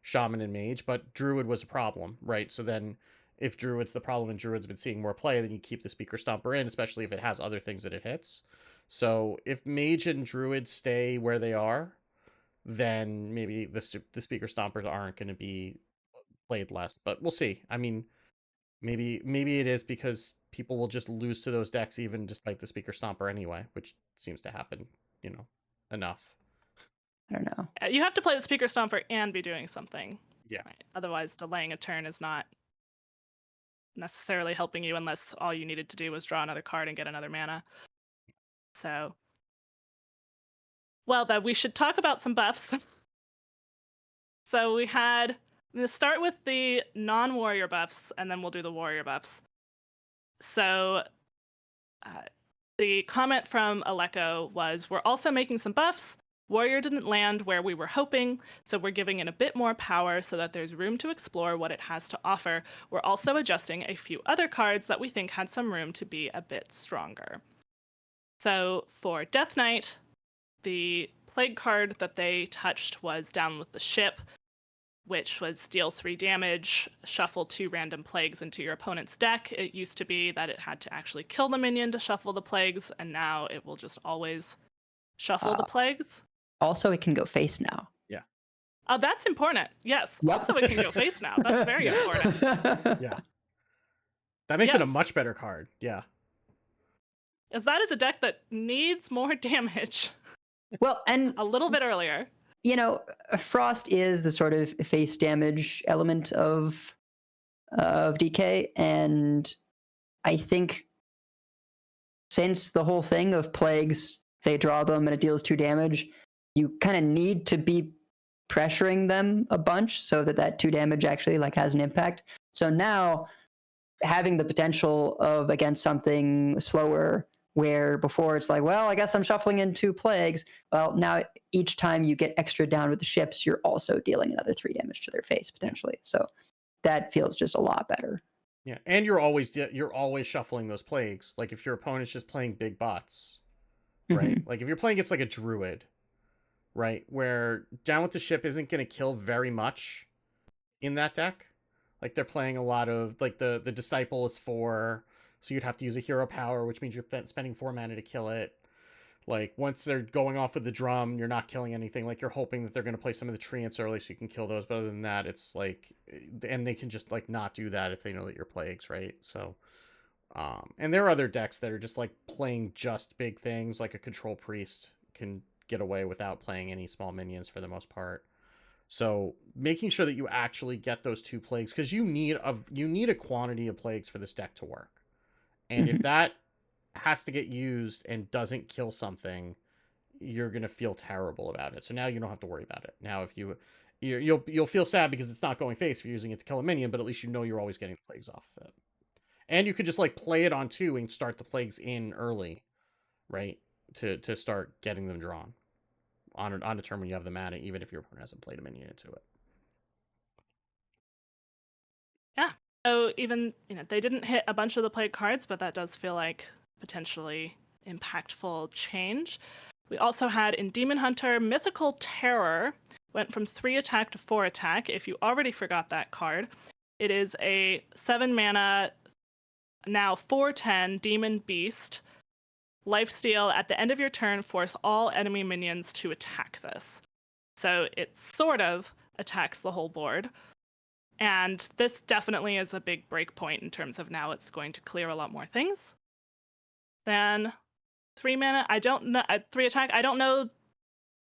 Shaman and Mage, but Druid was a problem, right? So then if Druid's the problem and Druid's been seeing more play, then you keep the Speaker Stomper in, especially if it has other things that it hits. So if Mage and Druid stay where they are, then maybe the Speaker Stompers aren't going to be played less, but we'll see. I mean, maybe it is because people will just lose to those decks even despite the Speaker Stomper anyway, which seems to happen, enough. I don't know. You have to play the Speaker Stomper and be doing something. Yeah. Right? Otherwise, delaying a turn is not necessarily helping you unless all you needed to do was draw another card and get another mana. So, well, then we should talk about some buffs. So I'm going to start with the non-warrior buffs, and then we'll do the warrior buffs. So the comment from Aleko was, we're also making some buffs. Warrior didn't land where we were hoping, so we're giving it a bit more power so that there's room to explore what it has to offer. We're also adjusting a few other cards that we think had some room to be a bit stronger. So for Death Knight, the plague card that they touched was Down with the Ship, which was deal 3 damage, shuffle 2 random plagues into your opponent's deck. It used to be that it had to actually kill the minion to shuffle the plagues, and now it will just always shuffle the plagues. Also, it can go face now. Oh, that's important. Yes. Yep. Also, it can go face now. That's very important. Yeah. That makes it a Yes. much better card. Yeah. As that is a deck that needs more damage Well, and a little bit earlier. Frost is the sort of face damage element of DK, and I think since the whole thing of plagues, they draw them and it deals 2 damage, you kind of need to be pressuring them a bunch so that 2 damage actually like has an impact. So now having the potential of against something slower, where before it's like, well, I guess I'm shuffling in 2 plagues. Well, now each time you get extra down with the ships, you're also dealing another 3 damage to their face potentially. So that feels just a lot better. Yeah, and you're always shuffling those plagues. Like if your opponent's just playing big bots, right? Mhm. Like if you're playing against like a druid, right, where Down with the Ship isn't going to kill very much in that deck. Like they're playing a lot of like the Disciple is 4, so you'd have to use a hero power, which means you're spending 4 mana to kill it. Like once they're going off with the drum, you're not killing anything. Like you're hoping that they're going to play some of the treants early so you can kill those. But other than that, it's like, and they can just like not do that if they know that you're plagues, right? So, and there are other decks that are just like playing just big things, like a Control Priest can get away without playing any small minions for the most part. So making sure that you actually get those 2 plagues, because you need a quantity of plagues for this deck to work. And if that has to get used and doesn't kill something, you're gonna feel terrible about it. So now you don't have to worry about it. Now if you'll feel sad because it's not going face if you're using it to kill a minion, but at least you know you're always getting the plagues off of it. And you could just like play it on 2 and start the plagues in early, right? To start getting them drawn on a turn when you have the mana, even if your opponent hasn't played a minion into it. Yeah. So even, they didn't hit a bunch of the plague cards, but that does feel like potentially impactful change. We also had in Demon Hunter, Mythical Terror went from 3 attack to 4 attack. If you already forgot that card, it is a 7 mana, now 4/10 Demon Beast. Lifesteal, at the end of your turn, force all enemy minions to attack this. So it sort of attacks the whole board. And this definitely is a big break point in terms of now it's going to clear a lot more things. than 3 mana. I don't know 3 attack. I don't know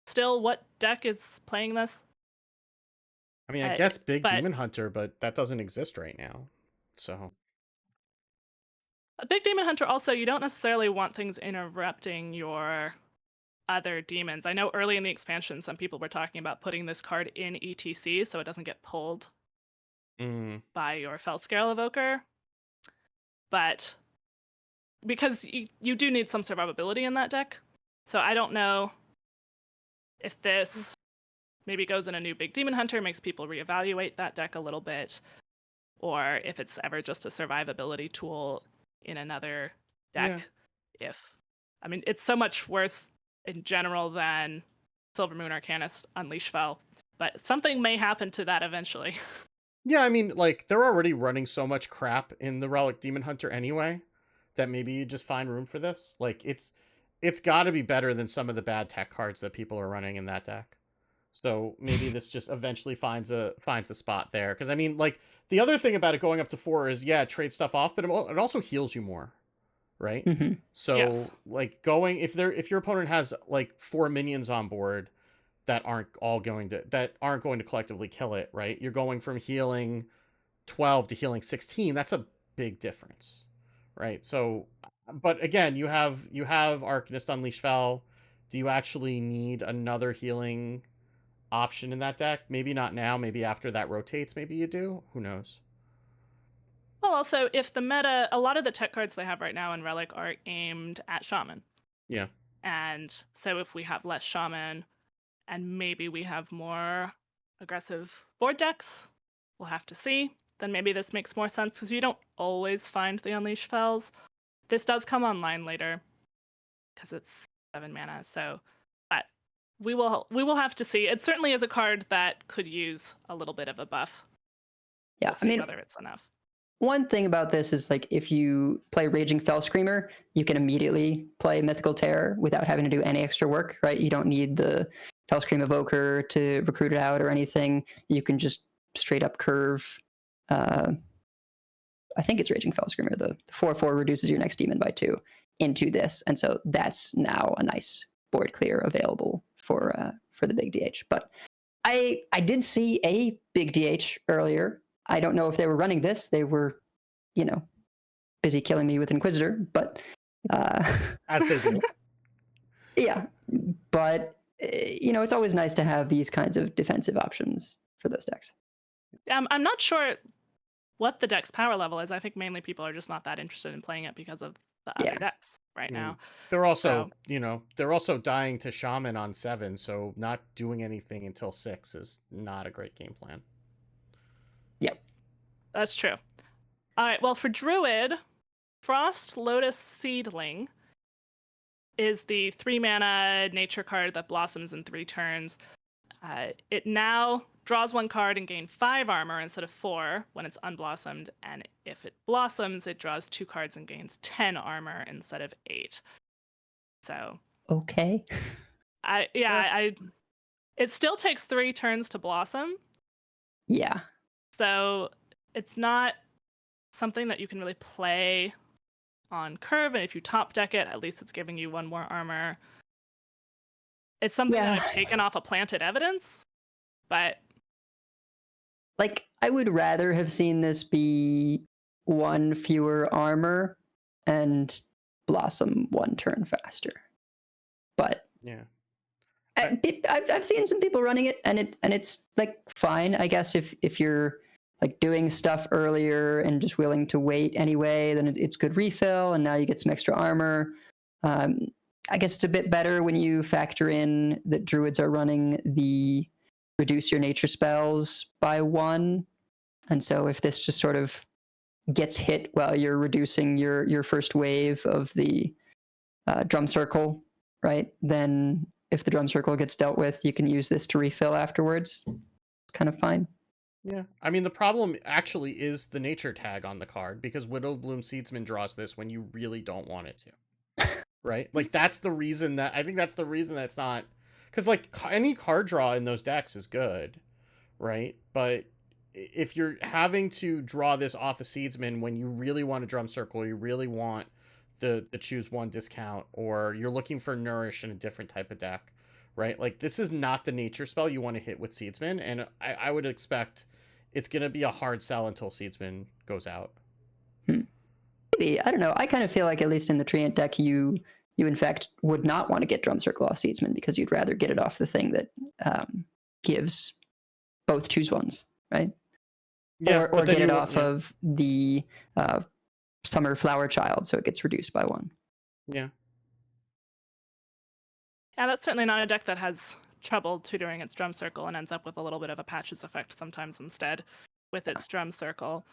still what deck is playing this. I mean, I Uh, guess Big but- Demon Hunter, but that doesn't exist right now. So A Big Demon Hunter also, you don't necessarily want things interrupting your other demons. I know early in the expansion, some people were talking about putting this card in ETC so it doesn't get pulled by your Fellscale Evoker. But because you do need some survivability in that deck. So I don't know if this maybe goes in a new Big Demon Hunter, makes people reevaluate that deck a little bit, or if it's ever just a survivability tool in another deck. I mean, it's so much worse in general than Silvermoon Arcanist Unleash Fel, but something may happen to that eventually. yeah, I mean, like they're already running so much crap in the Relic Demon Hunter anyway that maybe you just find room for this. Like it's got to be better than some of the bad tech cards that people are running in that deck. So maybe this just eventually finds a spot there. Because I mean, like the other thing about it going up to 4 is trade stuff off, but it also heals you more, right? Hmm. So Yes. like going if your opponent has like 4 minions on board that aren't going to collectively kill it, right? You're going from healing 12 to healing 16. That's a big difference, right? So, but again, you have Arcanist Unleash Fel. Do you actually need another healing option in that deck? Maybe not now. Maybe after that rotates. Maybe you do. Who knows? Well, also, if the meta, a lot of the tech cards they have right now in Relic are aimed at Shaman. Yeah. And so if we have less Shaman and maybe we have more aggressive board decks, we'll have to see. Then maybe this makes more sense because you don't always find the Unleash Fells. This does come online later because it's 7 mana. So, but we will have to see. It certainly is a card that could use a little bit of a buff. Yeah, We'll I see mean, whether it's enough. one thing about this is like if you play Raging Fell Screamer, you can immediately play Mythical Terror without having to do any extra work, right? You don't need the Fell Scream Evoker to recruit it out or anything. You can just straight up curve. I think it's Raging Fell Screamer. The 4/4 reduces your next demon by 2 into this, and so that's now a nice board clear available for the big DH. But I did see a big DH earlier. I don't know if they were running this. They were, busy killing me with Inquisitor, but As they do. yeah. But it's always nice to have these kinds of defensive options for those decks. I'm not sure what the deck's power level is. I think mainly people are just not that interested in playing it because of the other Yeah. decks right now. They're also, they're also dying to Shaman on 7, so not doing anything until 6 is not a great game plan. Yep. That's true. All right, well, for Druid, Frost Lotus Seedling is the 3 mana nature card that blossoms in 3 turns. It now draws 1 card and gains 5 armor instead of 4 when it's unblossomed, and if it blossoms, it draws 2 cards and gains 10 armor instead of 8. So Okay. it still takes 3 turns to blossom. Yeah. So it's not something that you can really play on curve, and if you top deck it, at least it's giving you 1 more armor. It's something that I've taken off a Planted Evidence, but like I would rather have seen this be 1 fewer armor and blossom 1 turn faster. But yeah, I've seen some people running it, and it's like fine, I guess. If you're like doing stuff earlier and just willing to wait anyway, then it's good refill, and now you get some extra armor. I guess it's a bit better when you factor in that druids are running the reduce your nature spells by 1, and so if this just sort of gets hit while you're reducing your first wave of the drum circle, right? Then if the drum circle gets dealt with, you can use this to refill afterwards. It's kind of fine. Yeah, I mean the problem actually is the nature tag on the card, because Widowbloom Seedsman draws this when you really don't want it to, right? Like that's the reason that it's not, because like any card draw in those decks is good, right? But if you're having to draw this off a Seedsman when you really want a drum circle, you really want the choose one discount, or you're looking for nourish in a different type of deck, right? Like this is not the nature spell you want to hit with Seedsman, and I would expect it's gonna be a hard sell until Seedsman goes out. Maybe, I don't know. I kind of feel like at least in the Treant deck, you in fact would not want to get Drum Circle off Seedsman because you'd rather get it off the thing that gives both choose ones, right? Yeah, or but then get it you- off yeah, of the Summer Flower Child, so it gets reduced by 1. yeah. Yeah, that's certainly not a deck that has trouble tutoring its Drum Circle and ends up with a little bit of a Patches effect sometimes instead with its Drum Circle.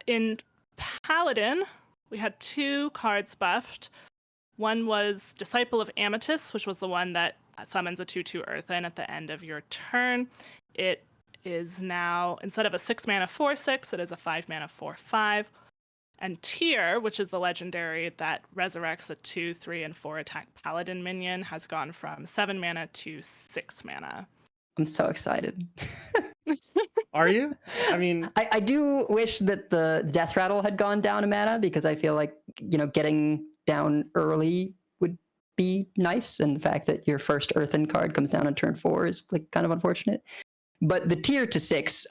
In Paladin, we had 2 cards buffed. One was Disciple of Amethyst, which was the one that summons a 2/2 Earthen at the end of your turn. It is now, instead of a 6 mana 4/6, it is a 5 mana 4/5. And Tyr, which is the legendary that resurrects a 2, 3, and 4 attack Paladin minion, has gone from 7 mana to 6 mana. I'm so excited. Are you? I mean, I do wish that the Death Rattle had gone down a mana because I feel like, getting down early would be nice. And the fact that your first Earthen card comes down on turn 4 is like kind of unfortunate. But the Tyr to 6,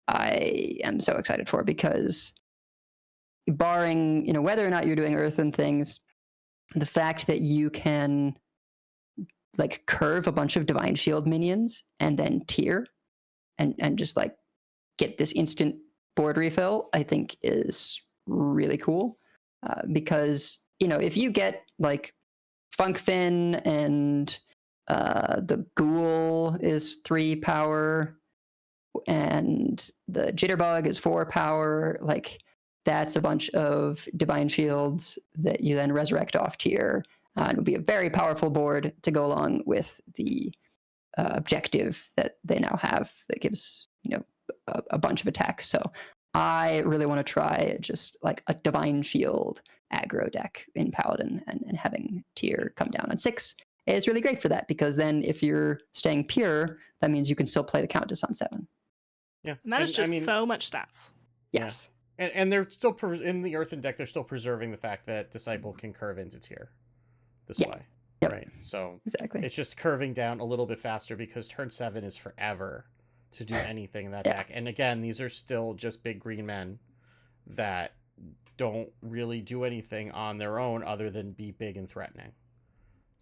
I am so excited for because barring, whether or not you're doing Earthen things, the fact that you can like curve a bunch of Divine Shield minions and then Tyr and just like get this instant board refill, I think is really cool. Because, if you get like Funkfin and the Ghoul is 3 power and the Jitterbug is 4 power, like that's a bunch of Divine Shields that you then resurrect off Tyr. It would be a very powerful board to go along with the objective that they now have that gives, a bunch of attacks. So I really want to try just like a Divine Shield aggro deck in Paladin, and having Tyr come down on 6 is really great for that because then if you're staying pure, that means you can still play the Countess on 7. yeah. And that is just I mean, so much stats. Yeah. Yes. And they're still in the Earthen deck. They're still preserving the fact that Disciple can curve into Tyr this Yeah. way, Yep. right? So Exactly. it's just curving down a little bit faster because turn 7 is forever to do anything in that Yeah. deck. And again, these are still just big green men that don't really do anything on their own other than be big and threatening.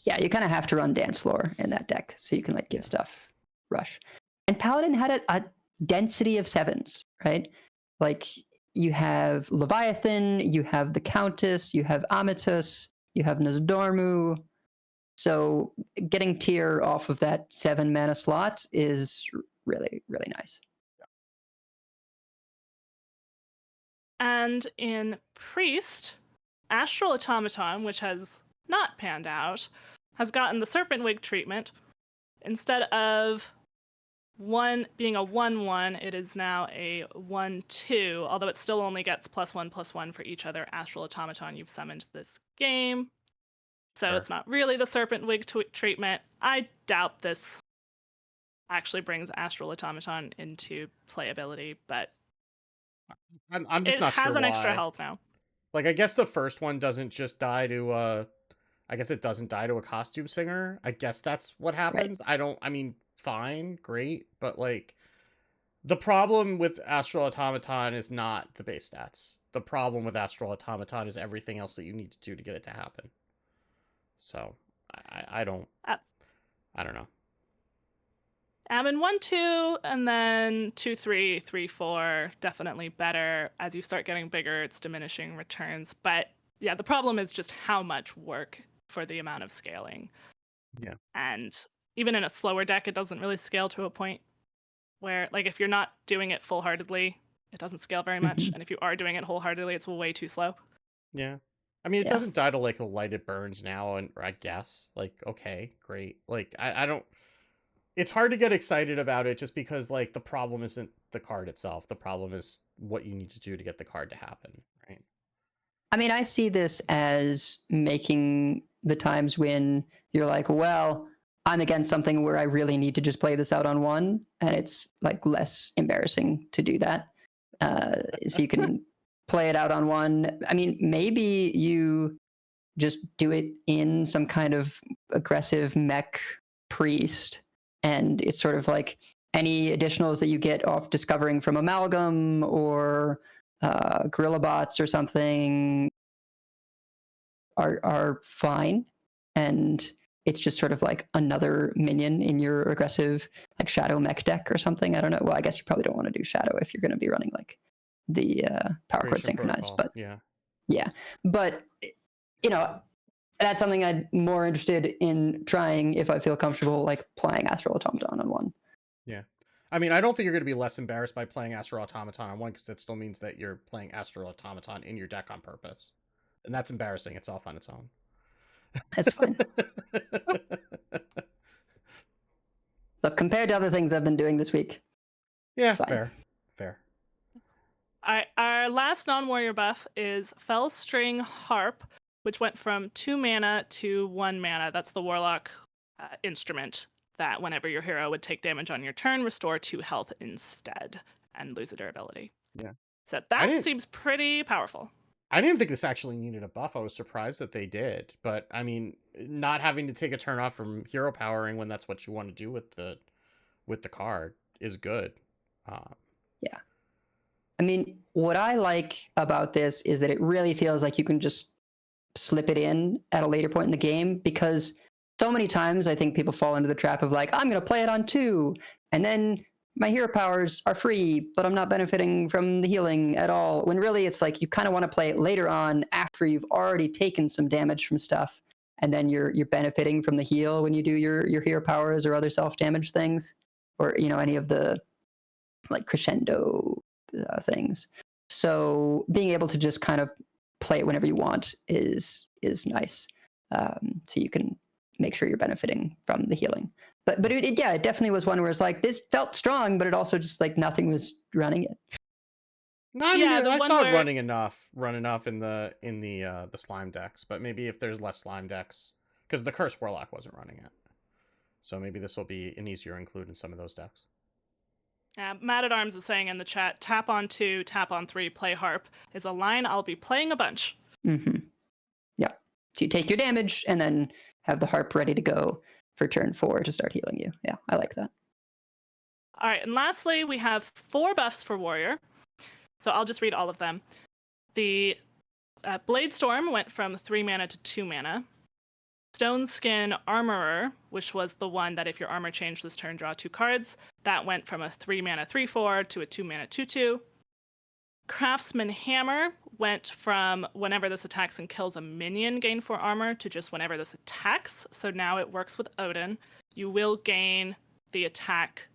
Yeah, you kind of have to run Dance Floor in that deck so you can like give Yeah. stuff rush. And Paladin had a density of 7s, right? Like you have Leviathan, you have the Countess, you have Amatus, you have Nozdormu. So getting Tyr off of that 7 mana slot is really, really nice. And in Priest, Astral Automaton, which has not panned out, has gotten the Serpent Wig treatment. Instead of being a 1/1, it is now a 1/2, although it still only gets +1/+1 for each other Astral Automaton you've summoned this game. So Sure. it's not really the Serpent Wig treatment. I doubt this actually brings Astral Automaton into playability, but I'm just it not sure has an extra why. health now. Like, I guess the first one doesn't just die to I guess it doesn't die to a costume singer. I guess that's what happens. I mean, fine, great, but like the problem with Astral Automaton is not the base stats. The problem with Astral Automaton is everything else that you need to do to get it to happen. So I don't know. In 1/2 and then 2/3, 3/4, definitely better. As you start getting bigger, it's diminishing returns. But yeah, the problem is just how much work for the amount of scaling. Yeah. And even in a slower deck, it doesn't really scale to a point where, like, if you're not doing it full-heartedly, it doesn't scale very much. Mhm. And if you are doing it wholeheartedly, it's way too slow. Yeah. I mean, it Yeah. doesn't die to like a lighted burns now, and I guess like okay, great. Like I don't. It's hard to get excited about it just because like the problem isn't the card itself. The problem is what you need to do to get the card to happen, right? I mean, I see this as making the times when you're like, well, I'm against something where I really need to just play this out on 1, and it's like less embarrassing to do that. So you can play it out on one. I mean, maybe you just do it in some kind of aggressive mech priest, and it's sort of like any additionals that you get off discovering from Amalgam or Gorilla Bots or something are fine, and it's just sort of like another minion in your aggressive like shadow mech deck or something. I don't know. Well, I guess you probably don't want to do shadow if you're going to be running like the power chord Creation synchronized, Protocol, but yeah. but that's something I'm more interested in trying if I feel comfortable like playing Astral Automaton on one. Yeah. I mean, I don't think you're going to be less embarrassed by playing Astral Automaton on one, because it still means that you're playing Astral Automaton in your deck on purpose. And that's embarrassing itself on its own. That's fine. Look, compared to other things I've been doing this week. Yeah, It's fine. fair. Our last non-warrior buff is Fellstring Harp, which went from 2 mana to 1 mana. That's the Warlock instrument that whenever your hero would take damage on your turn, restore 2 health instead and lose a durability. Yeah. So that seems pretty powerful. I didn't think this actually needed a buff. I was surprised that they did. But, I mean, not having to take a turn off from hero powering when that's what you want to do with the card is good. Yeah. I mean, what I like about this is that it really feels like you can just slip it in at a later point in the game, because so many times I think people fall into the trap of like, I'm going to play it on 2, and then my hero powers are free, but I'm not benefiting from the healing at all. When really it's like you kind of want to play it later on after you've already taken some damage from stuff, and then you're benefiting from the heal when you do your hero powers or other self-damage things, or any of the like crescendo things. So being able to just kind of play it whenever you want is nice. So you can make sure you're benefiting from the healing. But it definitely was one where it's like this felt strong, but it also just like nothing was running it. No, I mean, Yeah, the I one saw where- run enough in the slime decks, but maybe if there's less slime decks, because the Curse Warlock wasn't running it, so maybe this will be an easier include in some of those decks. Mad at Arms is saying in the chat, tap on 2, tap on 3, play harp is a line I'll be playing a bunch. Mm-hmm. Yeah. So you take your damage and then have the harp ready to go for turn 4 to start healing you. Yeah, I like that. All right, and lastly, we have 4 buffs for Warrior. So I'll just read all of them. The Blade Storm went from 3 mana to 2 mana. Stone Skin Armorer, which was the one that if your armor changed this turn, draw 2 cards, that went from a 3 mana 3/4 to a 2 mana 2/2. Craftsman Hammer went from whenever this attacks and kills a minion, gain 4 armor, to just whenever this attacks. So now it works with Odin. You will gain the attack.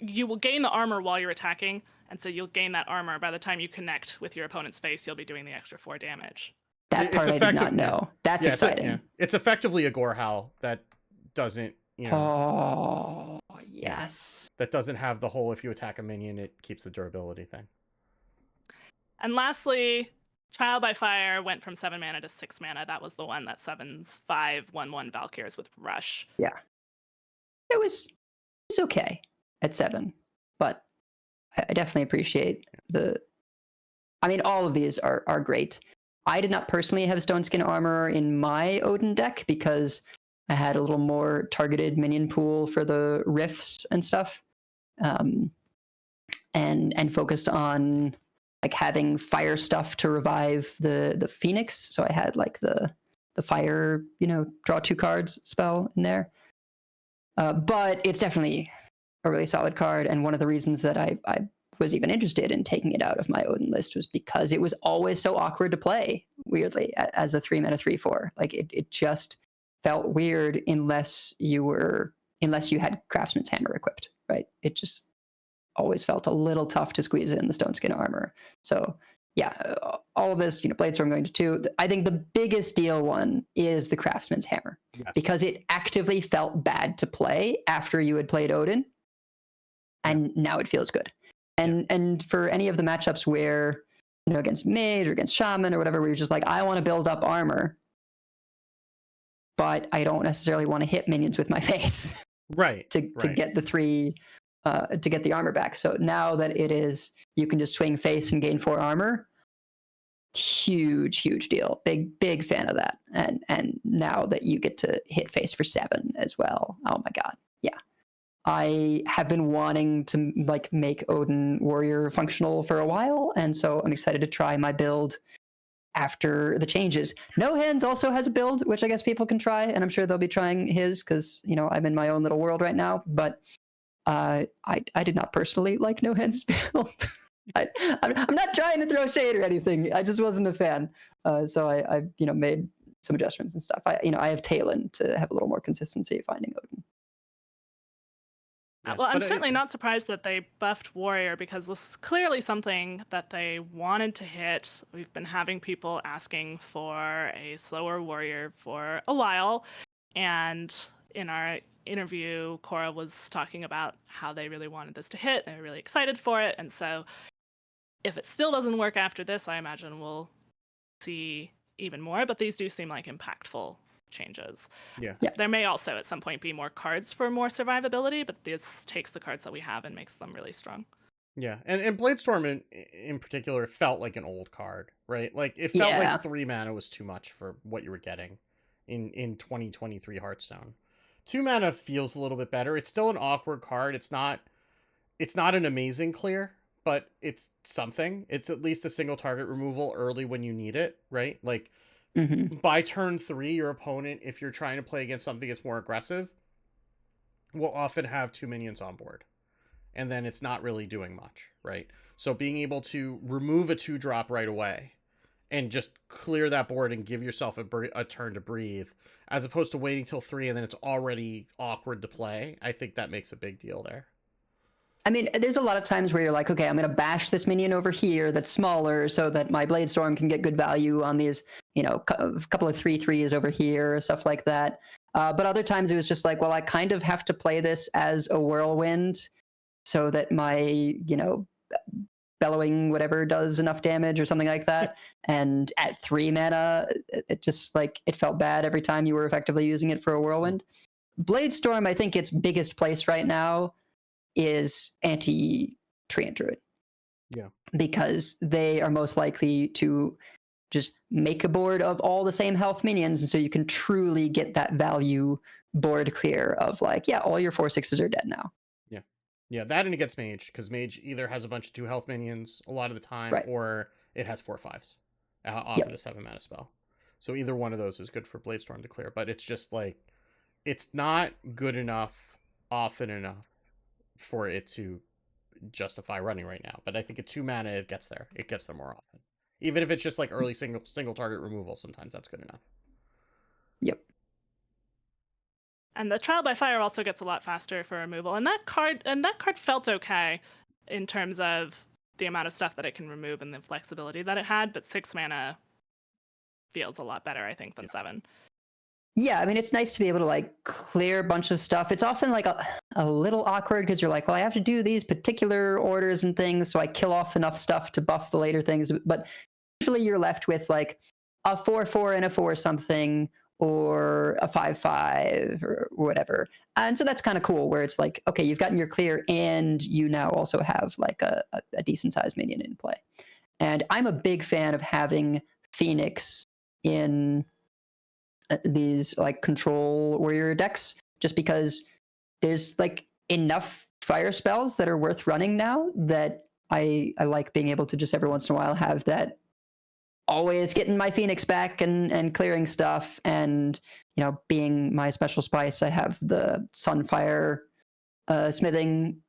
You will gain the armor while you're attacking, and so you'll gain that armor. By the time you connect with your opponent's face, you'll be doing the extra 4 damage. That part I did not know. That's exciting. It's effectively a Gore Howl that doesn't, Oh, yes. that doesn't have the whole if you attack a minion, it keeps the durability thing. And lastly, Trial by Fire went from 7 mana to 6 mana. That was the one that summons 5 1/1 Valkyrs with Rush. Yeah. It was okay at 7, but I definitely appreciate all of these are great. I did not personally have Stone Skin Armor in my Odin deck because I had a little more targeted minion pool for the rifts and stuff, and focused on like having fire stuff to revive the Phoenix. So I had like the fire, draw 2 cards spell in there. But it's definitely a really solid card, and one of the reasons that I was even interested in taking it out of my Odin list was because it was always so awkward to play, weirdly, as a 3 mana 3/4. Like it just felt weird unless you had Craftsman's Hammer equipped, right? It just always felt a little tough to squeeze in the Stone Skin Armor. So yeah, all of this, Bladestorm going to 2. I think the biggest deal one is the Craftsman's Hammer, Yes. because it actively felt bad to play after you had played Odin, and now it feels good. And for any of the matchups where, against Mage or against Shaman or whatever, where you're just like, I want to build up armor, but I don't necessarily want to hit minions with my face Right. to get the 3, to get the armor back. So now that it is, you can just swing face and gain 4 armor, huge deal. Big fan of that. And now that you get to hit face for 7 as well. Oh my god. Yeah. I have been wanting to like make Odin Warrior functional for a while, and so I'm excited to try my build after the changes. No Hands also has a build, which I guess people can try, and I'm sure they'll be trying his because I'm in my own little world right now. But I did not personally like No Hands build. I'm not trying to throw shade or anything. I just wasn't a fan. So I made some adjustments and stuff. I have Talon to have a little more consistency finding Odin. Yeah, Well, I'm but certainly not surprised that they buffed Warrior because this is clearly something that they wanted to hit. We've been having people asking for a slower Warrior for a while. And in our interview, Cora was talking about how they really wanted this to hit. They were really excited for it. And so if it still doesn't work after this, I imagine we'll see even more. But these do seem like impactful changes. Yeah. There may also at some point be more cards for more survivability, but this takes the cards that we have and makes them really strong. Yeah, and Bladestorm in particular felt like an old card, right? Like it felt like 3 mana was too much for what you were getting in 2023 Hearthstone. 2 mana feels a little bit better. It's still an awkward card. It's not an amazing clear, but it's something. It's at least a single target removal early when you need it, right? Like by turn 3, your opponent, if you're trying to play against something that's more aggressive, will often have 2 minions on board. And then it's not really doing much, right? So being able to remove a 2-drop right away and just clear that board and give yourself a turn to breathe, as opposed to waiting till 3 and then it's already awkward to play, I think that makes a big deal there. I mean, there's a lot of times where you're like, okay, I'm going to bash this minion over here that's smaller so that my Bladestorm can get good value on these, a couple of 3/3s over here, stuff like that. But other times it was just like, well, I kind of have to play this as a whirlwind so that my, bellowing whatever does enough damage or something like that. And at 3 mana, it just like, it felt bad every time you were effectively using it for a whirlwind. Bladestorm, I think its biggest place right now is anti-Treant Druid. Yeah. Because they are most likely to just make a board of all the same health minions, and so you can truly get that value board clear of like, yeah, all your 4/6s are dead now. Yeah, that and it gets Mage, because Mage either has a bunch of 2 health minions a lot of the time, Right. or it has 4/5s off of the 7 mana spell. So either one of those is good for Bladestorm to clear, but it's just like, it's not good enough often enough for it to justify running right now. But I think at 2 mana, it gets there. It gets there more often. Even if it's just like early single target removal, sometimes that's good enough. Yep. And the Trial by Fire also gets a lot faster for removal. And that card felt okay in terms of the amount of stuff that it can remove and the flexibility that it had, but 6 mana feels a lot better, I think, than 7. Yeah, I mean, it's nice to be able to like clear a bunch of stuff. It's often like a little awkward because you're like, well, I have to do these particular orders and things, so I kill off enough stuff to buff the later things. But usually you're left with like a 4/4 and a 4 something, or a 5/5 or whatever. And so that's kind of cool where it's like, okay, you've gotten your clear and you now also have like a decent sized minion in play. And I'm a big fan of having Phoenix in these like control warrior decks, just because there's like enough fire spells that are worth running now that I like being able to just every once in a while have that always getting my Phoenix back and clearing stuff. And being my special spice, I have the Sunfire smithing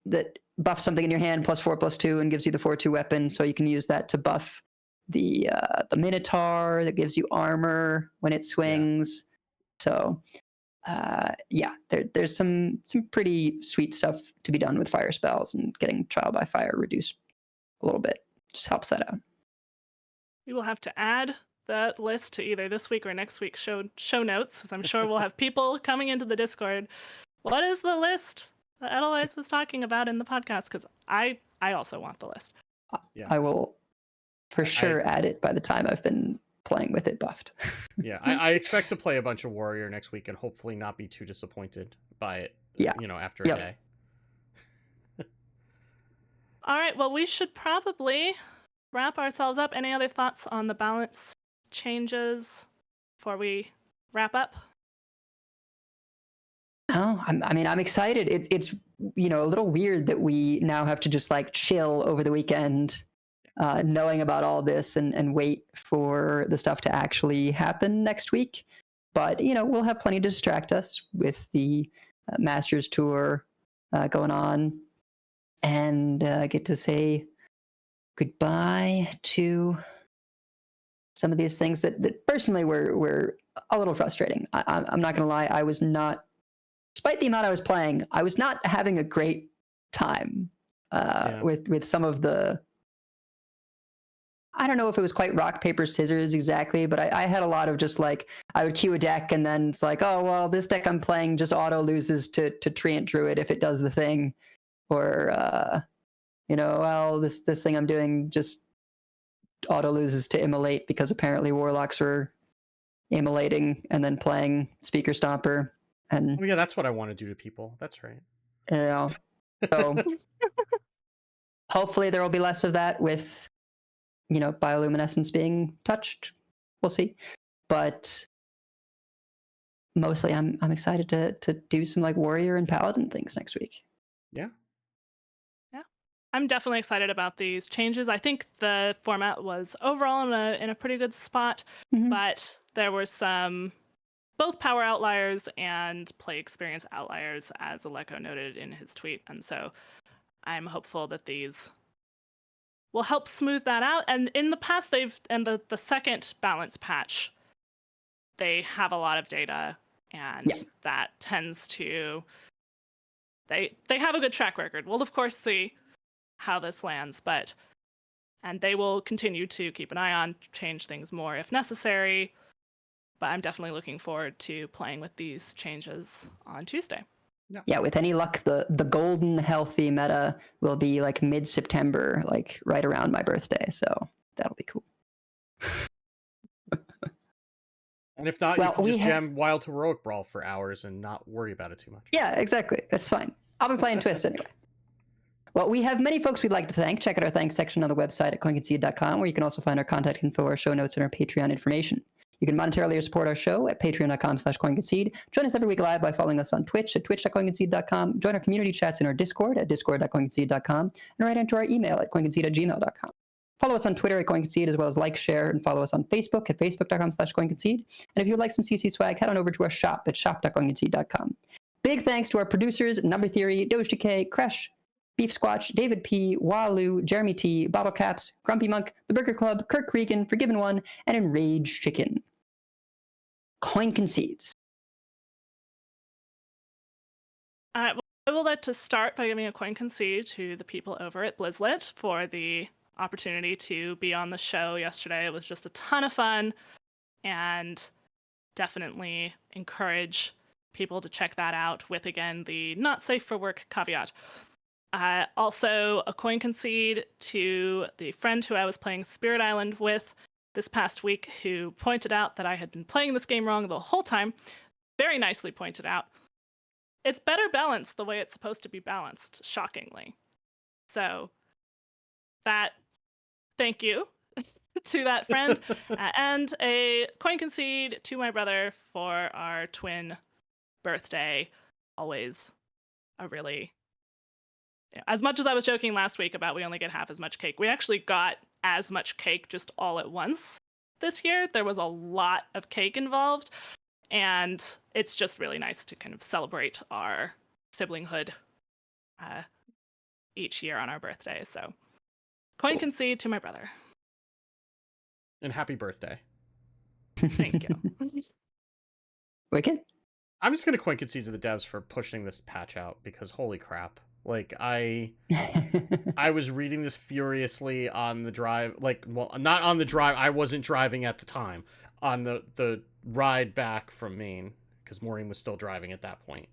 that buffs something in your hand +4/+2 and gives you the 4/2 weapon, so you can use that to buff the Minotaur that gives you armor when it swings. So there's some pretty sweet stuff to be done with fire spells, and getting Trial by Fire reduced a little bit just helps that out. We will have to add that list to either this week or next week's show notes, because I'm sure we'll have people coming into the Discord. What is the list that Edelweiss was talking about in the podcast? Because I also want the list. Yeah. I will for sure add it by the time I've been playing with it buffed. Yeah, I expect to play a bunch of Warrior next week and hopefully not be too disappointed by it. Yeah. After a day. All right, well, we should probably wrap ourselves up, any other thoughts on the balance changes before we wrap up? Oh, I'm excited. It's a little weird that we now have to just like chill over the weekend, knowing about all this and wait for the stuff to actually happen next week. But we'll have plenty to distract us with the Masters tour going on, and get to say goodbye to some of these things that personally were a little frustrating. I'm not going to lie. I was not, despite the amount I was playing, I was not having a great time Yeah. with some of the. I don't know if it was quite rock paper scissors exactly, but I had a lot of just like I would queue a deck and then it's like, oh well, this deck I'm playing just auto loses to Treant Druid if it does the thing, or well this thing I'm doing just auto loses to Immolate because apparently warlocks are immolating and then playing Speaker Stomper, and Oh yeah, that's what I want to do to people. That's right. so hopefully there will be less of that with bioluminescence being touched. We'll see, but mostly I'm excited to do some like warrior and paladin things next week. Yeah. I'm definitely excited about these changes. I think the format was overall in a pretty good spot, but there were some both power outliers and play experience outliers, as Aleko noted in his tweet. And so I'm hopeful that these will help smooth that out. And in the past, the second balance patch, they have a lot of data, and that tends to, they have a good track record. We'll of course see how this lands, and they will continue to keep an eye on, change things more if necessary. But I'm definitely looking forward to playing with these changes on Tuesday. Yeah, with any luck, the golden healthy meta will be like mid-September, like right around my birthday. So that'll be cool. And if not, you can just jam Wild Heroic Brawl for hours and not worry about it too much. Yeah, exactly. That's fine. I'll be playing Twist anyway. Well, we have many folks we'd like to thank. Check out our thanks section on the website at coinconcede.com, where you can also find our contact info, our show notes, and our Patreon information. You can monetarily support our show at patreon.com/coinconcede. Join us every week live by following us on Twitch at twitch.coinconcede.com. Join our community chats in our Discord at discord.coinconcede.com, and write into our email at coinconcede@gmail.com. Follow us on Twitter at coinconcede, as well as like, share, and follow us on Facebook at facebook.com/coinconcede. And if you'd like some CC swag, head on over to our shop at shop.coinconcede.com. Big thanks to our producers, Number Theory, DogeDK, Crash, Beef Squatch, David P., Walu, Jeremy T., Bottle Caps, Grumpy Monk, The Burger Club, Kirk Regan, Forgiven One, and Enraged Chicken. Coin Concedes. I will like to start by giving a coin concede to the people over at Blizzlet for the opportunity to be on the show yesterday. It was just a ton of fun, and definitely encourage people to check that out with, again, the not safe for work caveat. Also, a coin concede to the friend who I was playing Spirit Island with this past week, who pointed out that I had been playing this game wrong the whole time. Very nicely pointed out. It's better balanced the way it's supposed to be balanced, shockingly. So, thank you to that friend. And a coin concede to my brother for our twin birthday. Always a really... As much as I was joking last week about we only get half as much cake, we actually got as much cake just all at once this year. There was a lot of cake involved, and it's just really nice to kind of celebrate our siblinghood each year on our birthday. So, coin concede to my brother. And happy birthday. Thank you. Wicked? I'm just going to coin concede to the devs for pushing this patch out, because holy crap. Like, I was reading this furiously on the drive, like, well, not on the drive, I wasn't driving at the time, on the ride back from Maine, because Maureen was still driving at that point,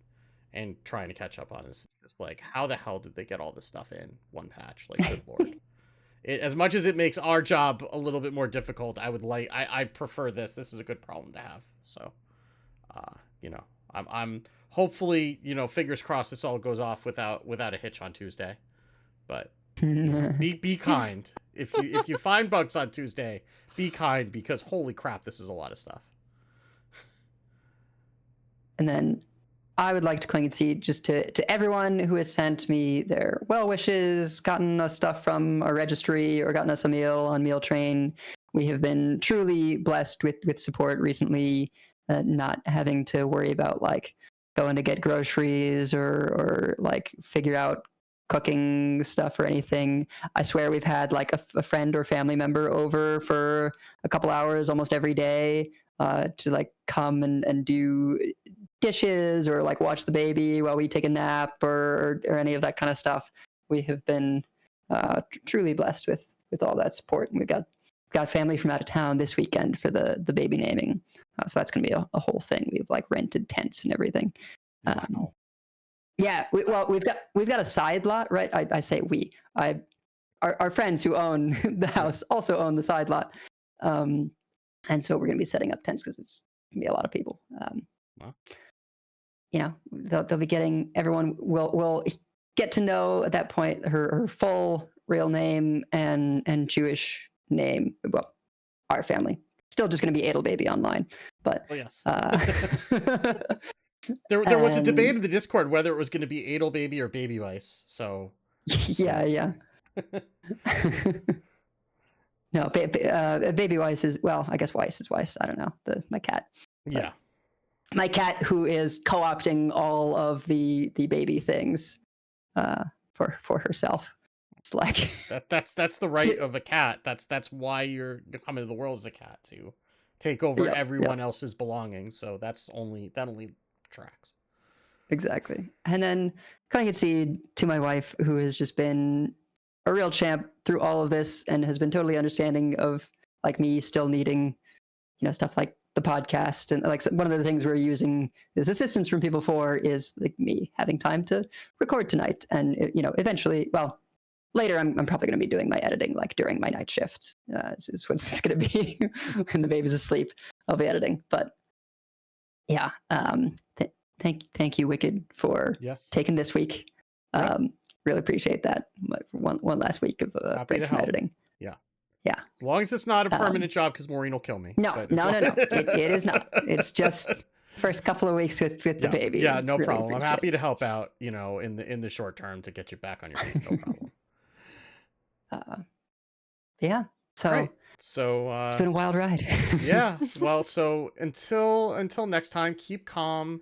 and trying to catch up on it. It's just like, how the hell did they get all this stuff in one patch? Like, good lord. As much as it makes our job a little bit more difficult, I prefer this. This is a good problem to have. So, I'm hopefully, fingers crossed this all goes off without a hitch on Tuesday. But Be kind. If you find bugs on Tuesday, be kind, because holy crap, this is a lot of stuff. And then I would like to concede just to everyone who has sent me their well wishes, gotten us stuff from our registry, or gotten us a meal on Meal Train. We have been truly blessed with support recently, not having to worry about like going to get groceries or like figure out cooking stuff or anything. I swear we've had like a friend or family member over for a couple hours almost every day to like come and do dishes or like watch the baby while we take a nap or any of that kind of stuff. We have been truly blessed with all that support, and we've got family from out of town this weekend for the baby naming, so that's going to be a whole thing. We've like rented tents and everything. Wow. Yeah, we've got a side lot, right? I say we. Our friends who own the house also own the side lot, and so we're going to be setting up tents because it's going to be a lot of people. Wow. You know, they'll be getting, everyone will get to know at that point her full real name and Jewish name. Well, our family still just going to be Adel Baby online, but Oh yes. uh, There was a debate and in the Discord whether it was going to be Adel Baby or Baby Vice. So yeah. No, Baby Weiss is, well, I guess Weiss is Weiss. I don't know, my cat. yeah. My cat, who is co-opting all of the baby things for herself. It's like That's the right of a cat. That's why you're coming to the world as a cat, to take over Yep, everyone else's belongings. So that only tracks. exactly. And then concede to my wife, who has just been a real champ through all of this and has been totally understanding of like me still needing, stuff like the podcast. And like one of the things we're using this assistance from people for is like me having time to record tonight. And eventually, well, later I'm probably going to be doing my editing like during my night shifts. Is what it's going to be when the baby's asleep. I'll be editing. But yeah, thank you, Wicked, for Yes. taking this week. Really appreciate that. One last week of break from editing. Yeah. As long as it's not a permanent job, because Maureen will kill me. No. It is not. It's just first couple of weeks with the baby. Yeah, It's no really problem. I'm happy appreciated. to help out. In the short term to get you back on your feet. No problem. Yeah. So Right. So it's been a wild ride. yeah. Well, so until next time, keep calm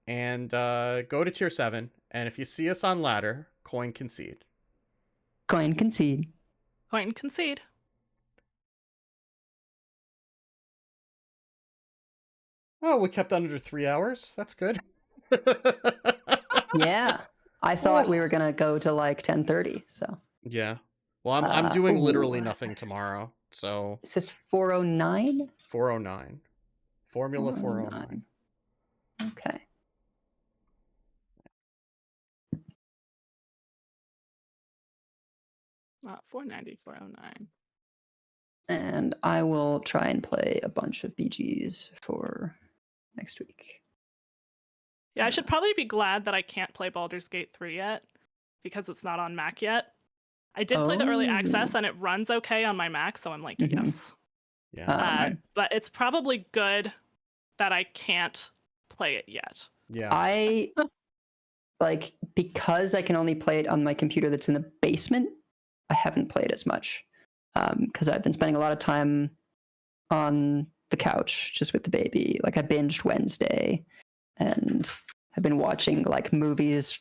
and go to tier 7. And if you see us on ladder, coin concede. Coin concede. Point and concede. Oh, we kept under 3 hours. That's good. Yeah. I thought we were gonna go to like 10:30. So Yeah. Well, I'm doing literally ooh. nothing tomorrow. So Is this 409? 409. Formula 409. Okay. Not 490, 409. And I will try and play a bunch of BGs for next week. Yeah, I should probably be glad that I can't play Baldur's Gate 3 yet because it's not on Mac yet. I did play the early access and it runs okay on my Mac, so I'm like, yes. Yeah. But it's probably good that I can't play it yet. Yeah. I like, because I can only play it on my computer that's in the basement, I haven't played as much because I've been spending a lot of time on the couch just with the baby. Like I binged Wednesday and I've been watching like movies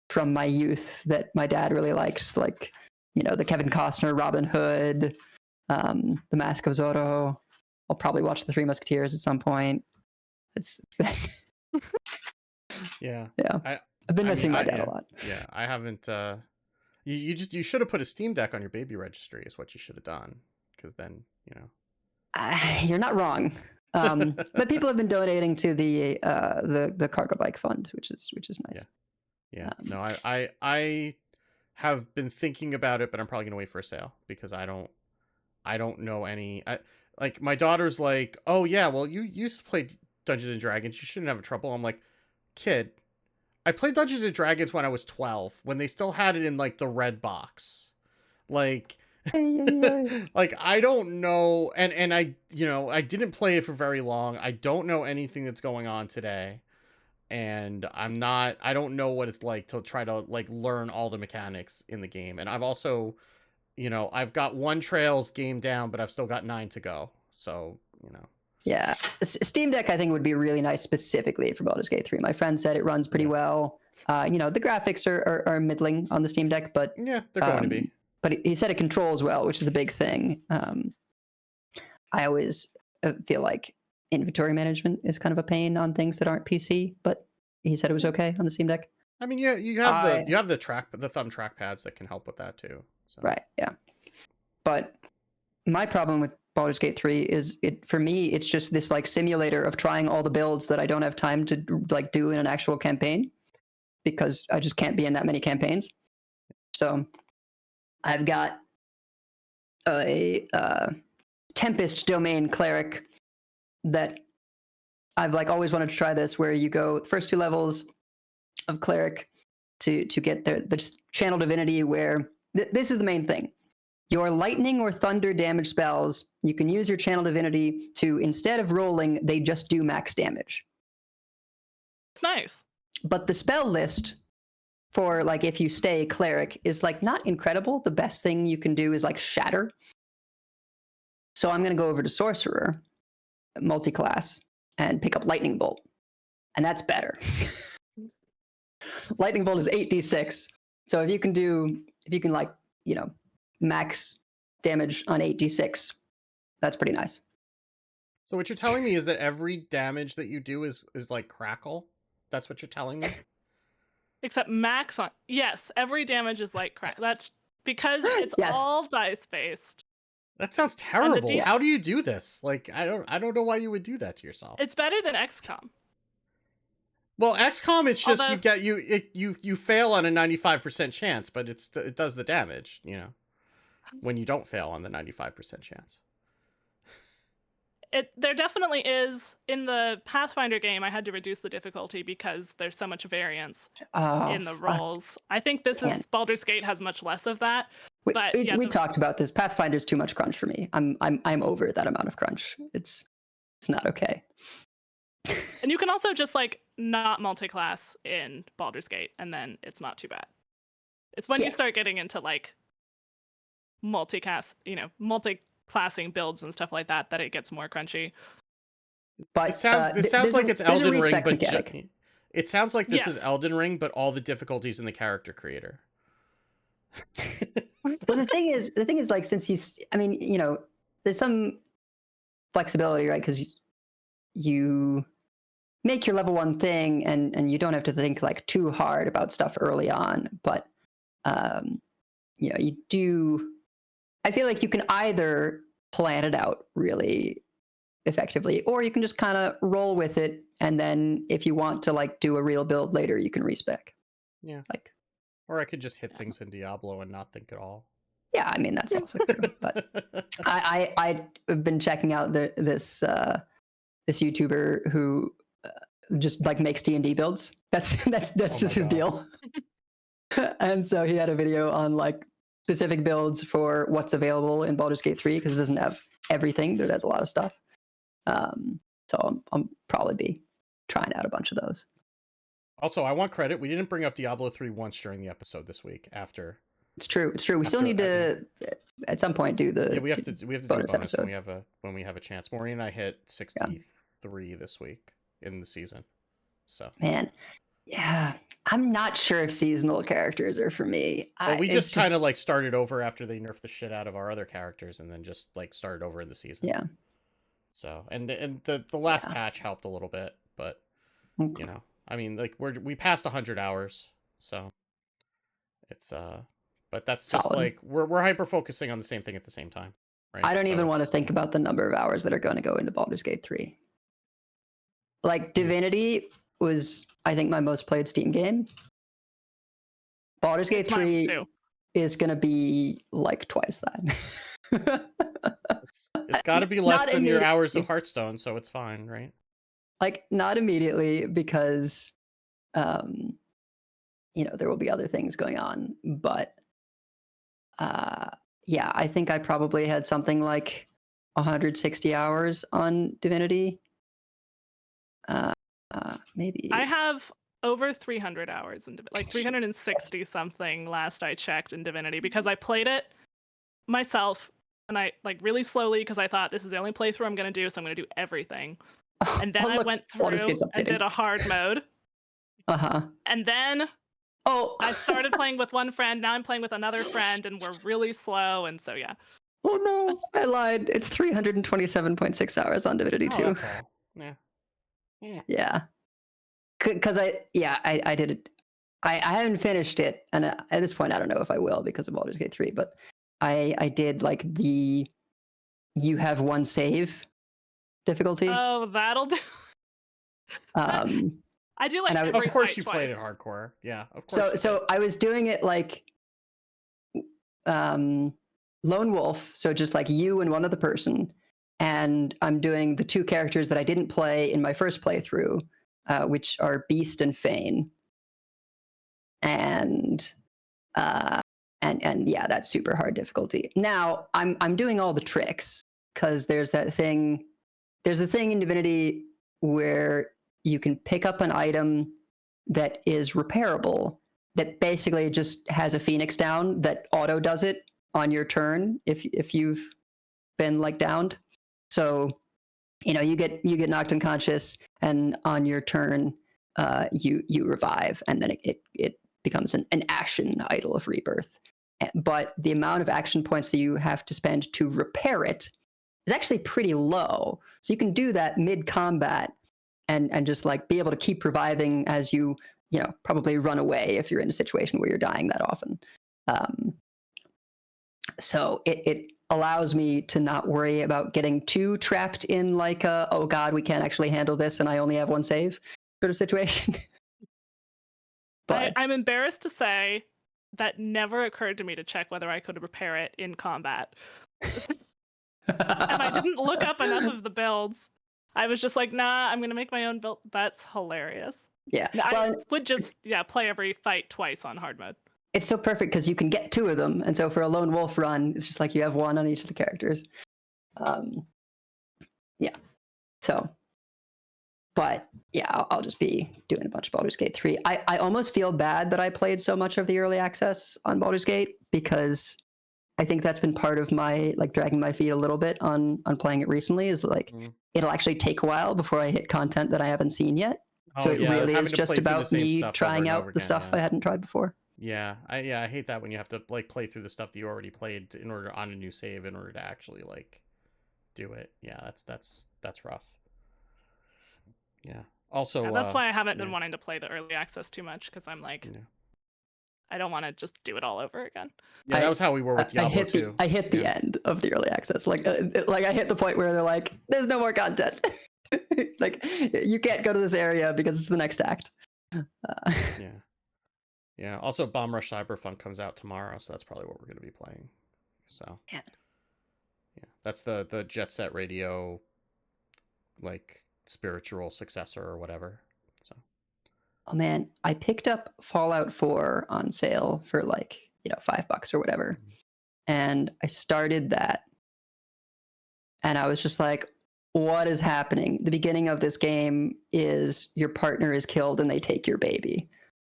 from my youth that my dad really liked, like, the Kevin Costner Robin Hood, The Mask of Zorro. I'll probably watch The Three Musketeers at some point. It's Yeah. I've been missing my dad a lot. Yeah, I haven't. You should have put a Steam Deck on your baby registry. Is what you should have done, because then You're not wrong. But people have been donating to the cargo bike fund, which is nice. Yeah. No, I have been thinking about it, but I'm probably gonna wait for a sale because I don't know any. Like my daughter's like, oh yeah, well you used to play Dungeons and Dragons, you shouldn't have trouble. I'm like, kid, I played Dungeons and Dragons when I was 12, when they still had it in like the red box. Like, Ay, ay, ay. like I don't know, and I I didn't play it for very long. I don't know anything that's going on today, and I don't know what it's like to try to like learn all the mechanics in the game. And I've also, I've got one Trails game down, but I've still got 9 to go. So, Yeah, Steam Deck I think would be really nice specifically for Baldur's Gate 3. My friend said it runs pretty Yeah. well. The graphics are middling on the Steam Deck, but yeah, they're going to be. But he said it controls well, which is a big thing. I always feel like inventory management is kind of a pain on things that aren't PC, but he said it was okay on the Steam Deck. I mean, yeah, you have the thumb trackpads that can help with that too. So. Right, yeah. But my problem with Baldur's Gate 3 is for me it's just this like simulator of trying all the builds that I don't have time to like do in an actual campaign because I just can't be in that many campaigns. So I've got a Tempest domain cleric that I've like always wanted to try this, where you go the first 2 levels of cleric to get the channel divinity, where this is the main thing. Your lightning or thunder damage spells, you can use your channel divinity to, instead of rolling, they just do max damage. It's nice. But the spell list for like if you stay cleric is like not incredible. The best thing you can do is like shatter. So I'm going to go over to sorcerer, multi-class, and pick up lightning bolt, and that's better. Lightning bolt is 8d6. So if you can like max damage on 8d6, that's pretty nice. So what you're telling me is that every damage that you do is like crackle? That's what you're telling me? Except max on. Yes, every damage is like crack. That's because it's Yes. all dice based. That sounds terrible. D- How do you do this? Like, I don't know why you would do that to yourself. It's better than XCOM. Well, XCOM, it's just Although- you fail on a 95% chance, but it does the damage, when you don't fail on the 95% chance. There definitely is. In the Pathfinder game, I had to reduce the difficulty because there's so much variance in the fuck. rolls. I think this Man. is Baldur's Gate has much less of that. We, But, we, yeah, we the- talked about this. Pathfinder's too much crunch for me. I'm over that amount of crunch. It's not okay. And you can also just like not multi-class in Baldur's Gate, and then it's not too bad. It's when Yeah. you start getting into like multi-classing builds and stuff like that that it gets more crunchy. But This sounds there's like a- it's there's a Elden Ring, respect but mechanic. it sounds like this is Yes. Elden Ring, but all the difficulties in the character creator. Well, the thing is, like, since there's some flexibility, right? Because you make your level 1 thing, and you don't have to think like too hard about stuff early on. But you do. I feel like you can either plan it out really effectively, or you can just kind of roll with it, and then if you want to like do a real build later, you can respec. Yeah. Like, Or I could just hit things in Diablo and not think at all. yeah, I mean that's also true. But I've been checking out this YouTuber who just like makes D&D builds. That's Oh just my his God. deal. And so he had a video on like specific builds for what's available in Baldur's Gate 3 because it doesn't have everything. There has a lot of stuff. So I'll probably be trying out a bunch of those. Also, I want credit. We didn't bring up Diablo 3 once during the episode this week after. It's true. We still After- need to at some point do the Yeah, we have to do a bonus bonus episode. when we have a chance. Maureen and I hit 63 this week in the season. So Man, yeah, I'm not sure if seasonal characters are for me. well, we It's just kind of like started over after they nerfed the shit out of our other characters, and then just like started over in the season. Yeah. So and the last Yeah. patch helped a little bit, but Okay. I mean, like we passed 100 hours, so it's but that's just Solid. like we're hyper focusing on the same thing at the same time. Right? I don't So even want to it's- think about the number of hours that are going to go into Baldur's Gate 3. Like Divinity was, I think, my most played Steam game. Baldur's Gate It's mine 3 too. is going to be like twice that. It's got to be less Not than your hours of immediately. Hearthstone, so it's fine, right? Like not immediately because there will be other things going on, but yeah, I think I probably had something like 160 hours on Divinity. Maybe. I have over 300 hours in like 360 something last I checked in Divinity because I played it myself and I like really slowly because I thought this is the only playthrough I'm going to do, so I'm going to do everything. And then Oh, I look, went Baldur's through Gate's and did updating. a hard mode. Uh-huh. And then Oh, I started playing with one friend. Now I'm playing with another friend, and we're really slow. And so, yeah. oh no, I lied. It's 327.6 hours on Divinity Oh, 2. that's all. Yeah. Yeah. Yeah. Because I did it. I haven't finished it. And at this point, I don't know if I will because of Baldur's Gate 3, but I did like the you have one save difficulty. Oh, that'll do. Um, I do like and I was- every Of course fight you twice. played it hardcore. Yeah, of course. so you so did. I was doing it like lone wolf, so just like you and one other person, and I'm doing the two characters that I didn't play in my first playthrough, which are Beast and Fane, and yeah, that's super hard difficulty. Now I'm doing all the tricks because there's a thing in Divinity where you can pick up an item that is repairable that basically just has a phoenix down that auto does it on your turn if you've been like downed. So you get knocked unconscious, and on your turn you revive, and then it becomes an ashen idol of rebirth. But the amount of action points that you have to spend to repair it is actually pretty low. So you can do that mid combat and just like be able to keep reviving as you probably run away if you're in a situation where you're dying that often. So it allows me to not worry about getting too trapped in like oh god, we can't actually handle this and I only have one save sort of situation. But I'm embarrassed to say that never occurred to me to check whether I could repair it in combat. And I didn't look up enough of the builds. I was just like, nah, I'm gonna make my own build. That's hilarious. Yeah, I would just play every fight twice on hard mode. It's so perfect because you can get two of them, and so for a lone wolf run, it's just like you have one on each of the characters. Yeah. So, but yeah, I'll just be doing a bunch of Baldur's Gate 3. I almost feel bad that I played so much of the early access on Baldur's Gate because I think that's been part of my like dragging my feet a little bit on playing it recently. Is like it'll actually take a while before I hit content that I haven't seen yet. So it really is just about me trying out the stuff I hadn't tried before. Yeah, I hate that when you have to like play through the stuff that you already played in order on a new save in order to actually like do it. Yeah, that's rough. Yeah. Also, that's why I haven't been wanting to play the early access too much because I'm like, I don't want to just do it all over again. Yeah, that was how we were with Diablo 2. I hit the end of the early access. Like I hit the point where they're like, "There's no more content. Like, you can't go to this area because it's the next act." Yeah. Also, Bomb Rush Cyberpunk comes out tomorrow, so that's probably what we're going to be playing. So yeah, that's the Jet Set Radio like spiritual successor or whatever. So. Oh man, I picked up Fallout 4 on sale for like $5 or whatever, and I started that, and I was just like, "What is happening?" The beginning of this game is your partner is killed and they take your baby.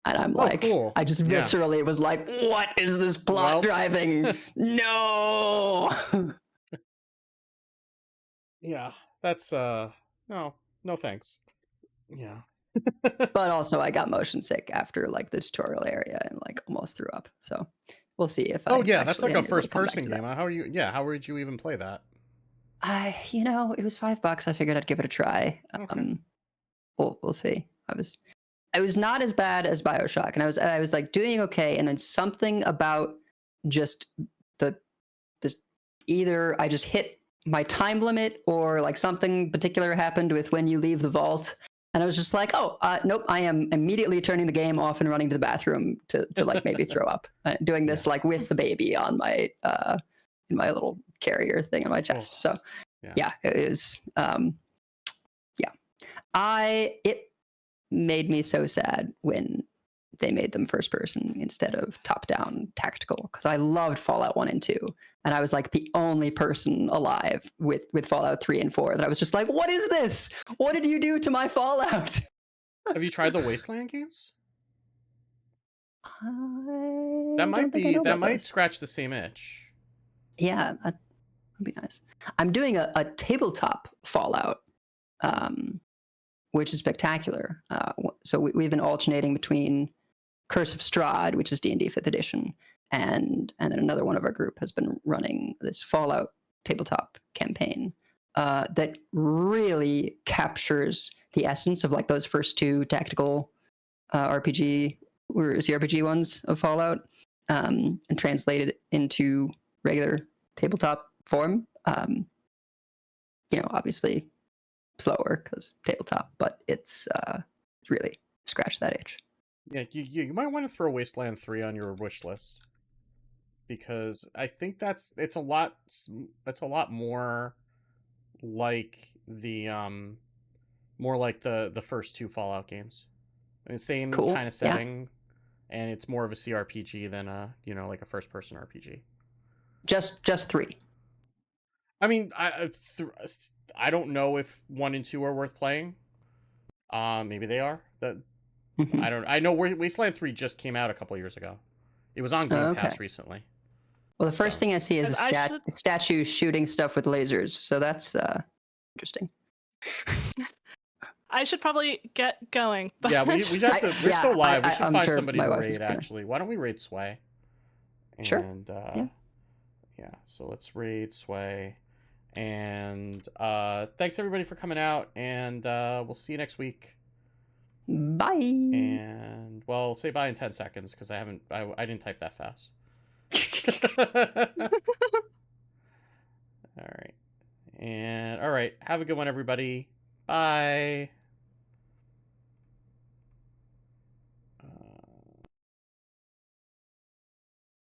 And I'm like, cool. I just viscerally was like, what is this plot driving? No. Yeah, that's no thanks. Yeah. But also I got motion sick after like the tutorial area and like almost threw up. So we'll see if that's like a first person game. How would you even play that? It was $5. I figured I'd give it a try. Okay. We'll see. I was not as bad as BioShock, and I was like doing okay, and then something about just either I just hit my time limit or like something particular happened with when you leave the vault, and I was just like, nope, I am immediately turning the game off and running to the bathroom to like maybe throw up. Doing this like with the baby on my in my little carrier thing in my chest. So yeah, it was it made me so sad when they made them first person instead of top down tactical. Because I loved Fallout 1 and 2, and I was like the only person alive with Fallout 3 and 4 that I was just like, what is this? What did you do to my Fallout? Have you tried the Wasteland games? I That might don't think I be know that about might those. scratch the same itch. Yeah, that'd be nice. I'm doing a tabletop Fallout, which is spectacular. So we've been alternating between Curse of Strahd, which is D&D 5th edition, and then another one of our group has been running this Fallout tabletop campaign that really captures the essence of like those first two tactical RPG or CRPG ones of Fallout, and translated it into regular tabletop form. Obviously slower because tabletop, but it's really scratched that itch. Yeah, you might want to throw Wasteland 3 on your wish list, because I think it's a lot more like the first two Fallout games. I mean, same Cool. kind of setting, and it's more of a CRPG than like a first person RPG. Just 3. I mean, I don't know if 1 and 2 are worth playing. Maybe they are. I know Wasteland 3 just came out a couple years ago. It was on Game Pass recently. Well, the first thing I see is a statue shooting stuff with lasers, so that's interesting. I should probably get going. But Yeah, we have to. We're still live. We should I'm find sure somebody my to wife raid. is gonna- Actually, why don't we raid Sway? Sure. And, Yeah. So let's raid Sway. And thanks everybody for coming out. And we'll see you next week. Bye. And well, say bye in 10 seconds because I didn't type that fast. All right. And all right. Have a good one, everybody. Bye.